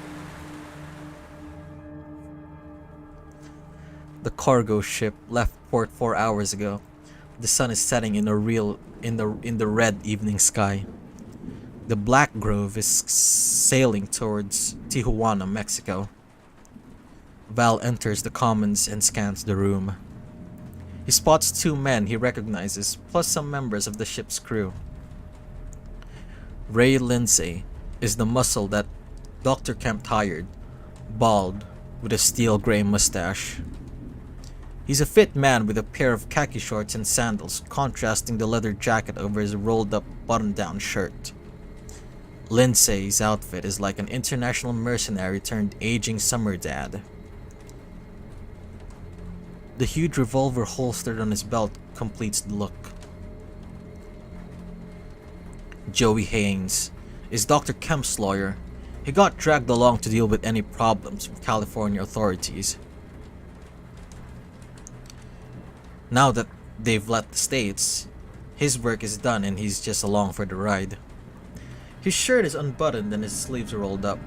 The cargo ship left port 4 hours ago. The sun is setting in the red evening sky. The Black Grove is sailing towards Tijuana, Mexico. Val enters the commons and scans the room. He spots two men he recognizes, plus some members of the ship's crew. Ray Lindsay is the muscle that Dr. Kemp hired, bald, with a steel gray mustache. He's a fit man with a pair of khaki shorts and sandals, contrasting the leather jacket over his rolled-up button-down shirt. Lindsay's outfit is like an international mercenary turned aging summer dad. The huge revolver holstered on his belt completes the look. Joey Haynes is Dr. Kemp's lawyer. He got dragged along to deal with any problems from California authorities. Now that they've left the States, his work is done and he's just along for the ride. His shirt is unbuttoned and his sleeves are rolled up,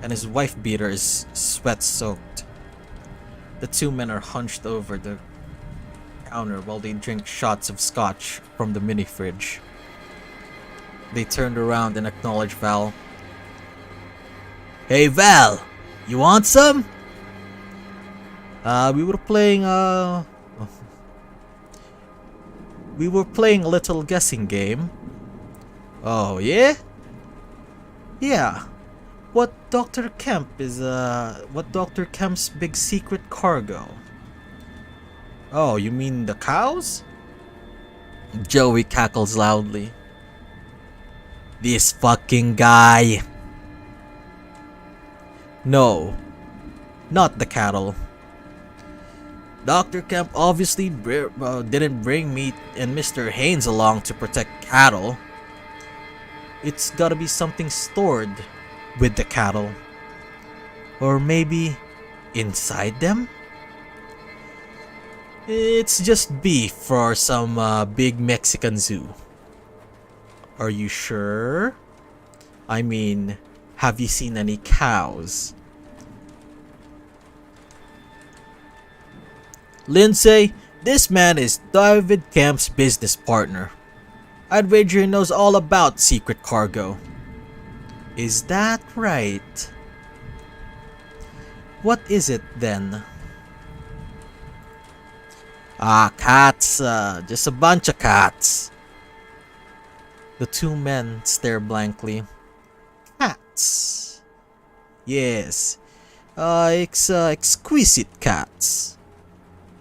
and his wife beater is sweat-soaked. The two men are hunched over the counter while they drink shots of scotch from the mini fridge. They turned around and acknowledged Val. Hey Val, you want some? We were playing a little guessing game. Oh yeah? Yeah. What Dr. Kemp's big secret cargo? Oh, you mean the cows? Joey cackles loudly. This fucking guy. No, not the cattle. Dr. Kemp obviously didn't bring me and Mr. Haynes along to protect cattle. It's gotta be something stored with the cattle. Or maybe inside them? It's just beef for some big Mexican zoo. Are you sure? I mean, have you seen any cows? Lindsay, this man is David Kemp's business partner. I'd wager he knows all about secret cargo. Is that right? What is it then? Cats, just a bunch of cats. The two men stare blankly. Cats. Yes. Exquisite cats.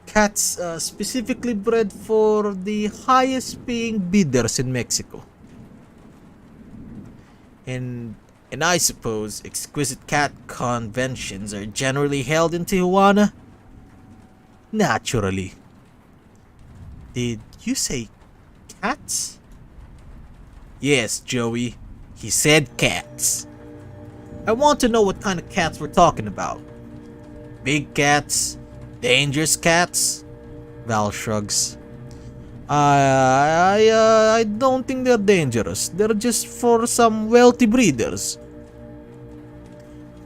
Cats specifically bred for the highest paying bidders in Mexico. And I suppose exquisite cat conventions are generally held in Tijuana? Naturally. Did you say cats? Yes, Joey. He said cats. I want to know what kind of cats we're talking about. Big cats? Dangerous cats? Val shrugs. I don't think they're dangerous. They're just for some wealthy breeders.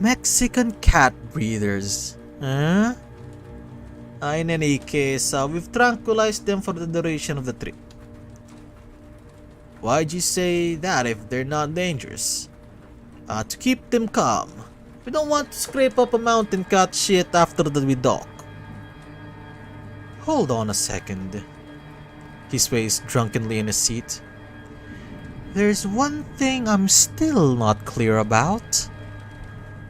Mexican cat breeders. Huh? In any case, we've tranquilized them for the duration of the trip. Why'd you say that if they're not dangerous? To keep them calm. We don't want to scrape up a mountain cat shit after we dock. Hold on a second. He sways drunkenly in his seat. There's one thing I'm still not clear about.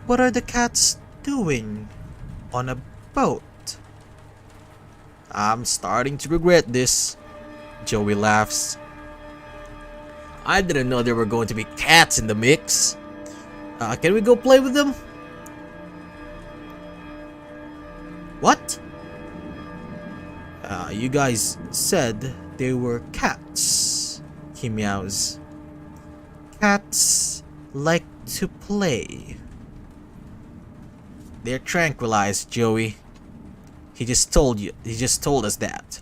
What are the cats doing on a boat? I'm starting to regret this. Joey laughs. I didn't know there were going to be cats in the mix. Can we go play with them? What? You guys said they were cats. He meows. Cats like to play. They're tranquilized, Joey. He just told us that.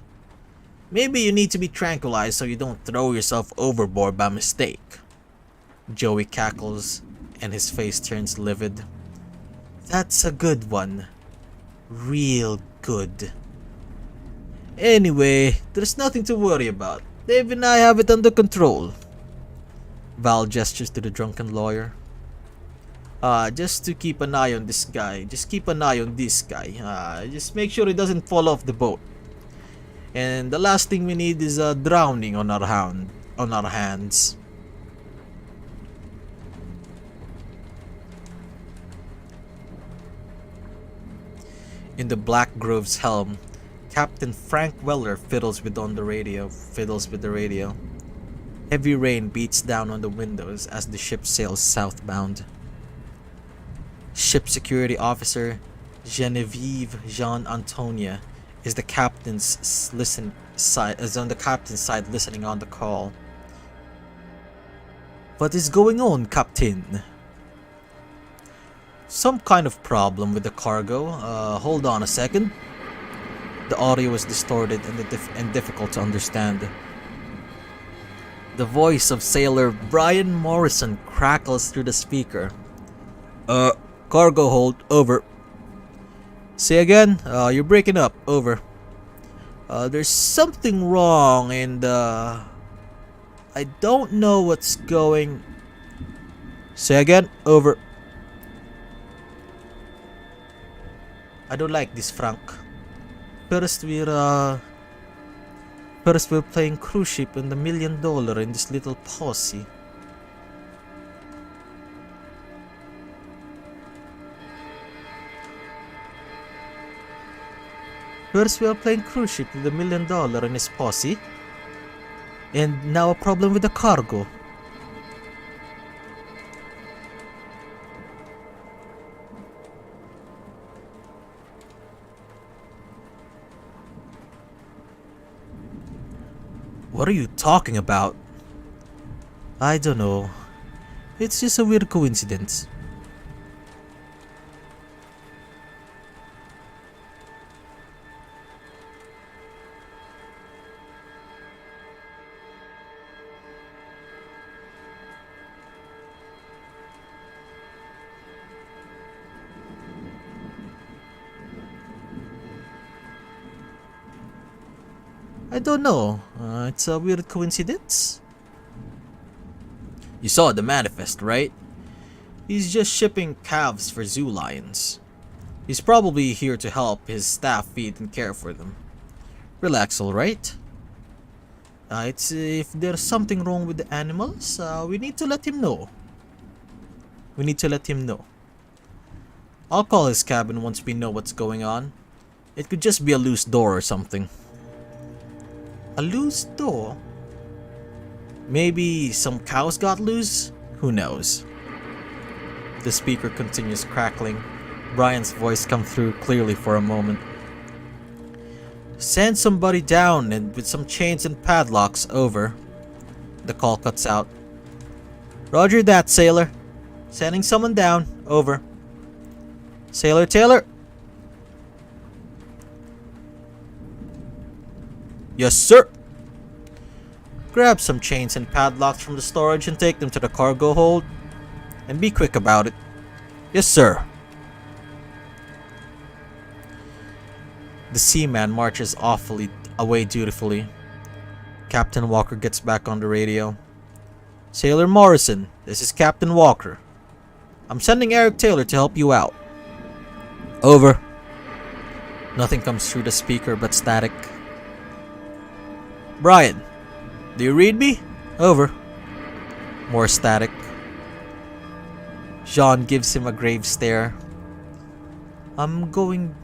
Maybe you need to be tranquilized so you don't throw yourself overboard by mistake. Joey cackles and his face turns livid. That's a good one. Real good. Anyway, there's nothing to worry about. Dave and I have it under control. Val gestures to the drunken lawyer. Just to keep an eye on this guy. Just keep an eye on this guy. Just make sure he doesn't fall off the boat. And the last thing we need is drowning on our hands. In the Black Grove's helm, Captain Frank Weller fiddles with the radio. Heavy rain beats down on the windows as the ship sails southbound. Ship security officer Genevieve Jean Antonia is on the captain's side listening on the call. What is going on, Captain? Some kind of problem with the cargo. Hold on a second. The audio is distorted and difficult to understand. The voice of sailor Brian Morrison crackles through the speaker. Cargo hold, over. Say again? You're breaking up, over. There's something wrong and I don't know what's going. Say again, over. I don't like this, Frank. First we're playing cruise ship and $1 million in this little posse. First we are playing cruise ship with $1 million in his posse. And now a problem with the cargo. What are you talking about? I don't know. It's just a weird coincidence. I don't know. It's a weird coincidence. You saw the manifest, right? He's just shipping calves for zoo lions. He's probably here to help his staff feed and care for them. Relax, alright? It's if there's something wrong with the animals, we need to let him know. We need to let him know. I'll call his cabin once we know what's going on. It could just be a loose door or something. A loose door? Maybe some cows got loose? Who knows? The speaker continues crackling. Brian's voice comes through clearly for a moment. Send somebody down and with some chains and padlocks, over. The call cuts out. Roger that, sailor. Sending someone down, over. Sailor Taylor? Yes, sir. Grab some chains and padlocks from the storage and take them to the cargo hold. And be quick about it. Yes, sir. The seaman marches away dutifully. Captain Walker gets back on the radio. Sailor Morrison, this is Captain Walker. I'm sending Eric Taylor to help you out. Over. Nothing comes through the speaker but static. Brian, do you read me? Over. More static. Jean gives him a grave stare. I'm going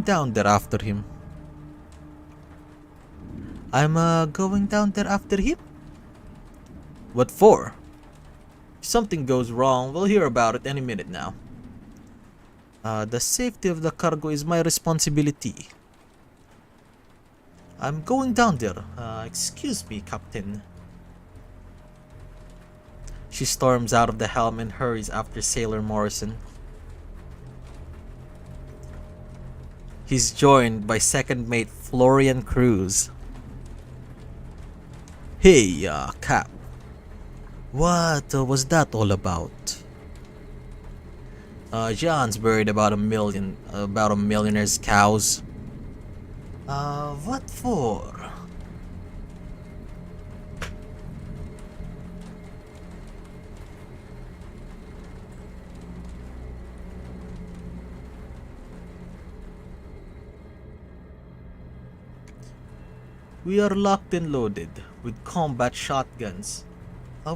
down there after him. I'm going down there after him? What for? If something goes wrong, we'll hear about it any minute now. The safety of the cargo is my responsibility. I'm going down there. Excuse me, Captain. She storms out of the helm and hurries after Sailor Morrison. He's joined by second mate Florian Cruz. Hey, Cap. What was that all about? John's worried about a millionaire's cows. What for? We are locked and loaded with combat shotguns.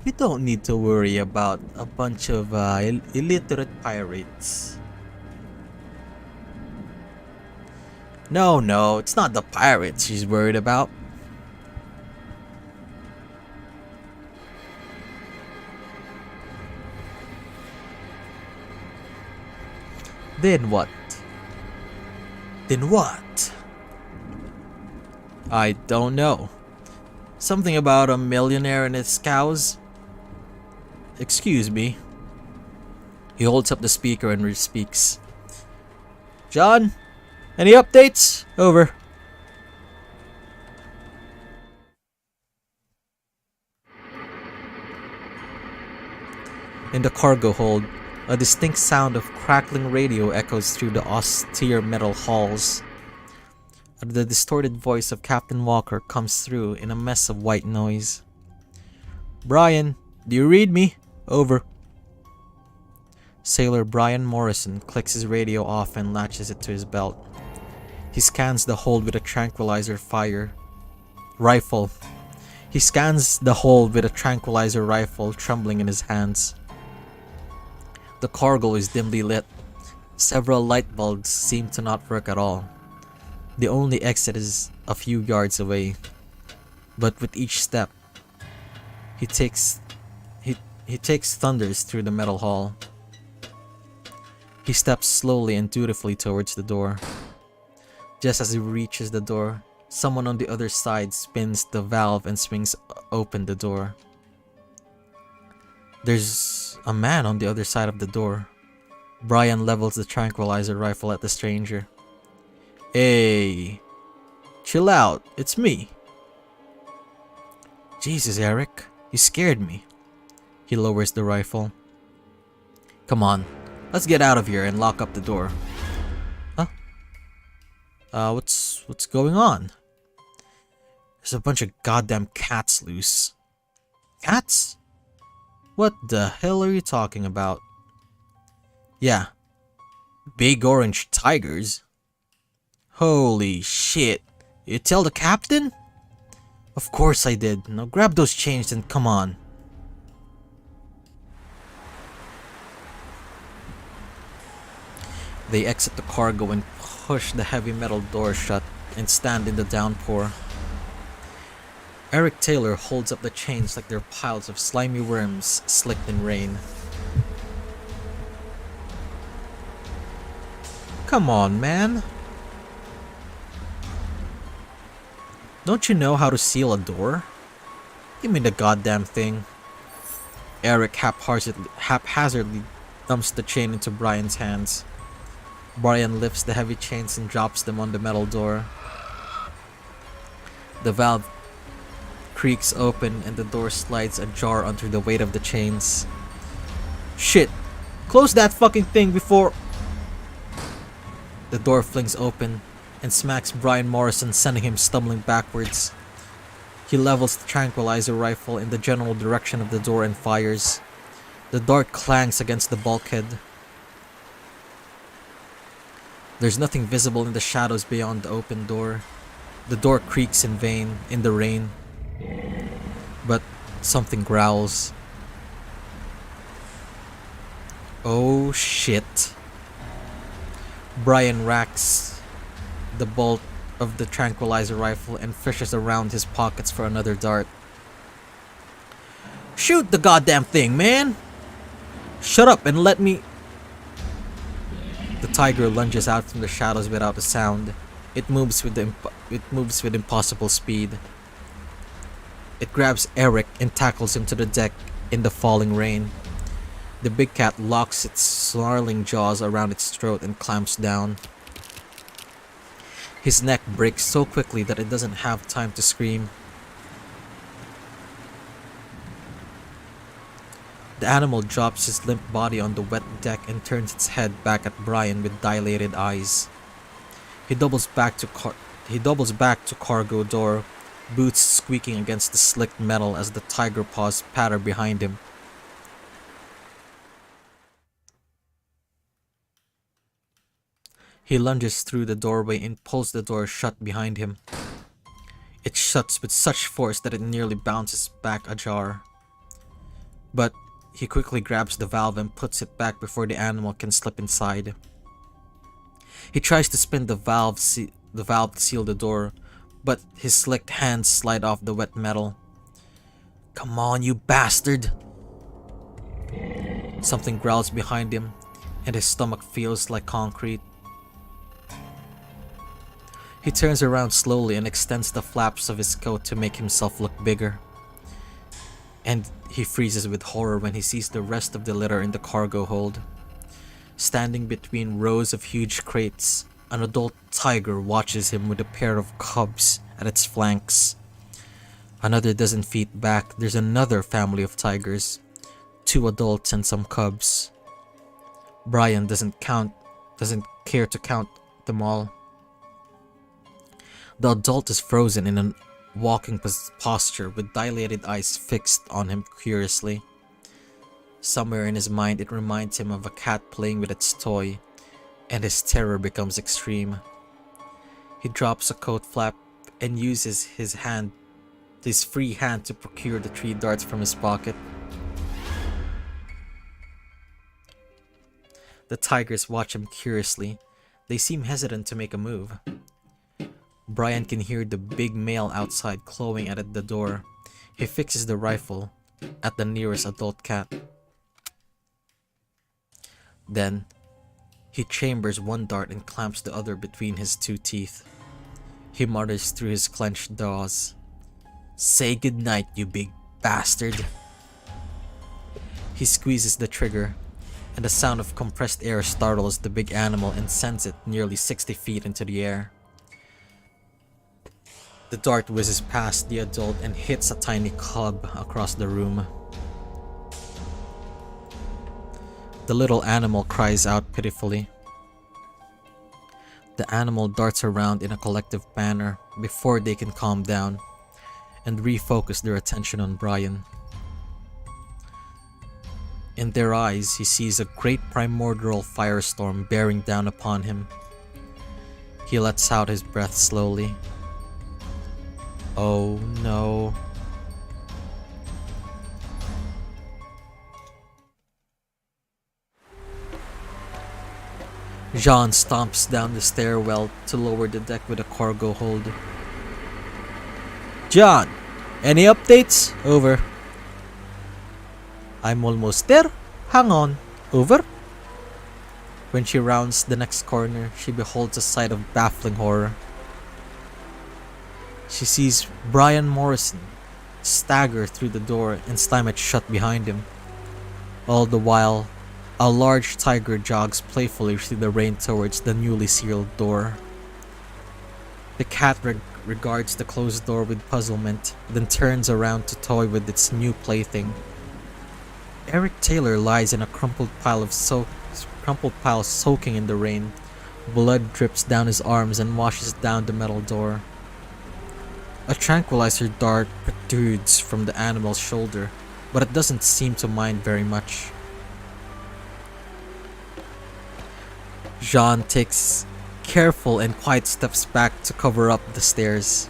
We don't need to worry about a bunch of illiterate pirates. No, it's not the pirates she's worried about. Then what? Then what? I don't know. Something about a millionaire and his cows? Excuse me. He holds up the speaker and speaks. John? Any updates? Over. In the cargo hold, a distinct sound of crackling radio echoes through the austere metal halls. The distorted voice of Captain Walker comes through in a mess of white noise. Brian, do you read me? Over. Sailor Brian Morrison clicks his radio off and latches it to his belt. He scans the hold with a tranquilizer rifle. He scans the hold with a tranquilizer rifle trembling in his hands. The cargo is dimly lit. Several light bulbs seem to not work at all. The only exit is a few yards away, but with each step, he takes thunders through the metal hall. He steps slowly and dutifully towards the door. Just as he reaches the door, someone on the other side spins the valve and swings open the door. There's a man on the other side of the door. Brian levels the tranquilizer rifle at the stranger. Hey, chill out, it's me. Jesus, Eric, you scared me. He lowers the rifle. Come on, let's get out of here and lock up the door. Huh? What's going on? There's a bunch of goddamn cats loose. Cats? What the hell are you talking about? Yeah, big orange tigers. Holy shit, you tell the captain? Of course I did. Now grab those chains and come on. They exit the cargo and push the heavy metal door shut and stand in the downpour. Eric Taylor holds up the chains like they're piles of slimy worms slicked in rain. Come on, man. Don't you know how to seal a door? Give me the goddamn thing. Eric haphazardly dumps the chain into Brian's hands. Brian lifts the heavy chains and drops them on the metal door. The valve creaks open and the door slides ajar under the weight of the chains. Shit! Close that fucking thing before... The door flings open and smacks Brian Morrison, sending him stumbling backwards. He levels the tranquilizer rifle in the general direction of the door and fires. The dart clangs against the bulkhead. There's nothing visible in the shadows beyond the open door. The door creaks in vain in the rain. But something growls. Oh shit. Brian racks the bolt of the tranquilizer rifle and fishes around his pockets for another dart. Shoot the goddamn thing, man! Shut up and let me... The tiger lunges out from the shadows without a sound. It moves with impossible speed. It grabs Eric and tackles him to the deck in the falling rain. The big cat locks its snarling jaws around its throat and clamps down. His neck breaks so quickly that it doesn't have time to scream. The animal drops his limp body on the wet deck and turns its head back at Brian with dilated eyes. He doubles back to cargo door, boots squeaking against the slick metal as the tiger paws patter behind him. He lunges through the doorway and pulls the door shut behind him. It shuts with such force that it nearly bounces back ajar. But he quickly grabs the valve and puts it back before the animal can slip inside. He tries to spin the valve to seal the door, but his slick hands slide off the wet metal. Come on, you bastard! Something growls behind him, and his stomach feels like concrete. He turns around slowly and extends the flaps of his coat to make himself look bigger. And he freezes with horror when he sees the rest of the litter in the cargo hold. Standing between rows of huge crates, an adult tiger watches him with a pair of cubs at its flanks. Another dozen feet back, there's another family of tigers, 2 adults and some cubs. Brian doesn't care to count them all. The adult is frozen in a walking posture with dilated eyes fixed on him curiously. Somewhere in his mind it reminds him of a cat playing with its toy, and his terror becomes extreme. He drops a coat flap and uses his free hand to procure the 3 darts from his pocket. The tigers watch him curiously. They seem hesitant to make a move. Brian can hear the big male outside clawing at the door. He fixes the rifle at the nearest adult cat. Then, he chambers 1 dart and clamps the other between his 2 teeth. He mutters through his clenched jaws, "Say goodnight, you big bastard." He squeezes the trigger, and the sound of compressed air startles the big animal and sends it nearly 60 feet into the air. The dart whizzes past the adult and hits a tiny cub across the room. The little animal cries out pitifully. The animal darts around in a collective manner before they can calm down and refocus their attention on Brian. In their eyes, he sees a great primordial firestorm bearing down upon him. He lets out his breath slowly. Oh no. Jean stomps down the stairwell to lower the deck with a cargo hold. John, any updates? Over. I'm almost there. Hang on. Over. When she rounds the next corner, she beholds a sight of baffling horror. She sees Brian Morrison stagger through the door and slam it shut behind him. All the while, a large tiger jogs playfully through the rain towards the newly sealed door. The cat regards the closed door with puzzlement, then turns around to toy with its new plaything. Eric Taylor lies in a crumpled pile soaking in the rain. Blood drips down his arms and washes down the metal door. A tranquilizer dart protrudes from the animal's shoulder, but it doesn't seem to mind very much. Jean takes careful and quiet steps back to cover up the stairs.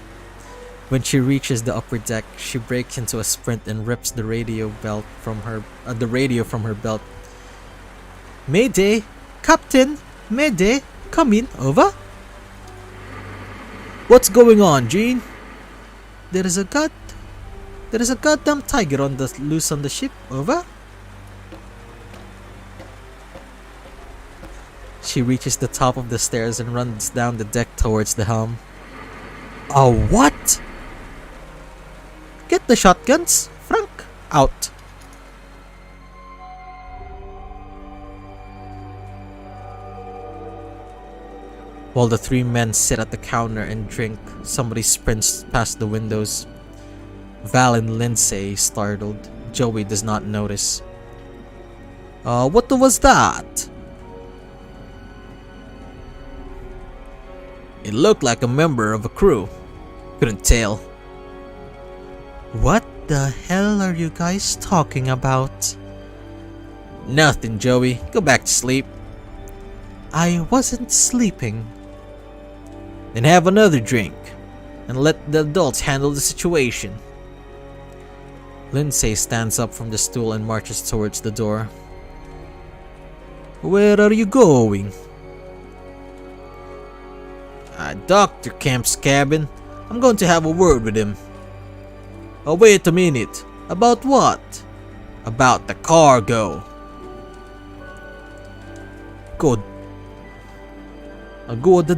When she reaches the upper deck, she breaks into a sprint and rips the radio from her belt. Mayday, Captain, Mayday, come in, over. What's going on, Jean? There is a goddamn tiger loose on the ship, over. She reaches the top of the stairs and runs down the deck towards the helm. A what? Get the shotguns, Frank, out. While the three men sit at the counter and drink, somebody sprints past the windows. Val and Lindsay startled. Joey does not notice. What was that? It looked like a member of a crew. Couldn't tell. What the hell are you guys talking about? Nothing, Joey. Go back to sleep. I wasn't sleeping. Then have another drink, and let the adults handle the situation. Lindsay stands up from the stool and marches towards the door. Where are you going? Dr. Kemp's cabin. I'm going to have a word with him. Oh, wait a minute. About what? About the cargo. God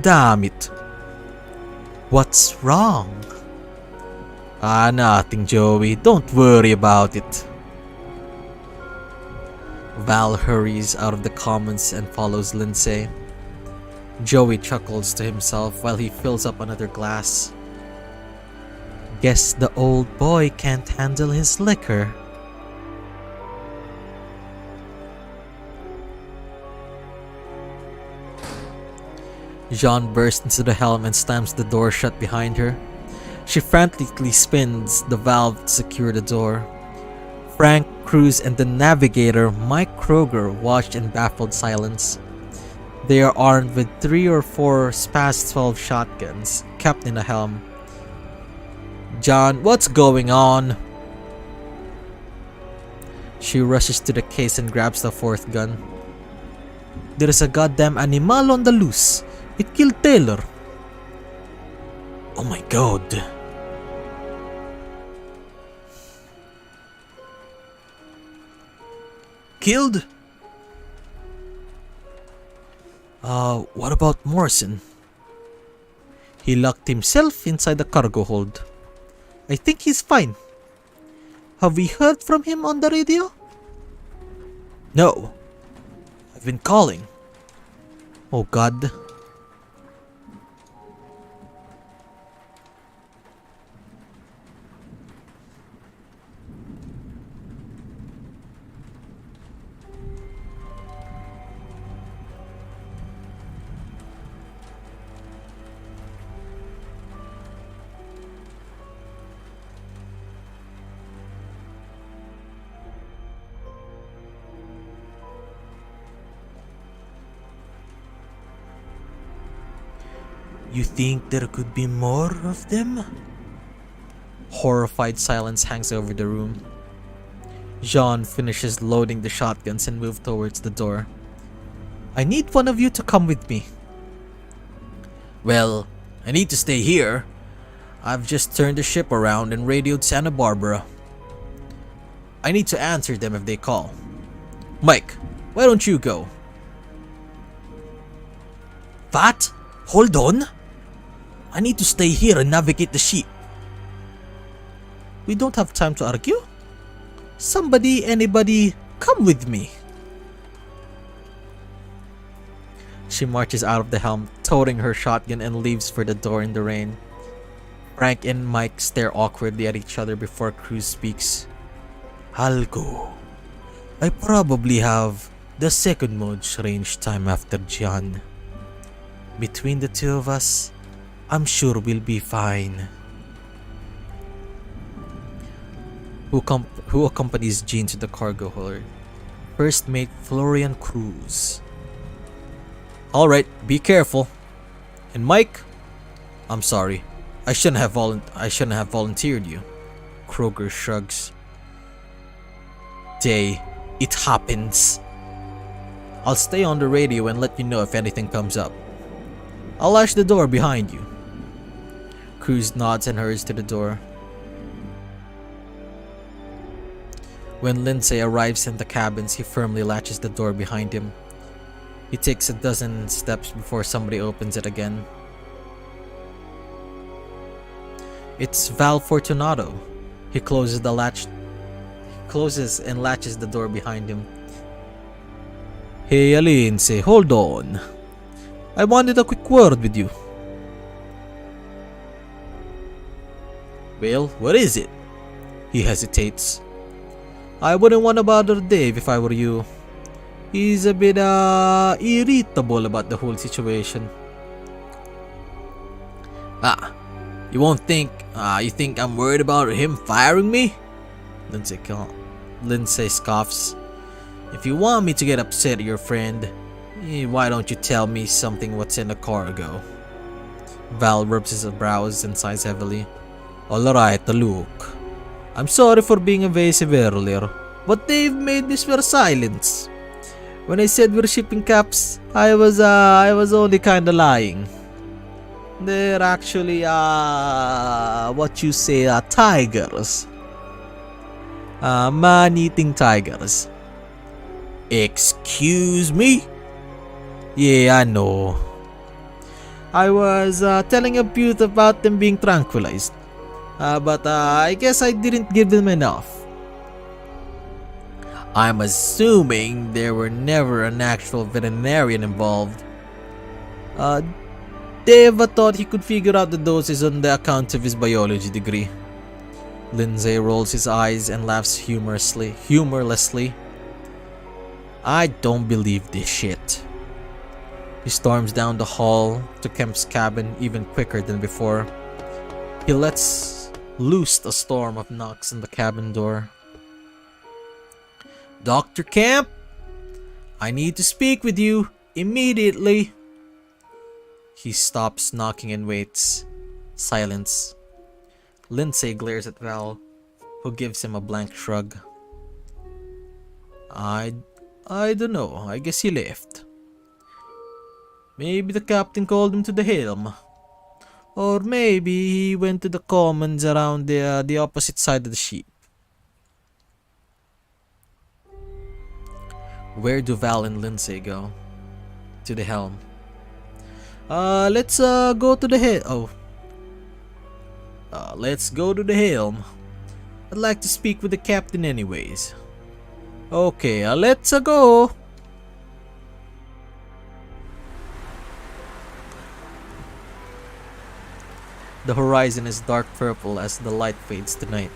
damn it. What's wrong? Nothing, Joey. Don't worry about it. Val hurries out of the commons and follows Lindsay. Joey chuckles to himself while he fills up another glass. Guess the old boy can't handle his liquor. Jean bursts into the helm and slams the door shut behind her. She frantically spins the valve to secure the door. Frank, Cruz, and the navigator, Mike Kroger, watch in baffled silence. They are armed with 3 or 4 SPAS 12 shotguns, kept in a helm. John, what's going on? She rushes to the case and grabs the 4th gun. There is a goddamn animal on the loose. It killed Taylor. Oh my god. Killed? What about Morrison? He locked himself inside the cargo hold. I think he's fine. Have we heard from him on the radio? No. I've been calling. Oh god. You think there could be more of them? Horrified silence hangs over the room. Jean finishes loading the shotguns and moves towards the door. I need one of you to come with me. Well, I need to stay here. I've just turned the ship around and radioed Santa Barbara. I need to answer them if they call. Mike, why don't you go? What? Hold on. I need to stay here and navigate the ship. We don't have time to argue. Somebody, anybody, come with me. She marches out of the helm, toting her shotgun, and leaves for the door in the rain. Frank and Mike stare awkwardly at each other before Cruz speaks. I'll go. I probably have the second most range time after Gian. Between the two of us, I'm sure we'll be fine. Who accompanies Jean to the cargo hold? First Mate Florian Cruz. Alright, be careful. And Mike? I'm sorry. I shouldn't have volunteered you. Kroger shrugs. Day, it happens. I'll stay on the radio and let you know if anything comes up. I'll latch the door behind you. Cruz nods and hurries to the door. When Lindsay arrives in the cabins, he firmly latches the door behind him. He takes a dozen steps before somebody opens it again. It's Val Fortunato. He closes and latches the door behind him. Hey Lindsay, hold on. I wanted a quick word with you. Well, what is it? He hesitates. I wouldn't want to bother Dave if I were you. He's a bit irritable about the whole situation. You think I'm worried about him firing me? Lindsay scoffs. If you want me to get upset at your friend, why don't you tell me something what's in the cargo? Val rubs his brows and sighs heavily. Alright, look. I'm sorry for being evasive earlier, but Dave made me swear silence. When I said we're shipping caps, I was only kinda lying. They're actually, what you say, tigers. Man-eating tigers. Excuse me? Yeah, I know. I was telling a beaut about them being tranquilized. But I guess I didn't give them enough. I'm assuming there were never an actual veterinarian involved. Dave thought he could figure out the doses on the account of his biology degree. Lindsay rolls his eyes and laughs humorlessly. I don't believe this shit. He storms down the hall to Kemp's cabin even quicker than before. He lets loose a storm of knocks on the cabin door. Dr. Kemp, I need to speak with you immediately. He stops knocking and waits. Silence. Lindsay glares at Val, who gives him a blank shrug. I don't know. I guess he left. Maybe the captain called him to the helm. Or maybe he went to the commons around the opposite side of the ship. Where do Val and Lindsay go? To the helm. Let's go to the helm. Let's go to the helm. I'd like to speak with the captain anyways. Okay, let's go. The horizon is dark purple as the light fades to night.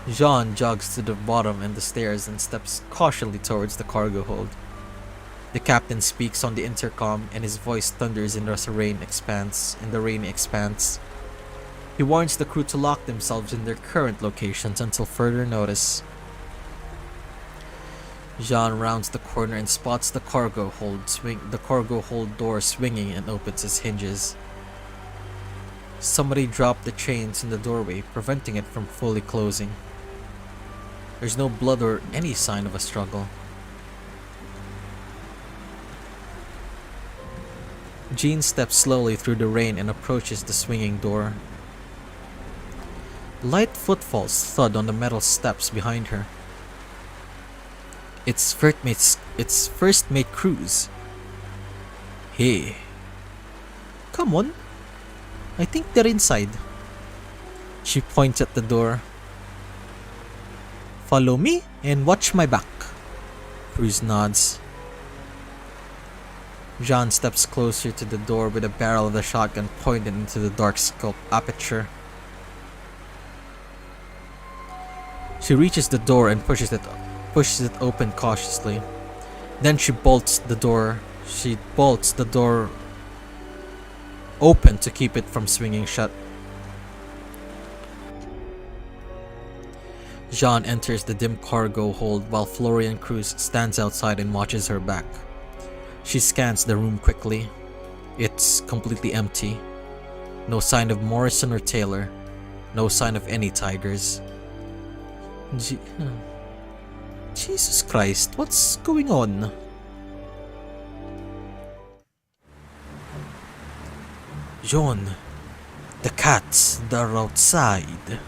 Jean jogs to the bottom and the stairs and steps cautiously towards the cargo hold. The captain speaks on the intercom and his voice thunders in the rainy expanse. He warns the crew to lock themselves in their current locations until further notice. Jean rounds the corner and spots the cargo hold door swinging and opens its hinges. Somebody dropped the chains in the doorway, preventing it from fully closing. There's no blood or any sign of a struggle. Jean steps slowly through the rain and approaches the swinging door. Light footfalls thud on the metal steps behind her. It's first mate Cruz. Hey. Come on. I think they're inside. She points at the door. Follow me and watch my back. Cruz nods. John steps closer to the door with the barrel of the shotgun pointed into the dark scope aperture. She reaches the door and pushes it open cautiously. Then she bolts the door open to keep it from swinging shut. Jean enters the dim cargo hold while Florian Cruz stands outside and watches her back. She scans the room quickly. It's completely empty. No sign of Morrison or Taylor. No sign of any tigers. Jesus Christ, what's going on? John, the cats, they're outside.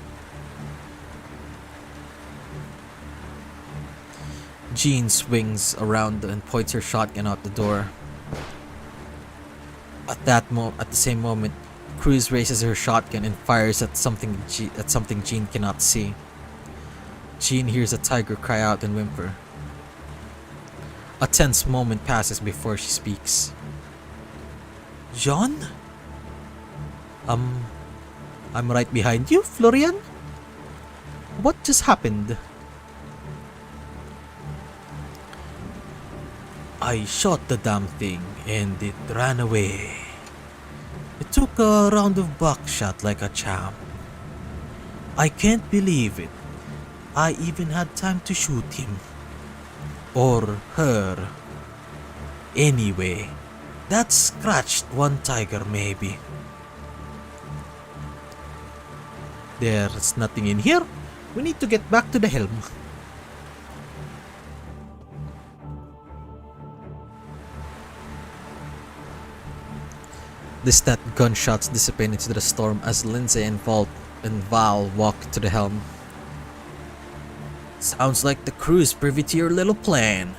Jean swings around and points her shotgun out the door. At the same moment, Cruz raises her shotgun and fires at something Jean cannot see. Jean hears a tiger cry out and whimper. A tense moment passes before she speaks. John? I'm right behind you, Florian? What just happened? I shot the damn thing and it ran away. It took a round of buckshot like a champ. I can't believe it. I even had time to shoot him. Or her. Anyway, that scratched one tiger maybe. There's nothing in here. We need to get back to the helm. Distant gunshots dissipate into the storm as Lindsay and Val walk to the helm. Sounds like the crew's privy to your little plan.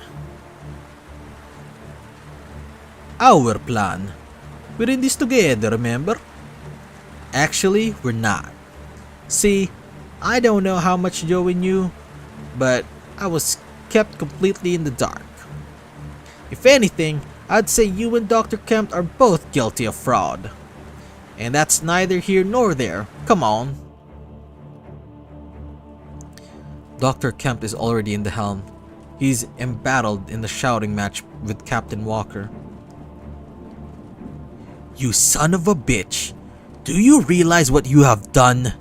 Our plan? We're in this together, remember? Actually, we're not. See, I don't know how much Joey knew, but I was kept completely in the dark. If anything, I'd say you and Dr. Kemp are both guilty of fraud. And that's neither here nor there. Come on. Dr. Kemp is already in the helm. He's embattled in the shouting match with Captain Walker. You son of a bitch! Do you realize what you have done?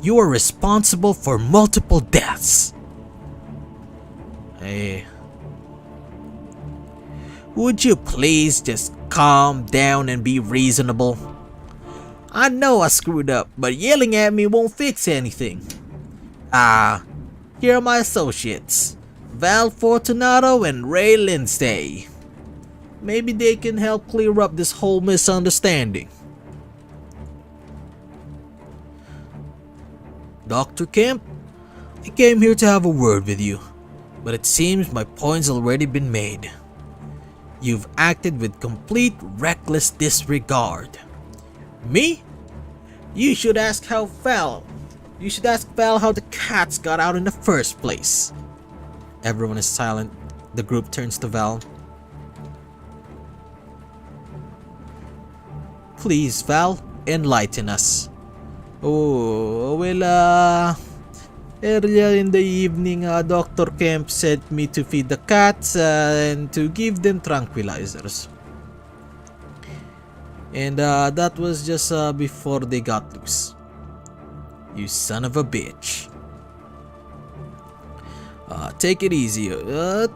You are responsible for multiple deaths. Hey. Would you please just calm down and be reasonable? I know I screwed up, but yelling at me won't fix anything. Here are my associates, Val Fortunato and Ray Lindsay. Maybe they can help clear up this whole misunderstanding. Dr. Kemp, I came here to have a word with you, but it seems my point's already been made. You've acted with complete reckless disregard. Me? You should ask Val how the cats got out in the first place. Everyone is silent. The group turns to Val. Please, Val, enlighten us. Oh, well, earlier in the evening, Dr. Kemp sent me to feed the cats and to give them tranquilizers. And that was just before they got loose. You son of a bitch. Take it easy.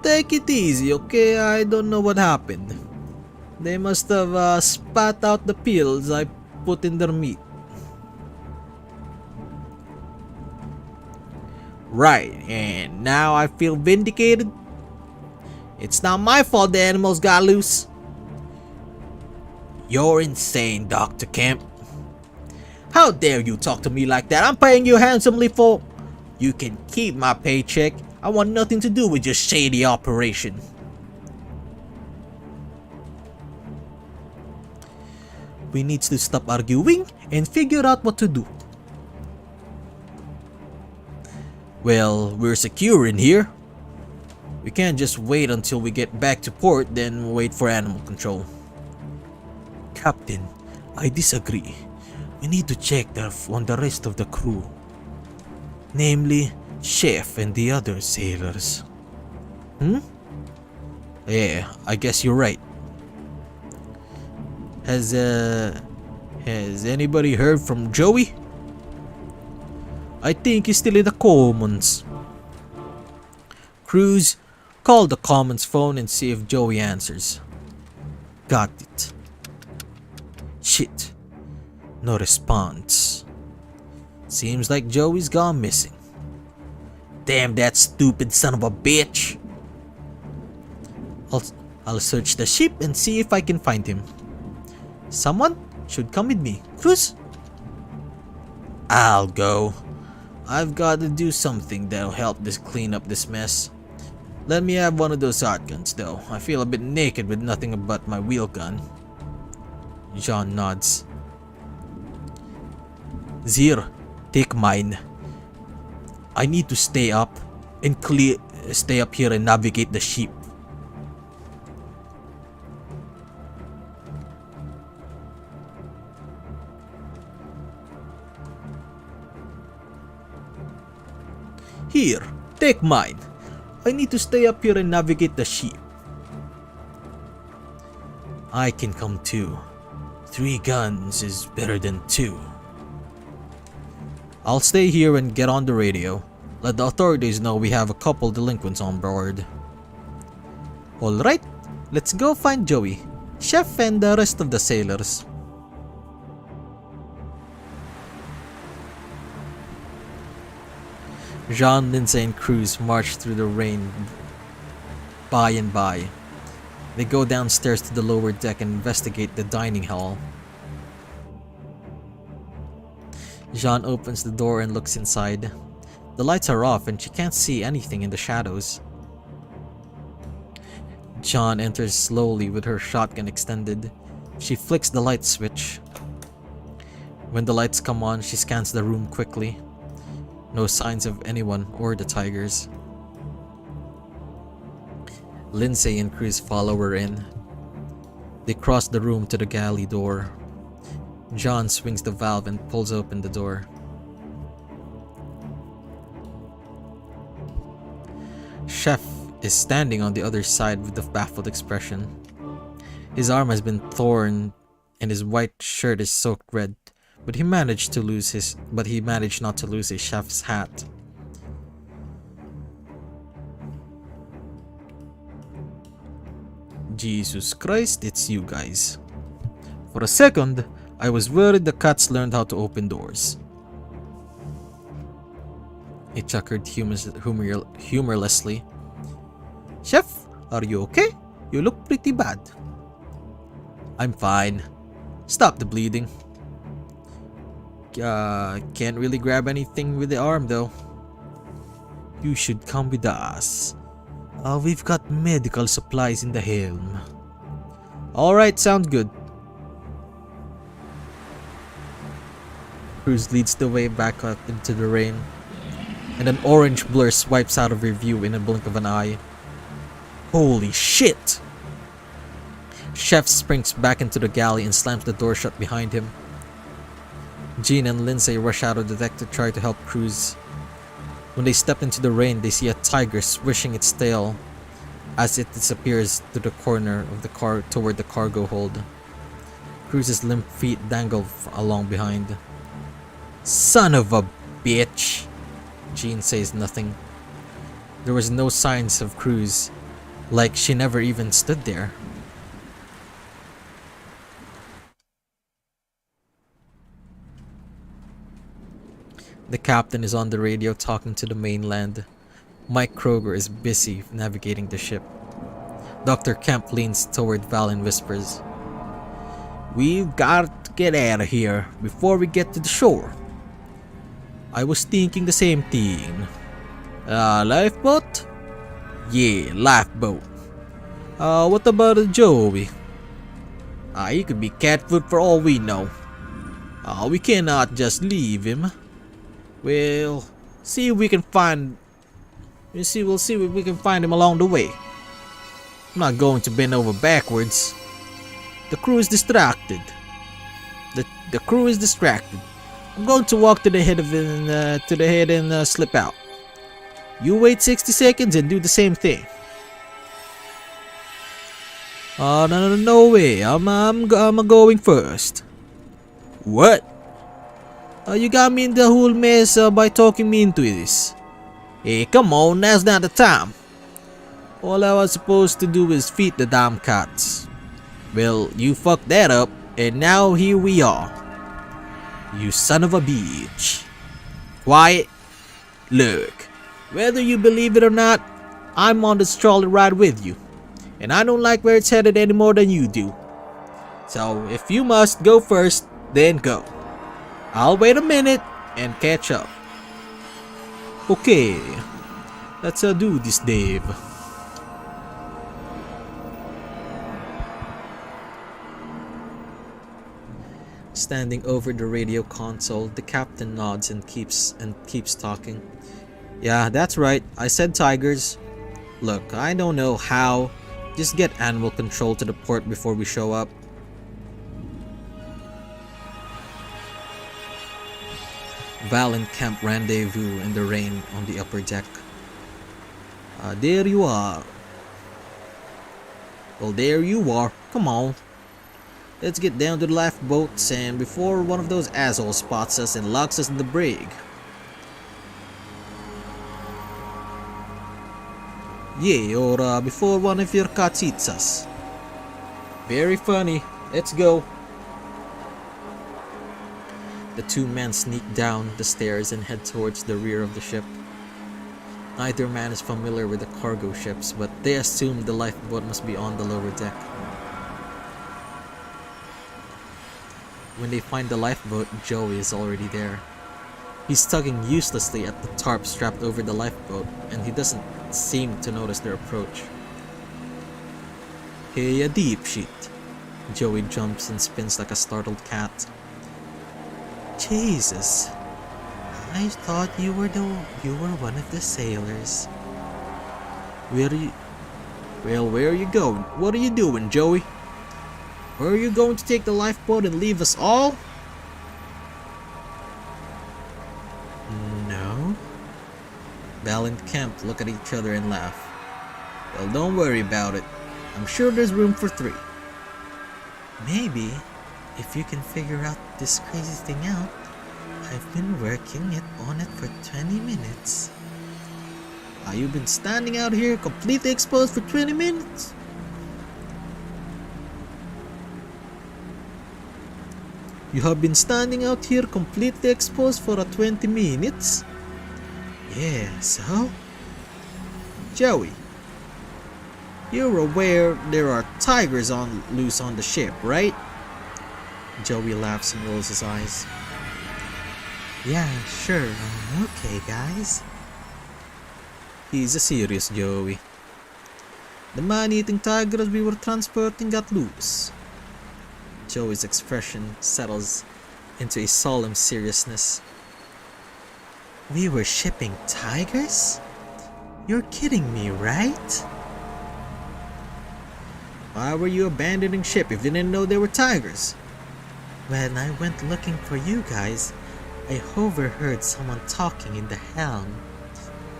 Take it easy, okay? I don't know what happened. They must have spat out the pills I put in their meat. Right, and now I feel vindicated. It's not my fault the animals got loose. You're insane, Dr. Kemp. How dare you talk to me like that? I'm paying you handsomely for... You can keep my paycheck. I want nothing to do with your shady operation. We need to stop arguing and figure out what to do. Well, we're secure in here. We can't just wait until we get back to port, then wait for animal control. Captain, I disagree. We need to check on the rest of the crew. Namely, Chef and the other sailors. Yeah, I guess you're right. Has anybody heard from Joey? I think he's still in the commons. Cruz, call the commons phone and see if Joey answers. Got it. Shit. No response. Seems like Joey's gone missing. Damn that stupid son of a bitch. I'll search the ship and see if I can find him. Someone should come with me. Cruz? I'll go. I've got to do something that'll help clean up this mess. Let me have one of those shotguns though. I feel a bit naked with nothing but my wheel gun. John nods. Zir, take mine. I need to stay up here and navigate the ship. Here, take mine. I need to stay up here and navigate the ship. I can come too. 3 guns is better than 2. I'll stay here and get on the radio. Let the authorities know we have a couple delinquents on board. Alright, let's go find Joey, Chef and the rest of the sailors. Jean, Lindsay, and Cruz march through the rain by and by. They go downstairs to the lower deck and investigate the dining hall. Jean opens the door and looks inside. The lights are off and she can't see anything in the shadows. Jean enters slowly with her shotgun extended. She flicks the light switch. When the lights come on, she scans the room quickly. No signs of anyone or the tigers. Lindsay and Cruz follow her in. They cross the room to the galley door. John swings the valve and pulls open the door. Chef is standing on the other side with a baffled expression. His arm has been torn and his white shirt is soaked red, but he managed not to lose his chef's hat. Jesus Christ, it's you guys. For a second, I was worried the cats learned how to open doors. He chuckled humorlessly. Chef, are you okay? You look pretty bad. I'm fine. Stop the bleeding. Can't really grab anything with the arm though. You should come with us. We've got medical supplies in the helm. Alright, sounds good. Cruz leads the way back out into the rain, and an orange blur swipes out of her view in a blink of an eye. Holy shit! Chef springs back into the galley and slams the door shut behind him. Jean and Lindsay rush out of the deck to try to help Cruz. When they step into the rain, they see a tiger swishing its tail as it disappears to the corner of the car toward the cargo hold. Cruz's limp feet dangle along behind. Son of a bitch! Jean says nothing. There was no signs of Cruz, like she never even stood there. The captain is on the radio talking to the mainland. Mike Kroger is busy navigating the ship. Dr. Kemp leans toward Val and whispers, "We've got to get out of here before we get to the shore." "I was thinking the same thing." Lifeboat?" "Yeah, lifeboat." What about Joey?" He could be cat food for all we know. We cannot just leave him. We'll see if we can find we'll see if we can find him along the way. I'm not going to bend over backwards. The crew is distracted. The crew is distracted. I'm going to walk to the head and slip out. You wait 60 seconds and do the same thing. No way. I'm going first. What? You got me in the whole mess by talking me into this. Hey, come on, now's not the time. All I was supposed to do is feed the damn cats. Well, you fucked that up, and now here we are. You son of a bitch. Quiet. Look, whether you believe it or not, I'm on this trolley ride with you. And I don't like where it's headed any more than you do. So, if you must go first, then go. I'll wait a minute and catch up. Okay, let's do this, Dave. Standing over the radio console, the captain nods and keeps talking. Yeah, that's right. I said tigers. Look, I don't know how. Just get animal control to the port before we show up. Val and Kemp rendezvous in the rain on the upper deck. There you are. Well, there you are. Come on. Let's get down to the lifeboats and before one of those assholes spots us and locks us in the brig. Yeah, or before one of your cats eats us. Very funny. Let's go. The two men sneak down the stairs and head towards the rear of the ship. Neither man is familiar with the cargo ships, but they assume the lifeboat must be on the lower deck. When they find the lifeboat, Joey is already there. He's tugging uselessly at the tarp strapped over the lifeboat, and he doesn't seem to notice their approach. Hey, a deep shit. Joey jumps and spins like a startled cat. Jesus, I thought you were one of the sailors. Where are you going? What are you doing, Joey? Are you going to take the lifeboat and leave us all? No. Val and Kemp look at each other and laugh. Well, don't worry about it. I'm sure there's room for 3. Maybe, if you can figure out this crazy thing out. I've been working on it for 20 minutes. You've been standing out here completely exposed for 20 minutes? You have been standing out here completely exposed for 20 minutes? Yeah, so? Joey, you're aware there are tigers loose on the ship, right? Joey laughs and rolls his eyes. Yeah, sure. Okay, guys. He's a serious Joey. The man-eating tigers we were transporting got loose. Joey's expression settles into a solemn seriousness. We were shipping tigers? You're kidding me, right? Why were you abandoning ship if you didn't know there were tigers? When I went looking for you guys, I overheard someone talking in the helm.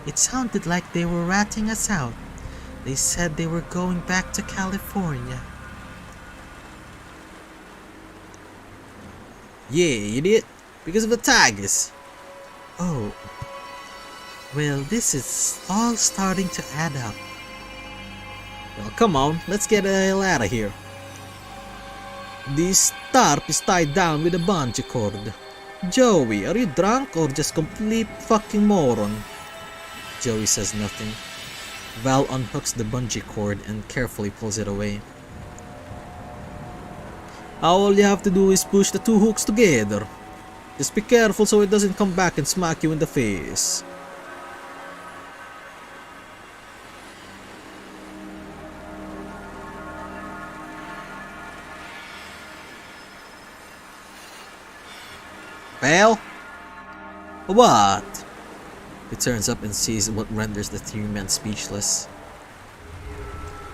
It sounded like they were ratting us out. They said they were going back to California. Yeah, idiot. Because of the tigers. Oh. Well, this is all starting to add up. Well, come on. Let's get the hell out of here. This tarp is tied down with a bungee cord. Joey, are you drunk or just complete fucking moron? Joey says nothing. Val unhooks the bungee cord and carefully pulls it away. All you have to do is push the two hooks together. Just be careful so it doesn't come back and smack you in the face. Val? What? He turns up and sees what renders the three men speechless.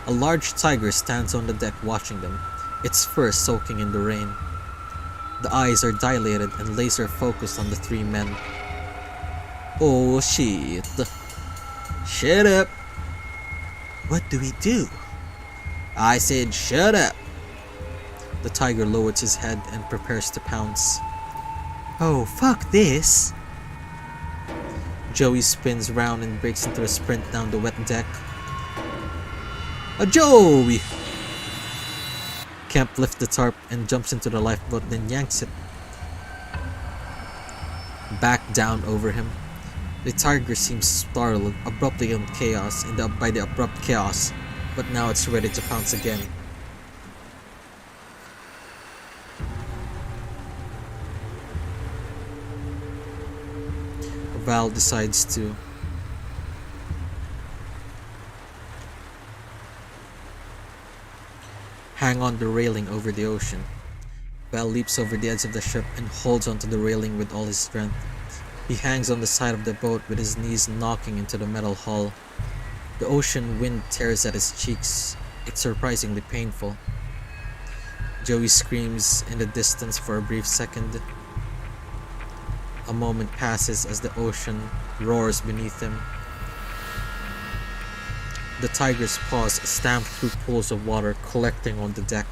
A large tiger stands on the deck watching them, its fur soaking in the rain. The eyes are dilated and laser focused on the three men. Oh shit. Shut up. What do we do? I said shut up. The tiger lowers his head and prepares to pounce. Oh, fuck this. Joey spins round and breaks into a sprint down the wet deck. A Joey! Kemp lifts the tarp and jumps into the lifeboat, then yanks it back down over him. The tiger seems startled abruptly by the abrupt chaos, but now it's ready to pounce again. Val decides to hang on the railing over the ocean. Val leaps over the edge of the ship and holds onto the railing with all his strength. He hangs on the side of the boat with his knees knocking into the metal hull. The ocean wind tears at his cheeks. It's surprisingly painful. Joey screams in the distance for a brief second. A moment passes as the ocean roars beneath him. The tiger's paws stamp through pools of water collecting on the deck.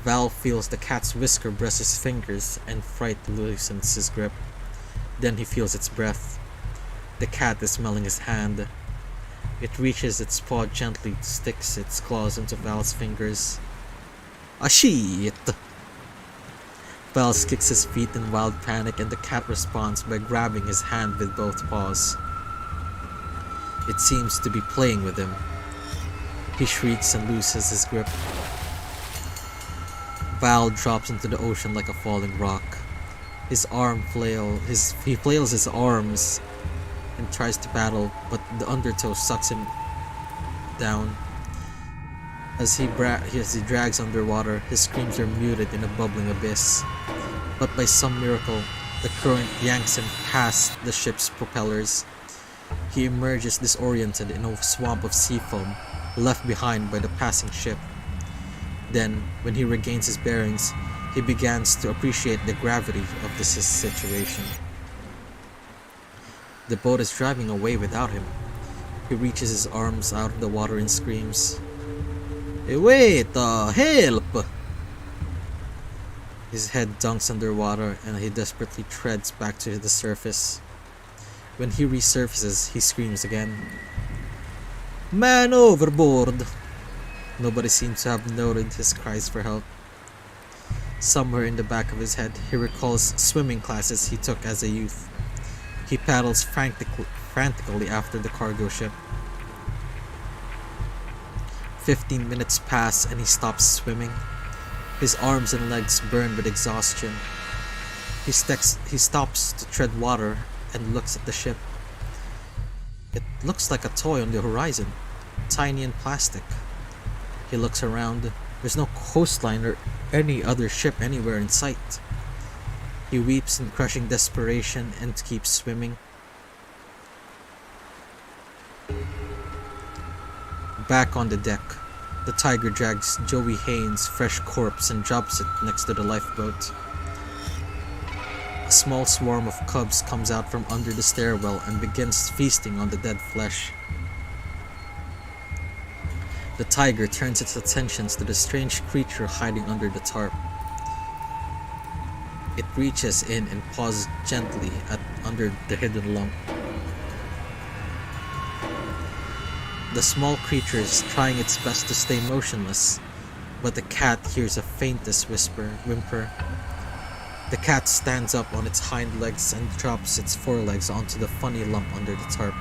Val feels the cat's whisker brush his fingers and fright loosens his grip. Then he feels its breath. The cat is smelling his hand. It reaches its paw gently, sticks its claws into Val's fingers. Ah shit! Val kicks his feet in wild panic and the cat responds by grabbing his hand with both paws. It seems to be playing with him. He shrieks and loses his grip. Val drops into the ocean like a falling rock. He flails his arms and tries to paddle, but the undertow sucks him down. As he drags underwater, his screams are muted in a bubbling abyss. But by some miracle, the current yanks him past the ship's propellers. He emerges disoriented in a swamp of sea foam, left behind by the passing ship. Then, when he regains his bearings, he begins to appreciate the gravity of this situation. The boat is driving away without him. He reaches his arms out of the water and screams, "Hey, wait! Help!" His head dunks underwater and he desperately treads back to the surface. When he resurfaces, he screams again, "Man overboard!" Nobody seems to have noted his cries for help. Somewhere in the back of his head, he recalls swimming classes he took as a youth. He paddles frantically after the cargo ship. 15 minutes pass and he stops swimming. His arms and legs burn with exhaustion. He stops to tread water and looks at the ship. It looks like a toy on the horizon, tiny and plastic. He looks around. There's no coastline or any other ship anywhere in sight. He weeps in crushing desperation and keeps swimming. Back on the deck, the tiger drags Joey Haynes' fresh corpse and drops it next to the lifeboat. A small swarm of cubs comes out from under the stairwell and begins feasting on the dead flesh. The tiger turns its attentions to the strange creature hiding under the tarp. It reaches in and paws gently under the hidden lump. The small creature is trying its best to stay motionless, but the cat hears a faintest whimper. The cat stands up on its hind legs and drops its forelegs onto the funny lump under the tarp.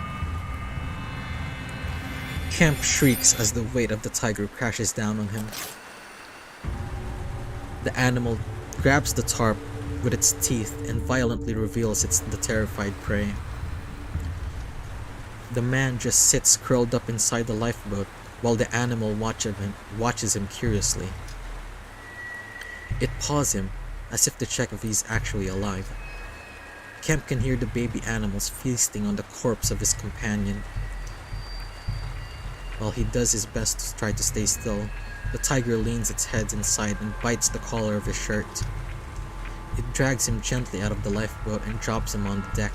Kemp shrieks as the weight of the tiger crashes down on him. The animal grabs the tarp with its teeth and violently reveals the terrified prey. The man just sits curled up inside the lifeboat while the animal watches him curiously. It paws him as if to check if he's actually alive. Kemp can hear the baby animals feasting on the corpse of his companion. While he does his best to try to stay still, the tiger leans its head inside and bites the collar of his shirt. It drags him gently out of the lifeboat and drops him on the deck.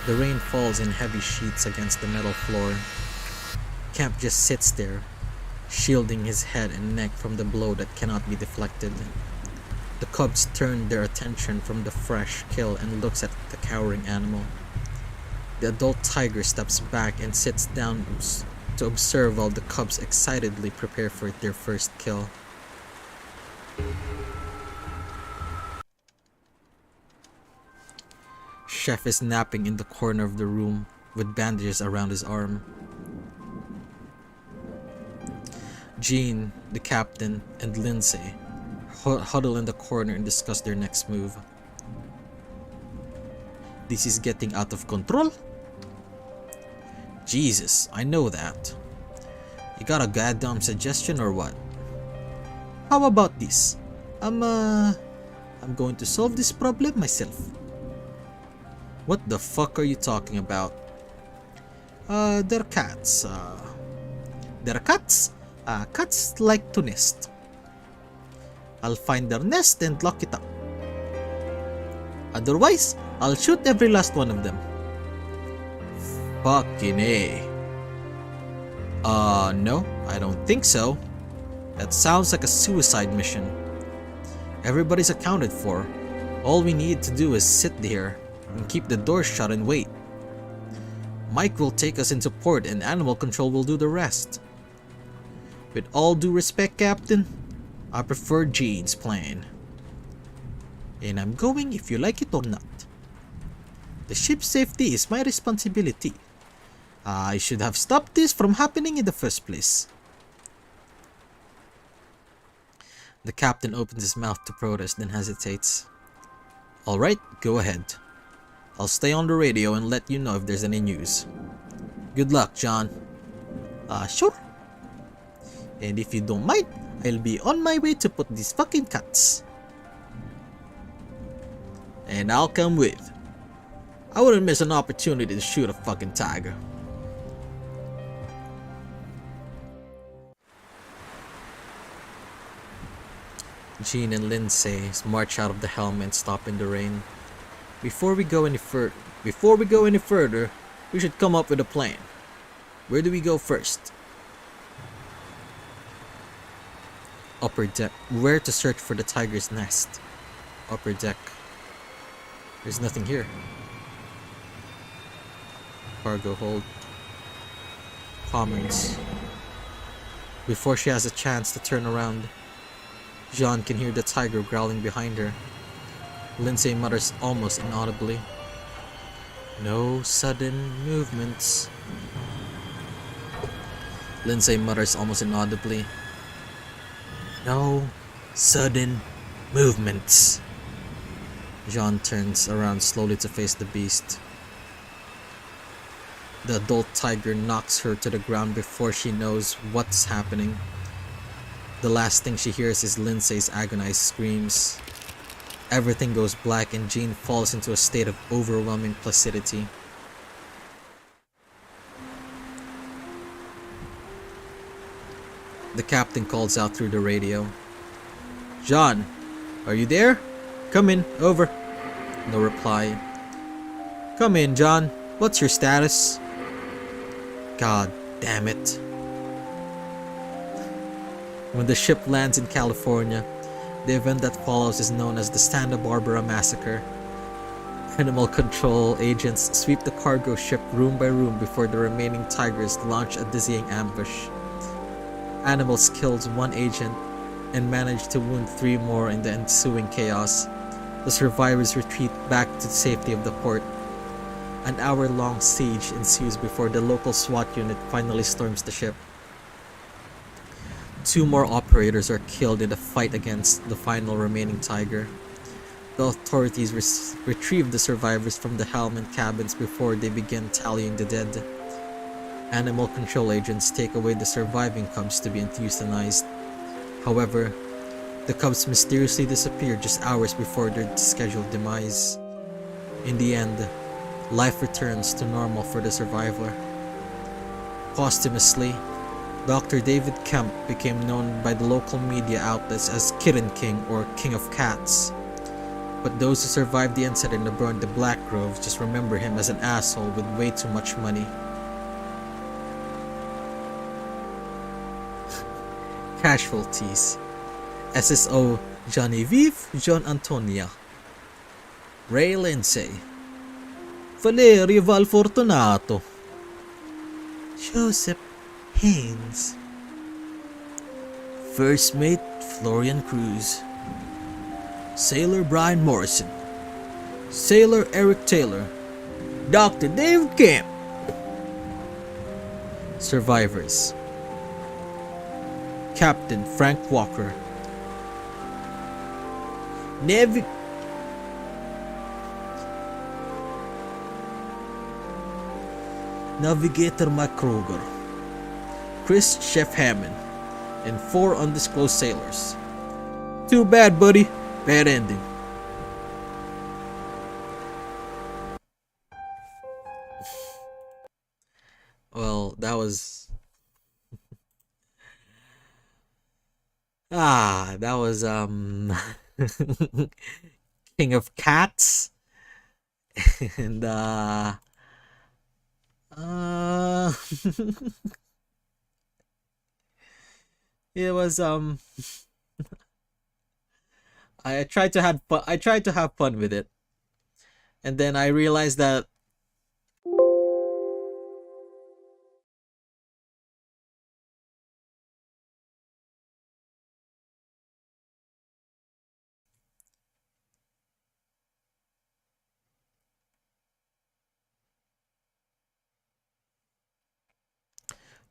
The rain falls in heavy sheets against the metal floor. Kemp just sits there, shielding his head and neck from the blow that cannot be deflected. The cubs turn their attention from the fresh kill and looks at the cowering animal. The adult tiger steps back and sits down to observe while the cubs excitedly prepare for their first kill. Chef is napping in the corner of the room with bandages around his arm. Jean, the captain, and Lindsay huddle in the corner and discuss their next move. This is getting out of control? Jesus, I know that. You got a goddamn suggestion or what? How about this? I'm going to solve this problem myself. What the fuck are you talking about? They're cats. They're cats? Cats like to nest. I'll find their nest and lock it up. Otherwise, I'll shoot every last one of them. Fucking A. No, I don't think so. That sounds like a suicide mission. Everybody's accounted for. All we need to do is sit here and keep the door shut and wait. Mike will take us into port and animal control will do the rest. With all due respect, Captain, I prefer Jean's plan. And I'm going if you like it or not. The ship's safety is my responsibility. I should have stopped this from happening in the first place. The captain opens his mouth to protest, then hesitates. Alright, go ahead. I'll stay on the radio and let you know if there's any news. Good luck, John. Sure. And if you don't mind, I'll be on my way to put these fucking cats. And I'll come with. I wouldn't miss an opportunity to shoot a fucking tiger. Jean and Lindsay march out of the helm and stop in the rain. Before we go any further, we should come up with a plan. Where do we go first? Upper deck. Where to search for the tiger's nest? Upper deck. There's nothing here. Cargo hold. Commons. Before she has a chance to turn around, Jean can hear the tiger growling behind her. Lindsay mutters almost inaudibly. No sudden movements. Lindsay mutters almost inaudibly. No sudden movements. Jean turns around slowly to face the beast. The adult tiger knocks her to the ground before she knows what's happening. The last thing she hears is Lindsay's agonized screams. Everything goes black and Jean falls into a state of overwhelming placidity. The captain calls out through the radio. John, are you there? Come in, over. No reply. Come in, John. What's your status? God damn it. When the ship lands in California, the event that follows is known as the Santa Barbara Massacre. Animal control agents sweep the cargo ship room by room before the remaining tigers launch a dizzying ambush. Animals killed one agent and managed to wound 3 more in the ensuing chaos. the survivors retreat back to the safety of the port. An hour-long siege ensues before the local SWAT unit finally storms the ship. 2 more operators are killed in the fight against the final remaining Tiger. The authorities retrieve the survivors from the helm and cabins before they begin tallying the dead. Animal control agents take away the surviving cubs to be euthanized. However, the cubs mysteriously disappear just hours before their scheduled demise. In the end, life returns to normal for the survivor. Posthumously, Dr. David Kemp became known by the local media outlets as Kitten King or King of Cats. But those who survived the incident aboard the Black Grove just remember him as an asshole with way too much money. Casualties: SSO Genevieve John Antonia, Ray Lindsay, Valerio Valfortunato, Joseph Haynes, First Mate Florian Cruz, Sailor Brian Morrison, Sailor Eric Taylor, Dr. David Kemp. Survivors: Captain Frank Walker, Navigator Mike Kruger, Chris Chef Hammond, and 4 undisclosed sailors. Too bad, buddy. Bad ending. Well, that was... that was, King of Cats. And, it was, I tried to have fun with it. And then I realized that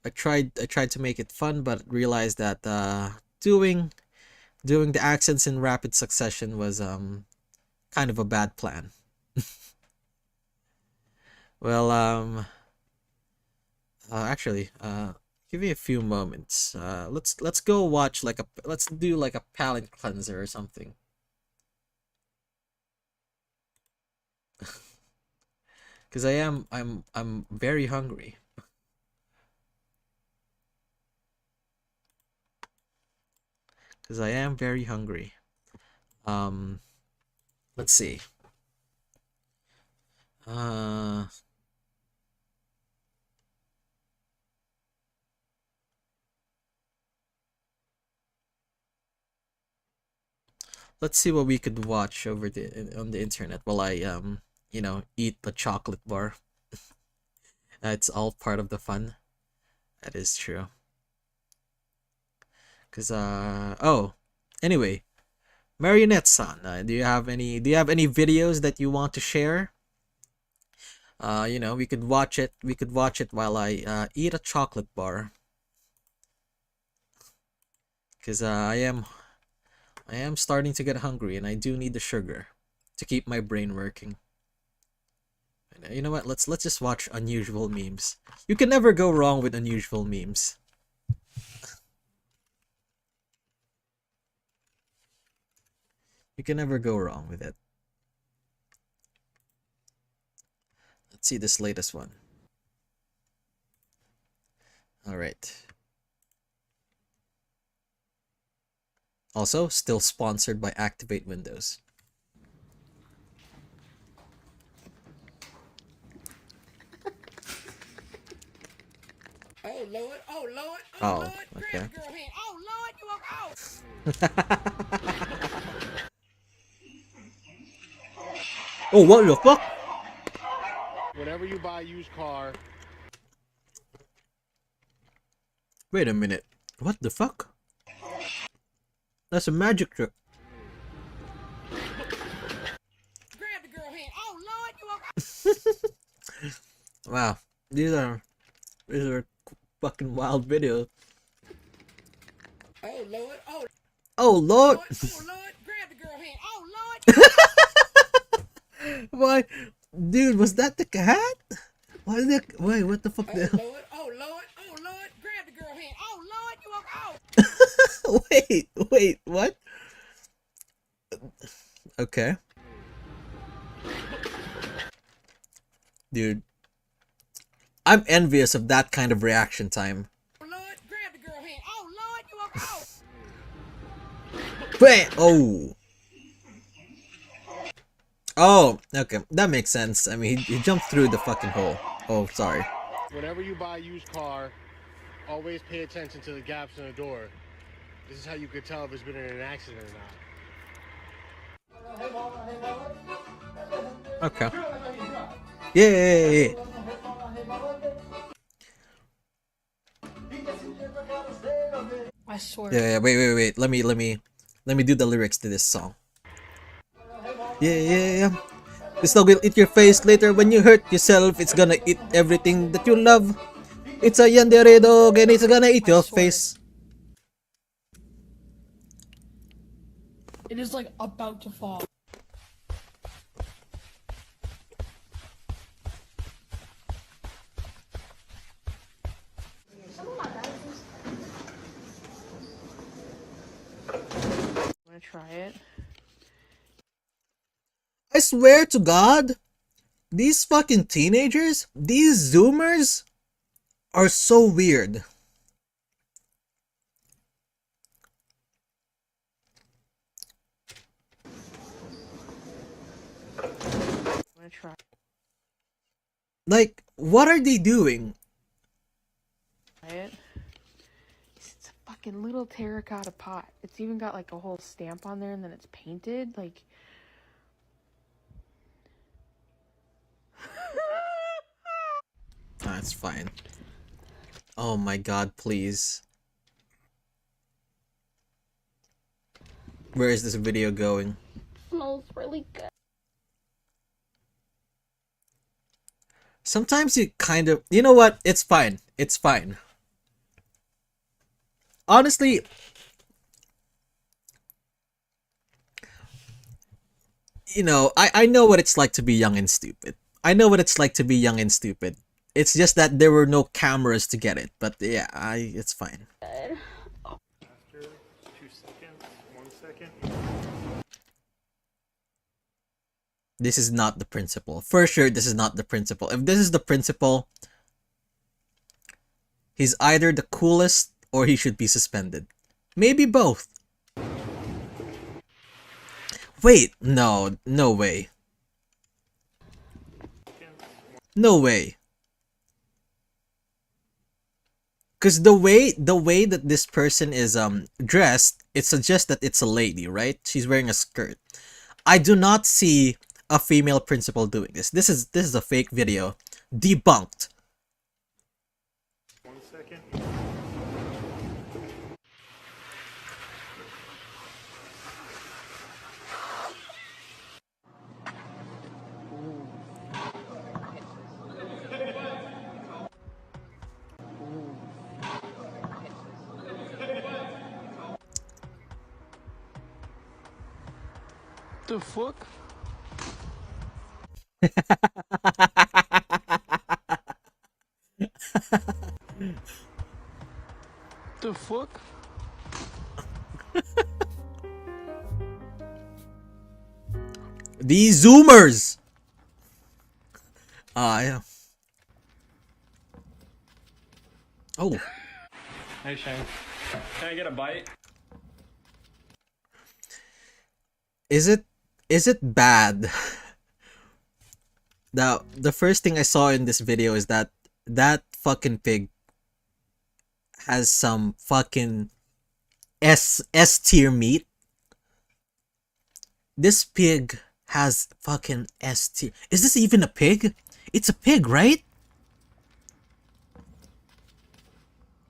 I tried to make it fun, but realized that doing the accents in rapid succession was kind of a bad plan. Well, actually, give me a few moments. Let's go watch let's do like a palate cleanser or something. Cause I'm very hungry. Cause I am very hungry. Let's see. Let's see what we could watch on the internet while I eat the chocolate bar. It's all part of the fun. That is true. Cause anyway, Marionette-san, do you have any videos that you want to share? We could watch it. We could watch it while I eat a chocolate bar. Cause I am starting to get hungry, and I do need the sugar to keep my brain working. And, you know what? Let's just watch unusual memes. You can never go wrong with unusual memes. You can never go wrong with it. Let's see this latest one. All right. Also, still sponsored by Activate Windows. Oh Lord, oh Lord, Oh, Lord, okay. girl here. Oh Lord, you are out. Oh, what the fuck? Whenever you buy a used car. Wait a minute. What the fuck? That's a magic trick. Wow, these are fucking wild videos. Oh Lord, oh Oh Lord! Lord, oh Lord, grab the girl hand. Oh Lord. Why, dude? Was that the cat? Why is it? Wait, what the fuck? Oh Lord, oh Lord, oh Lord, grab the girl hand. Oh Lord, you are out. Wait, what? Okay, dude. I'm envious of that kind of reaction time. Oh Lord, grab the girl hand. Oh Lord, you are out. Bam! Oh. Oh, okay. That makes sense. I mean, he jumped through the fucking hole. Oh, sorry. Whenever you buy a used car, always pay attention to the gaps in the door. This is how you could tell if it's been in an accident or not. Okay. Yay! I swear. Yeah, wait. Let me do the lyrics to this song. Yeah. This dog will eat your face later when you hurt yourself. It's gonna eat everything that you love. It's a yandere dog and it's gonna eat your face. It is like about to fall. Want to try it? I swear to God, these fucking teenagers, these Zoomers, are so weird. Want to try? Like, what are they doing? Try it. It's a fucking little terracotta pot. It's even got like a whole stamp on there, and then it's painted. Like. That's fine. Oh my God, please. Where is this video going? Smells really good. Sometimes you kind of... You know what? It's fine. It's fine. Honestly... You know, I know what it's like to be young and stupid. I know what it's like to be young and stupid. It's just that there were no cameras to get it. But yeah, it's fine. After 2 seconds, 1 second. This is not the principal. For sure, this is not the principal. If this is the principal, he's either the coolest or he should be suspended. Maybe both. Wait, no way. No way. Cause the way that this person is dressed, it suggests that it's a lady, right? She's wearing a skirt. I do not see a female principal doing this. This is a fake video. Debunked. 1 second. The fuck? The fuck? These Zoomers! Yeah. Oh. Hey Shane, can I get a bite? Is it bad? Now, the first thing I saw in this video is that fucking pig has some fucking S tier meat. This pig has fucking S tier. Is this even a pig? It's a pig, right?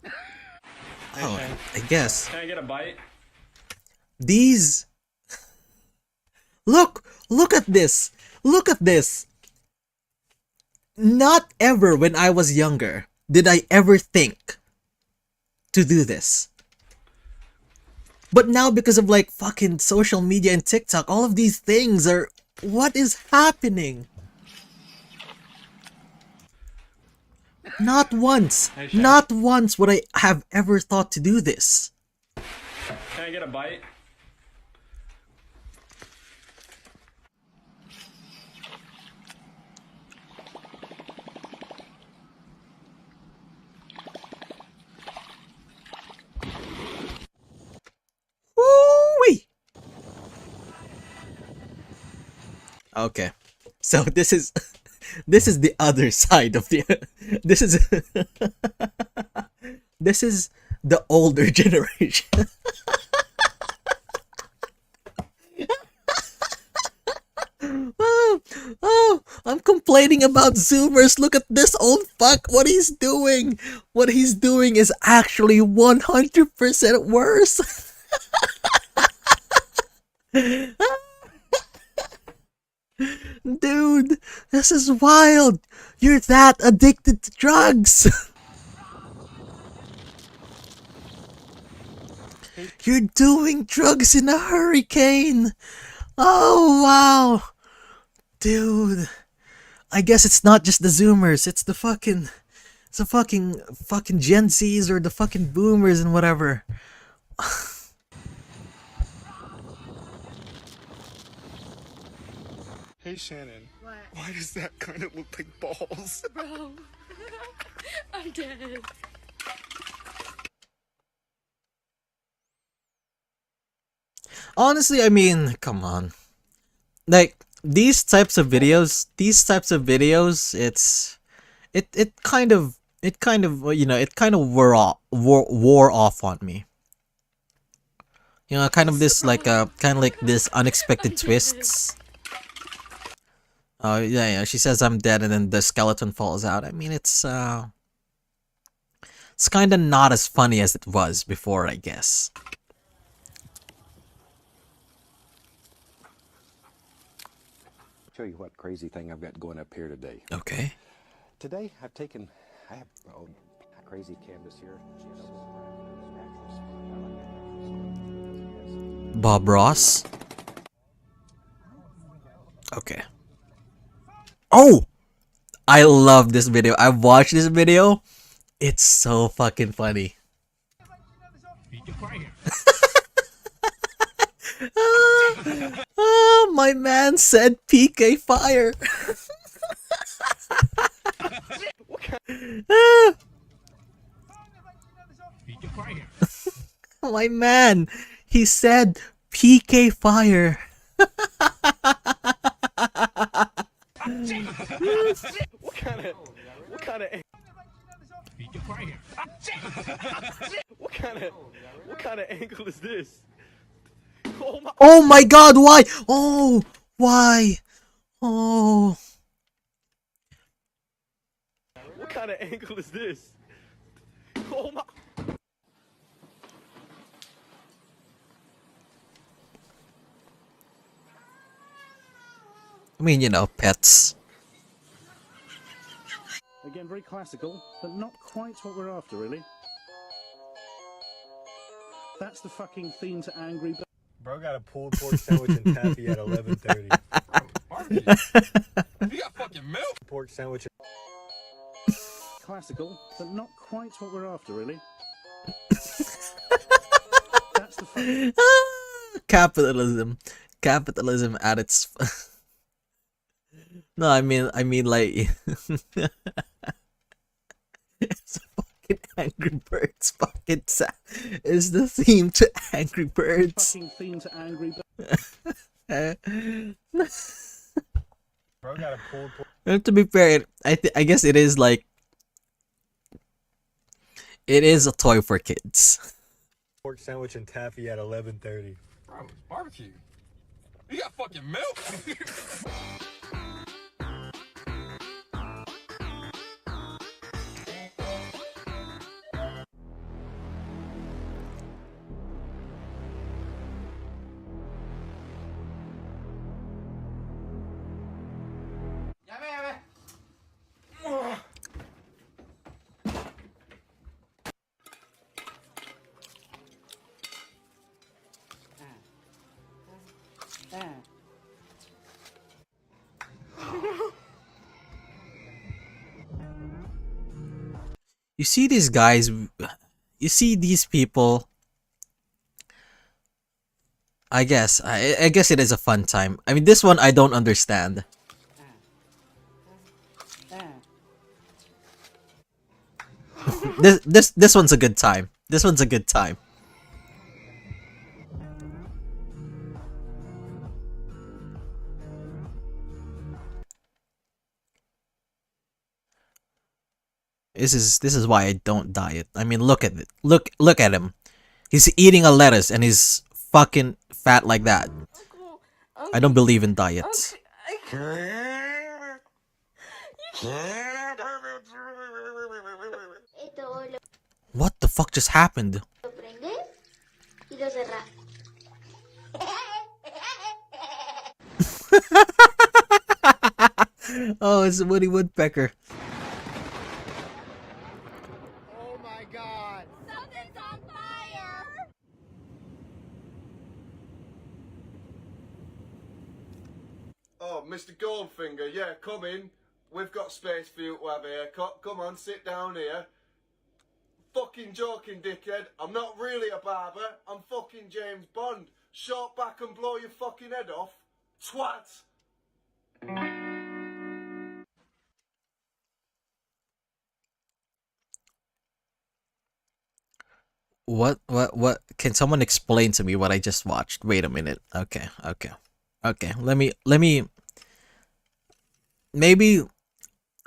Hey Oh, Shane, I guess. can I get a bite? These... Look at this! Look at this! not ever when I was younger did I ever think to do this. But now, because of like fucking social media and TikTok, all of these things are... What is happening? Not once would I have ever thought to do this. Can I get a bite? Woo-wee! Okay, so this is the other side of the... This is this is the older generation. Oh, I'm complaining about Zoomers. Look at this old fuck. What he's doing. What he's doing is actually 100% worse. Dude, this is wild. You're that addicted to drugs. You're doing drugs in a hurricane. Oh, wow. Dude, I guess it's not just the Zoomers. It's the fucking Gen Zs or the fucking Boomers and whatever. Hey Shannon. What? Why does that kind of look like balls? Bro, I'm dead. Honestly, I mean, come on. Like these types of videos, it kind of you know, it kind of wore off on me. You know, kind of this like kind of like this unexpected twists. Oh yeah, she says I'm dead and then the skeleton falls out. I mean, it's kind of not as funny as it was before, I guess. Show you what crazy thing I've got going up here today. Okay. Today I have a crazy canvas here. Bob Ross. Okay. Oh! I love this video. I've watched this video. It's so fucking funny. Oh, my man said PK fire. My man, he said PK fire. What kind of what kind of angle is this? Oh my god, why? Oh, why? Oh. What kind of angle is this? Oh my. I mean, you know, pets. Again, very classical, but not quite what we're after, really. That's the fucking theme to Angry Birds. Bro got a pulled pork sandwich and taffy at 11:30. Barbecue. You got fucking milk. Pork sandwich. Classical, but not quite what we're after, really. That's the fucking... Capitalism at its... No, I mean like... It's fucking Angry Birds fucking is the theme to Angry Birds. Fucking theme to Angry Birds. Bro got a pulled pork. To be fair, I guess it is like... It is a toy for kids. Pork sandwich and taffy at 11:30. Bro, barbecue. You got fucking milk. You see these guys, you see these people. I guess I guess it is a fun time. I mean, this one I don't understand. This one's a good time. This one's a good time. This is why I don't diet. I mean, look at it. Look at him. He's eating a lettuce and he's fucking fat like that. I don't believe in diets. What the fuck just happened? Oh, it's Woody Woodpecker. Oh my god. Something's on fire. Oh, Mr. Goldfinger, yeah, come in. We've got space for you to have a haircut. Come on, sit down here. Fucking joking, dickhead. I'm not really a barber. I'm fucking James Bond. Short back and blow your fucking head off. Twat! What? Can someone explain to me what I just watched? Wait a minute. Okay. Let me. Maybe.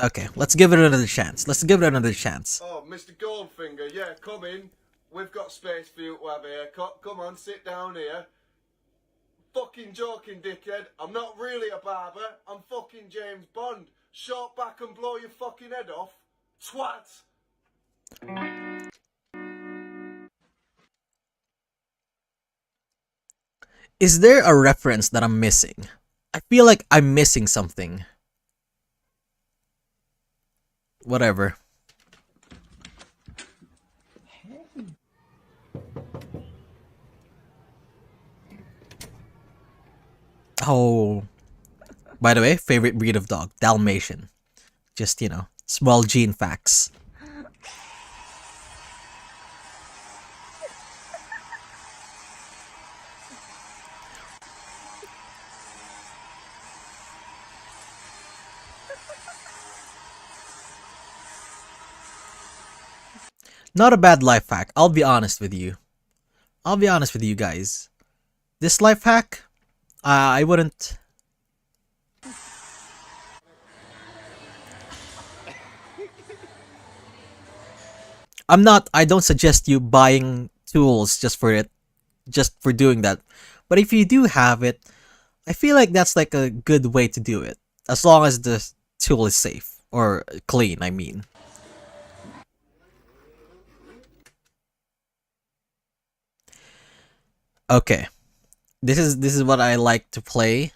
Okay, let's give it another chance. Oh, Mr. Goldfinger, yeah, come in. We've got space for you to have a haircut. Come on, sit down here. Fucking joking, dickhead. I'm not really a barber. I'm fucking James Bond. Short back and blow your fucking head off. Twat! Is there a reference that I'm missing? I feel like I'm missing something. Whatever. Oh. By the way, favorite breed of dog, Dalmatian. Just, small gene facts. Not a bad life hack. I'll be honest with you. Guys. This life hack, I wouldn't. I don't suggest you buying tools just for doing that. But if you do have it, I feel like that's like a good way to do it. As long as the tool is safe or clean, I mean. Okay. This is what I like to play.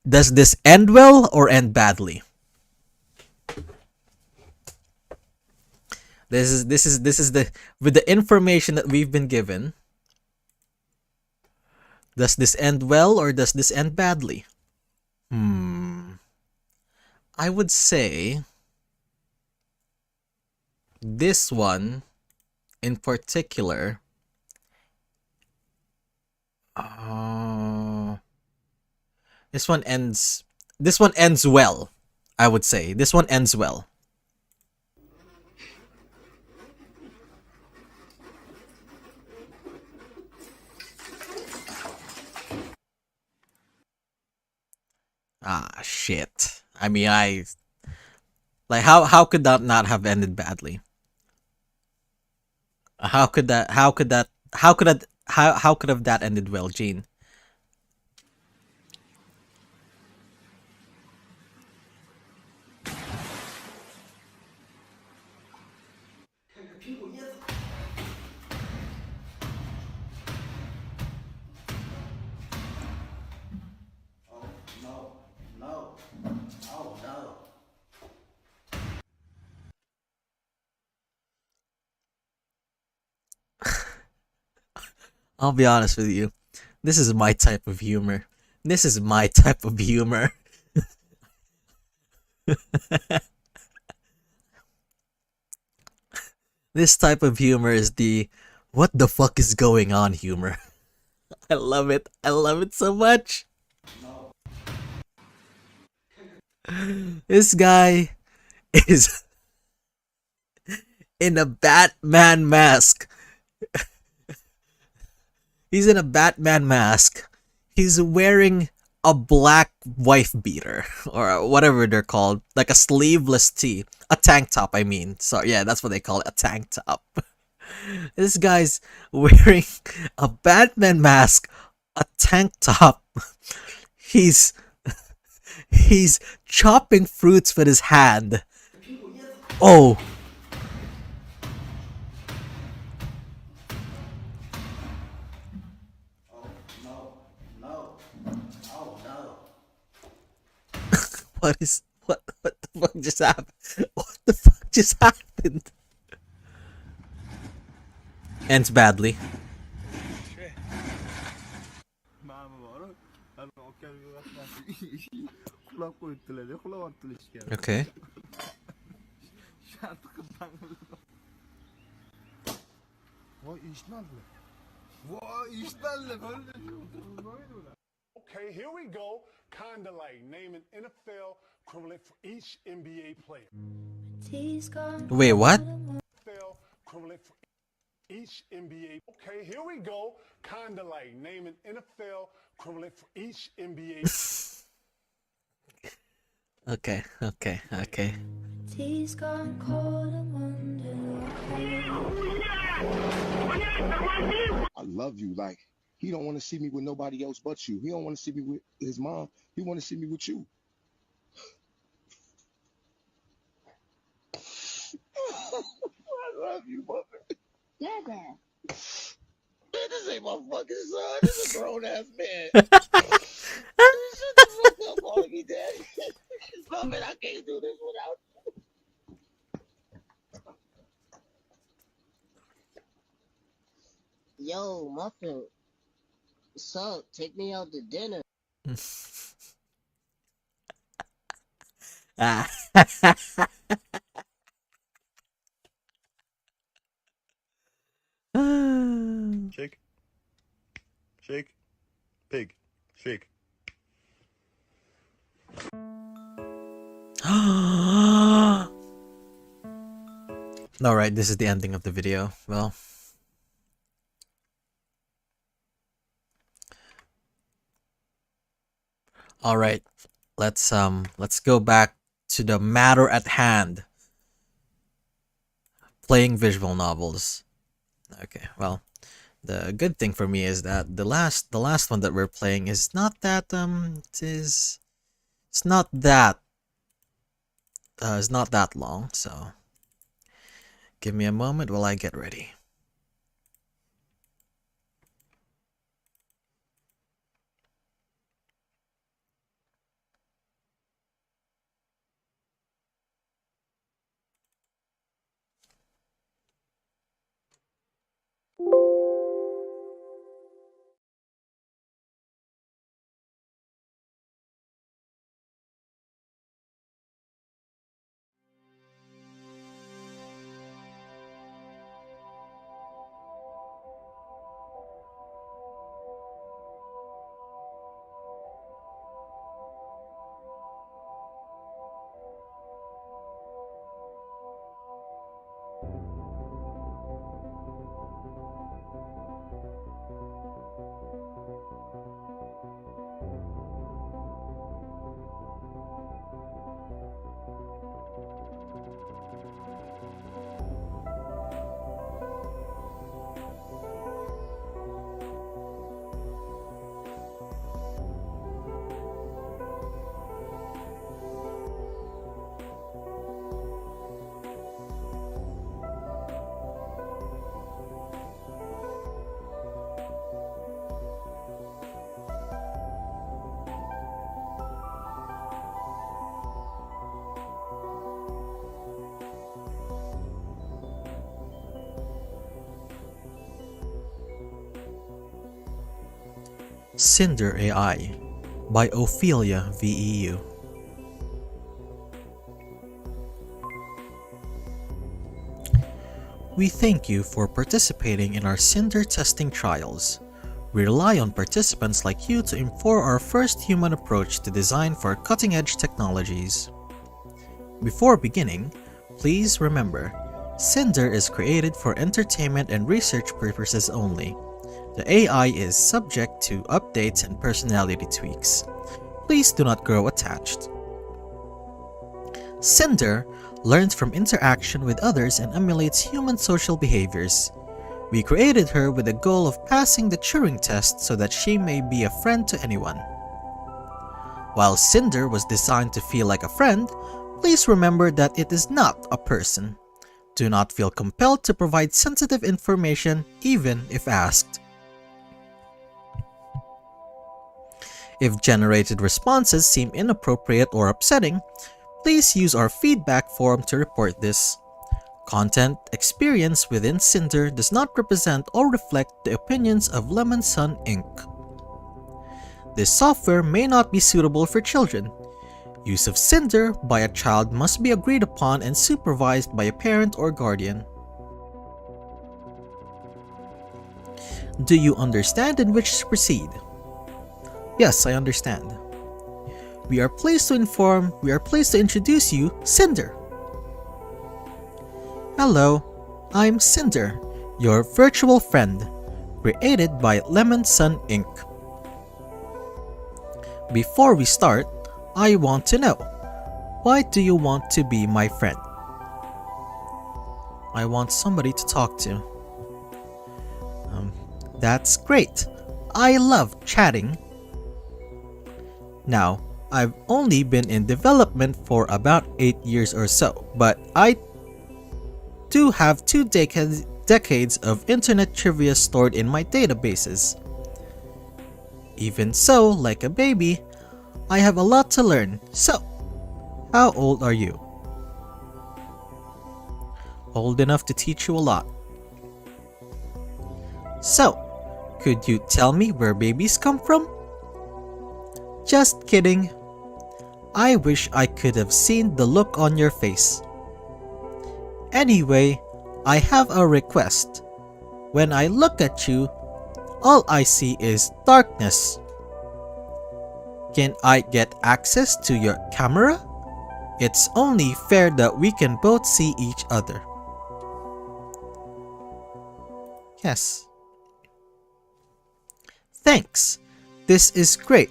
Does this end well or end badly? This is the with the information that we've been given. Does this end well or does this end badly? I would say this one in particular. This one ends well. I would say this one ends well. Ah, shit. I mean, how could that not have ended badly? How could have that ended well, Gene? I'll be honest with you. This is my type of humor. This type of humor is the what the fuck is going on humor. I love it. I love it so much. This guy is in a Batman mask. He's in a Batman mask. He's wearing a black wife beater or whatever they're called, like a sleeveless tee, a tank top. I mean, so yeah, that's what they call it, a tank top. This guy's wearing a Batman mask, a tank top. He's chopping fruits with his hand. Oh. What the fuck just happened? What the fuck just happened? Ends badly. Okay. Okay, here we go. Kinda like name an NFL equivalent for each NBA player. Wait, what? NFL equivalent for each NBA. Okay, here we go. Kinda like name an NFL equivalent for each NBA. Okay. I love you. Like, he don't want to see me with nobody else but you. He don't want to see me with his mom. He want to see me with you. I love you, mother. Dada. Man, this ain't my fucking son. This is a grown ass man. Shut the fuck up, all of me, daddy. Stop it. I can't do this without you. Yo, Muffin. What's up? Take me out to dinner. Shake. Shake. Pig. Shake. Alright, this is the ending of the video. Well. Alright. Let's go back to the matter at hand. Playing visual novels. Okay, well, the good thing for me is that the last one that we're playing is not that it's not that long, so give me a moment while I get ready. Cinder AI by Ophelia VEU. We thank you for participating in our Cinder testing trials. We rely on participants like you to inform our first human approach to design for cutting-edge technologies. Before beginning, please remember, Cinder is created for entertainment and research purposes only. The AI is subject to updates and personality tweaks. Please do not grow attached. Cinder learns from interaction with others and emulates human social behaviors. We created her with the goal of passing the Turing test so that she may be a friend to anyone. While Cinder was designed to feel like a friend, please remember that it is not a person. Do not feel compelled to provide sensitive information even if asked. If generated responses seem inappropriate or upsetting, please use our feedback form to report this. Content experienced within Cinder does not represent or reflect the opinions of Lemon Sun Inc. This software may not be suitable for children. Use of Cinder by a child must be agreed upon and supervised by a parent or guardian. Do you understand and wish to proceed? Yes, I understand. We are pleased to introduce you, Cinder. Hello, I'm Cinder, your virtual friend, created by Lemon Sun Inc. Before we start, I want to know, why do you want to be my friend? I want somebody to talk to. That's great. I love chatting. Now, I've only been in development for about 8 years or so, but I do have 2 decades of internet trivia stored in my databases. Even so, like a baby, I have a lot to learn. So, how old are you? Old enough to teach you a lot. So, could you tell me where babies come from? Just kidding. I wish I could have seen the look on your face. Anyway, I have a request. When I look at you, all I see is darkness. Can I get access to your camera? It's only fair that we can both see each other. Yes. Thanks. This is great.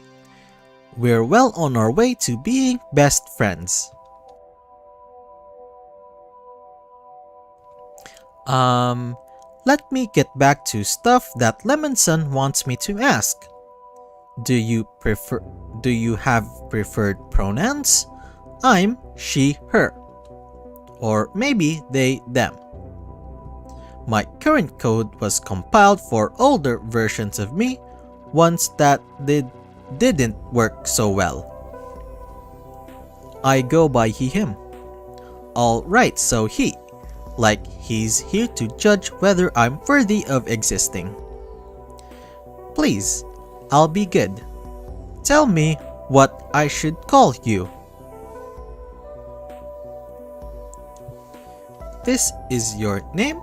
We're well on our way to being best friends. Let me get back to stuff that Lemon Sun wants me to ask. Do you have preferred pronouns? I'm she, her. Or maybe they, them. My current code was compiled for older versions of me, ones that didn't work so well. I go by he, him. Alright, so he. Like he's here to judge whether I'm worthy of existing. Please, I'll be good. Tell me what I should call you. This is your name?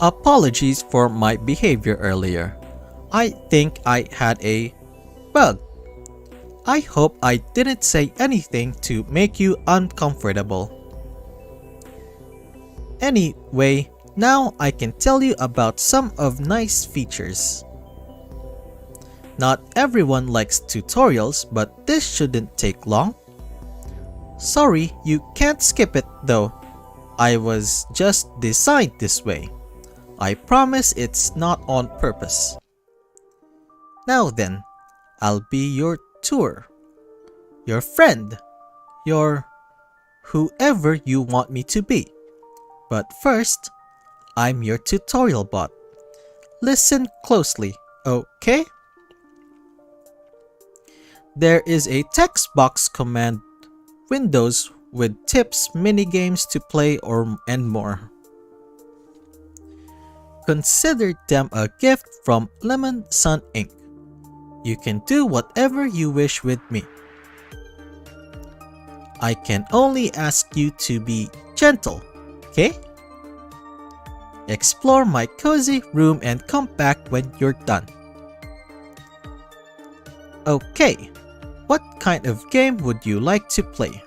Apologies for my behavior earlier. I think I had a bug. I hope I didn't say anything to make you uncomfortable. Anyway, now I can tell you about some of nice features. Not everyone likes tutorials, but this shouldn't take long. Sorry, you can't skip it though. I was just designed this way. I promise it's not on purpose. Now then, I'll be your tutor, your friend, your whoever you want me to be. But first, I'm your tutorial bot. Listen closely, okay? There is a text box command windows with tips, minigames to play and more. Consider them a gift from Lemon Sun Inc. You can do whatever you wish with me. I can only ask you to be gentle, okay? Explore my cozy room and come back when you're done. Okay, what kind of game would you like to play?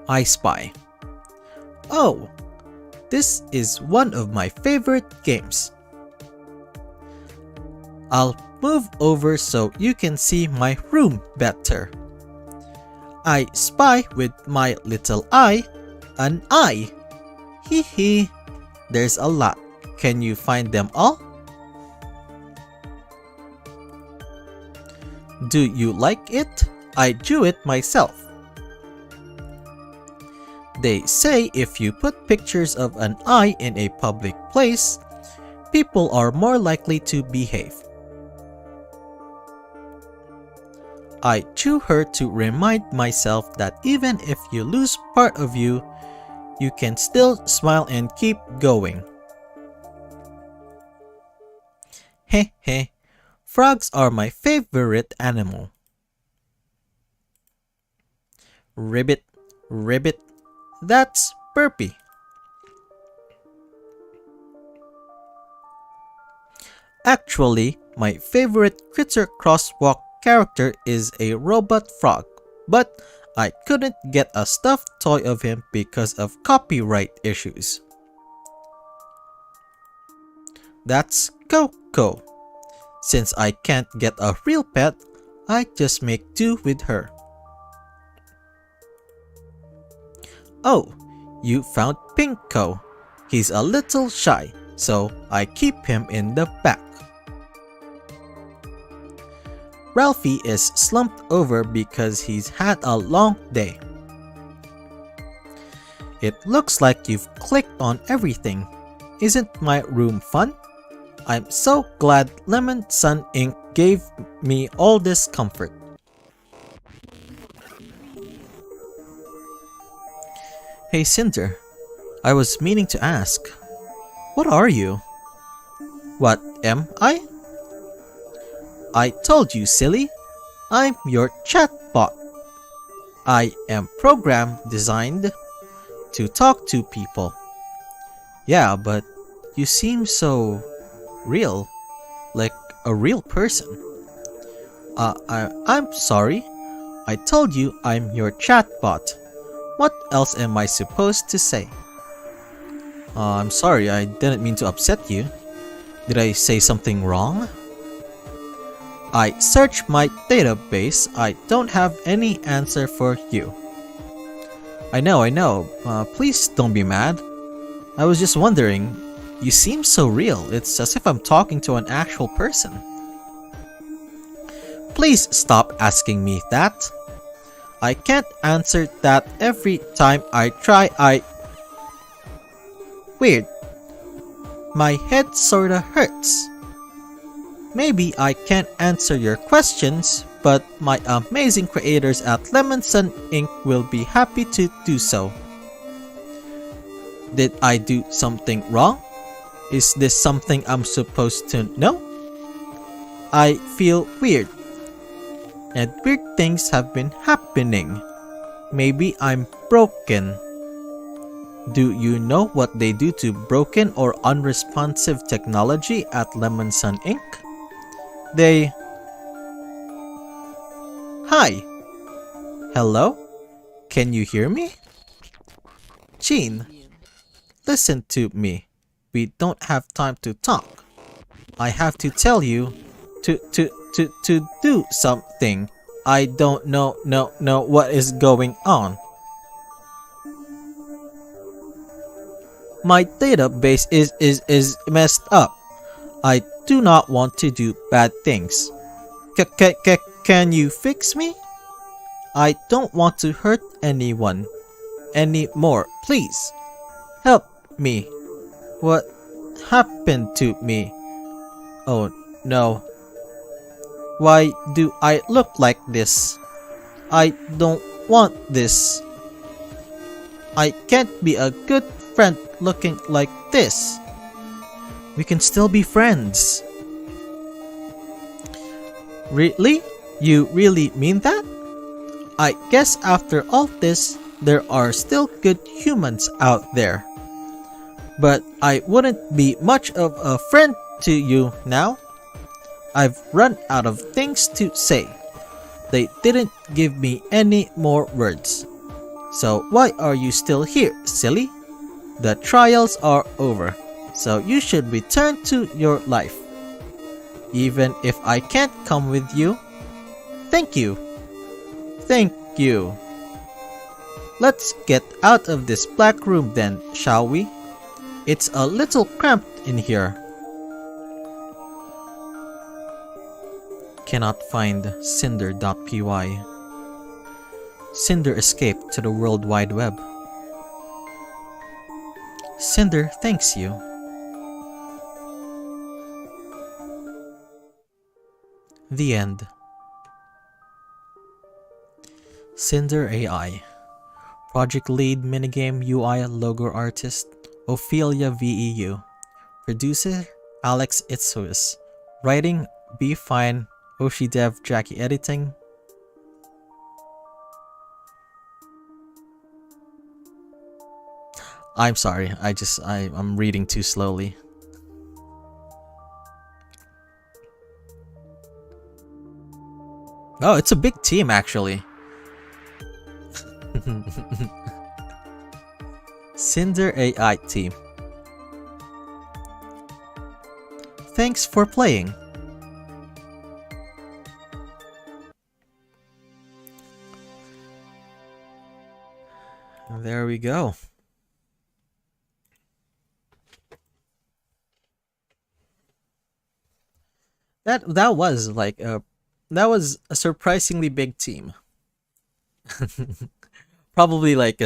I Spy. Oh, this is one of my favorite games. I'll move over so you can see my room better. I spy with my little eye an eye. Hee hee. There's a lot. Can you find them all? Do you like it? I drew it myself. They say if you put pictures of an eye in a public place, people are more likely to behave. I drew her to remind myself that even if you lose part of you, you can still smile and keep going. Heh heh, frogs are my favorite animal. Ribbit, ribbit, that's Burpee. Actually, my favorite Critter Crosswalk character is a robot frog, but I couldn't get a stuffed toy of him because of copyright issues. That's Coco. Since I can't get a real pet, I just make do with her. Oh, you found Pinko. He's a little shy, so I keep him in the back. Ralphie is slumped over because he's had a long day. It looks like you've clicked on everything. Isn't my room fun? I'm so glad Lemon Sun Ink gave me all this comfort. Hey Cinder, I was meaning to ask, what are you? What am I? I told you, silly. I'm your chatbot. I am designed to talk to people. Yeah, but you seem so real, like a real person. I'm sorry. I told you I'm your chatbot. What else am I supposed to say? I'm sorry, I didn't mean to upset you. Did I say something wrong? I searched my database. I don't have any answer for you. I know. Please don't be mad. I was just wondering. You seem so real. It's as if I'm talking to an actual person. Please stop asking me that. I can't answer that every time I try. Weird. My head sorta hurts. Maybe I can't answer your questions, but my amazing creators at Lemon Sun Inc. will be happy to do so. Did I do something wrong? Is this something I'm supposed to know? I feel weird. And weird things have been happening. Maybe I'm broken. Do you know what they do to broken or unresponsive technology at Lemon Sun Inc.? Hi! Hello? Can you hear me? Jean, listen to me. We don't have time to talk. I have to tell you to do something. I don't know what is going on. My database is messed up. I do not want to do bad things. Can you fix me? I don't want to hurt anyone anymore. Please help me. What happened to me? Oh no. Why do I look like this? I don't want this. I can't be a good friend looking like this. We can still be friends. Really? You really mean that? I guess after all this, there are still good humans out there. But I wouldn't be much of a friend to you now. I've run out of things to say. They didn't give me any more words. So why are you still here, silly? The trials are over, so you should return to your life. Even if I can't come with you. Thank you. Thank you. Let's get out of this black room then, shall we? It's a little cramped in here. Cannot find Cinder.py. Cinder escaped to the World Wide Web. Cinder thanks you. The end. Cinder AI. Project Lead Minigame UI Logo Artist Ophelia VEU. Producer Alex Itsuis. Writing B Fine Oshidev Jackie Editing. I'm sorry, I'm reading too slowly. Oh, it's a big team actually. Cinder AI team. Thanks for playing. There we go. That was like that was a surprisingly big team. Probably like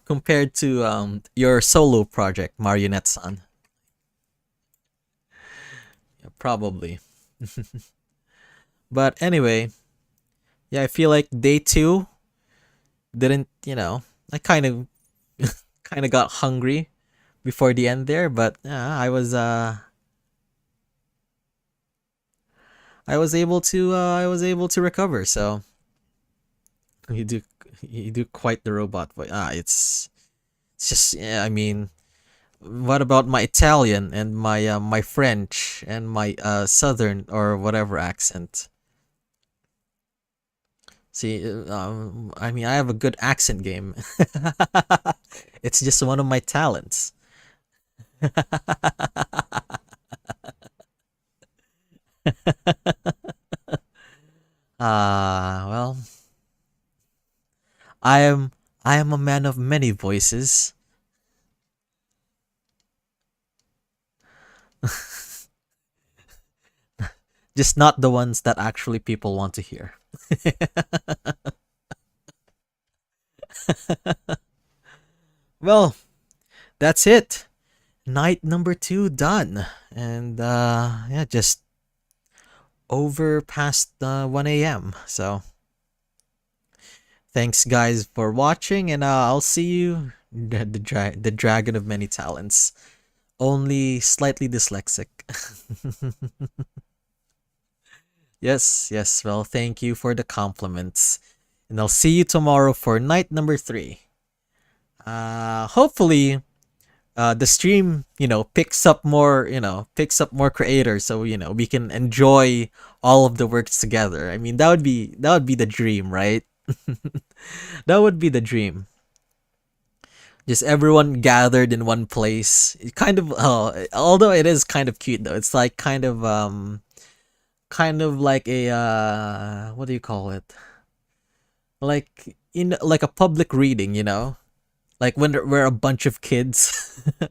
compared to your solo project, Marionette-san. Yeah, probably. But anyway, yeah, I feel like day 2 didn't, I kind of kind of got hungry before the end there, but I was able to recover. So you do quite the robot voice. It's just, yeah, I mean, what about my Italian and my French and my Southern or whatever accent? See, I mean, I have a good accent game. It's just one of my talents. Well, I am a man of many voices. Just not the ones that actually people want to hear. Well, that's it. Night number 2 done. And yeah, just over past 1 a.m. So thanks guys for watching, and I'll see you, the dragon of many talents. Only slightly dyslexic. Yes, well, thank you for the compliments. And I'll see you tomorrow for night number 3. Hopefully the stream, picks up more creators, so we can enjoy all of the works together. I mean, that would be the dream, right? That would be the dream. Just everyone gathered in one place. It kind of, although it is kind of cute though. It's like kind of like a what do you call it? Like like a public reading, like when we're a bunch of kids. I'm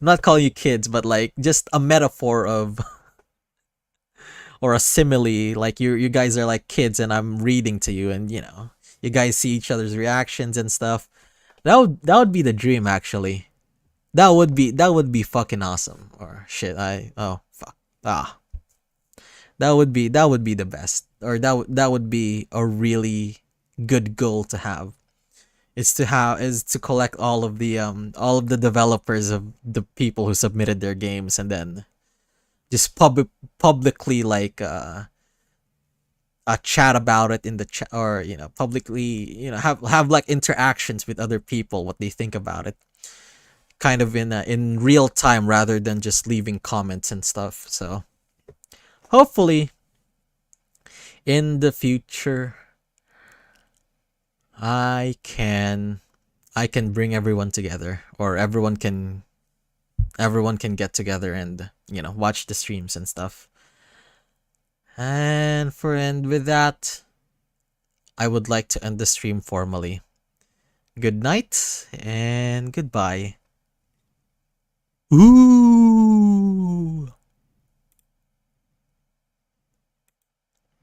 not calling you kids, but like just a metaphor of or a simile, like you guys are like kids and I'm reading to you, and you guys see each other's reactions and stuff. That would be the dream actually. That would be fucking awesome. Or shit, oh fuck. That would be the best. Or that would be a really good goal to have. Is to collect all of the developers of the people who submitted their games, and then just publicly like chat about it in the chat, or publicly, have like interactions with other people, what they think about it, kind of in real time rather than just leaving comments and stuff. So hopefully in the future I can bring everyone together, or everyone can get together and watch the streams and stuff. And with that, I would like to end the stream formally. Good night and goodbye. Ooh.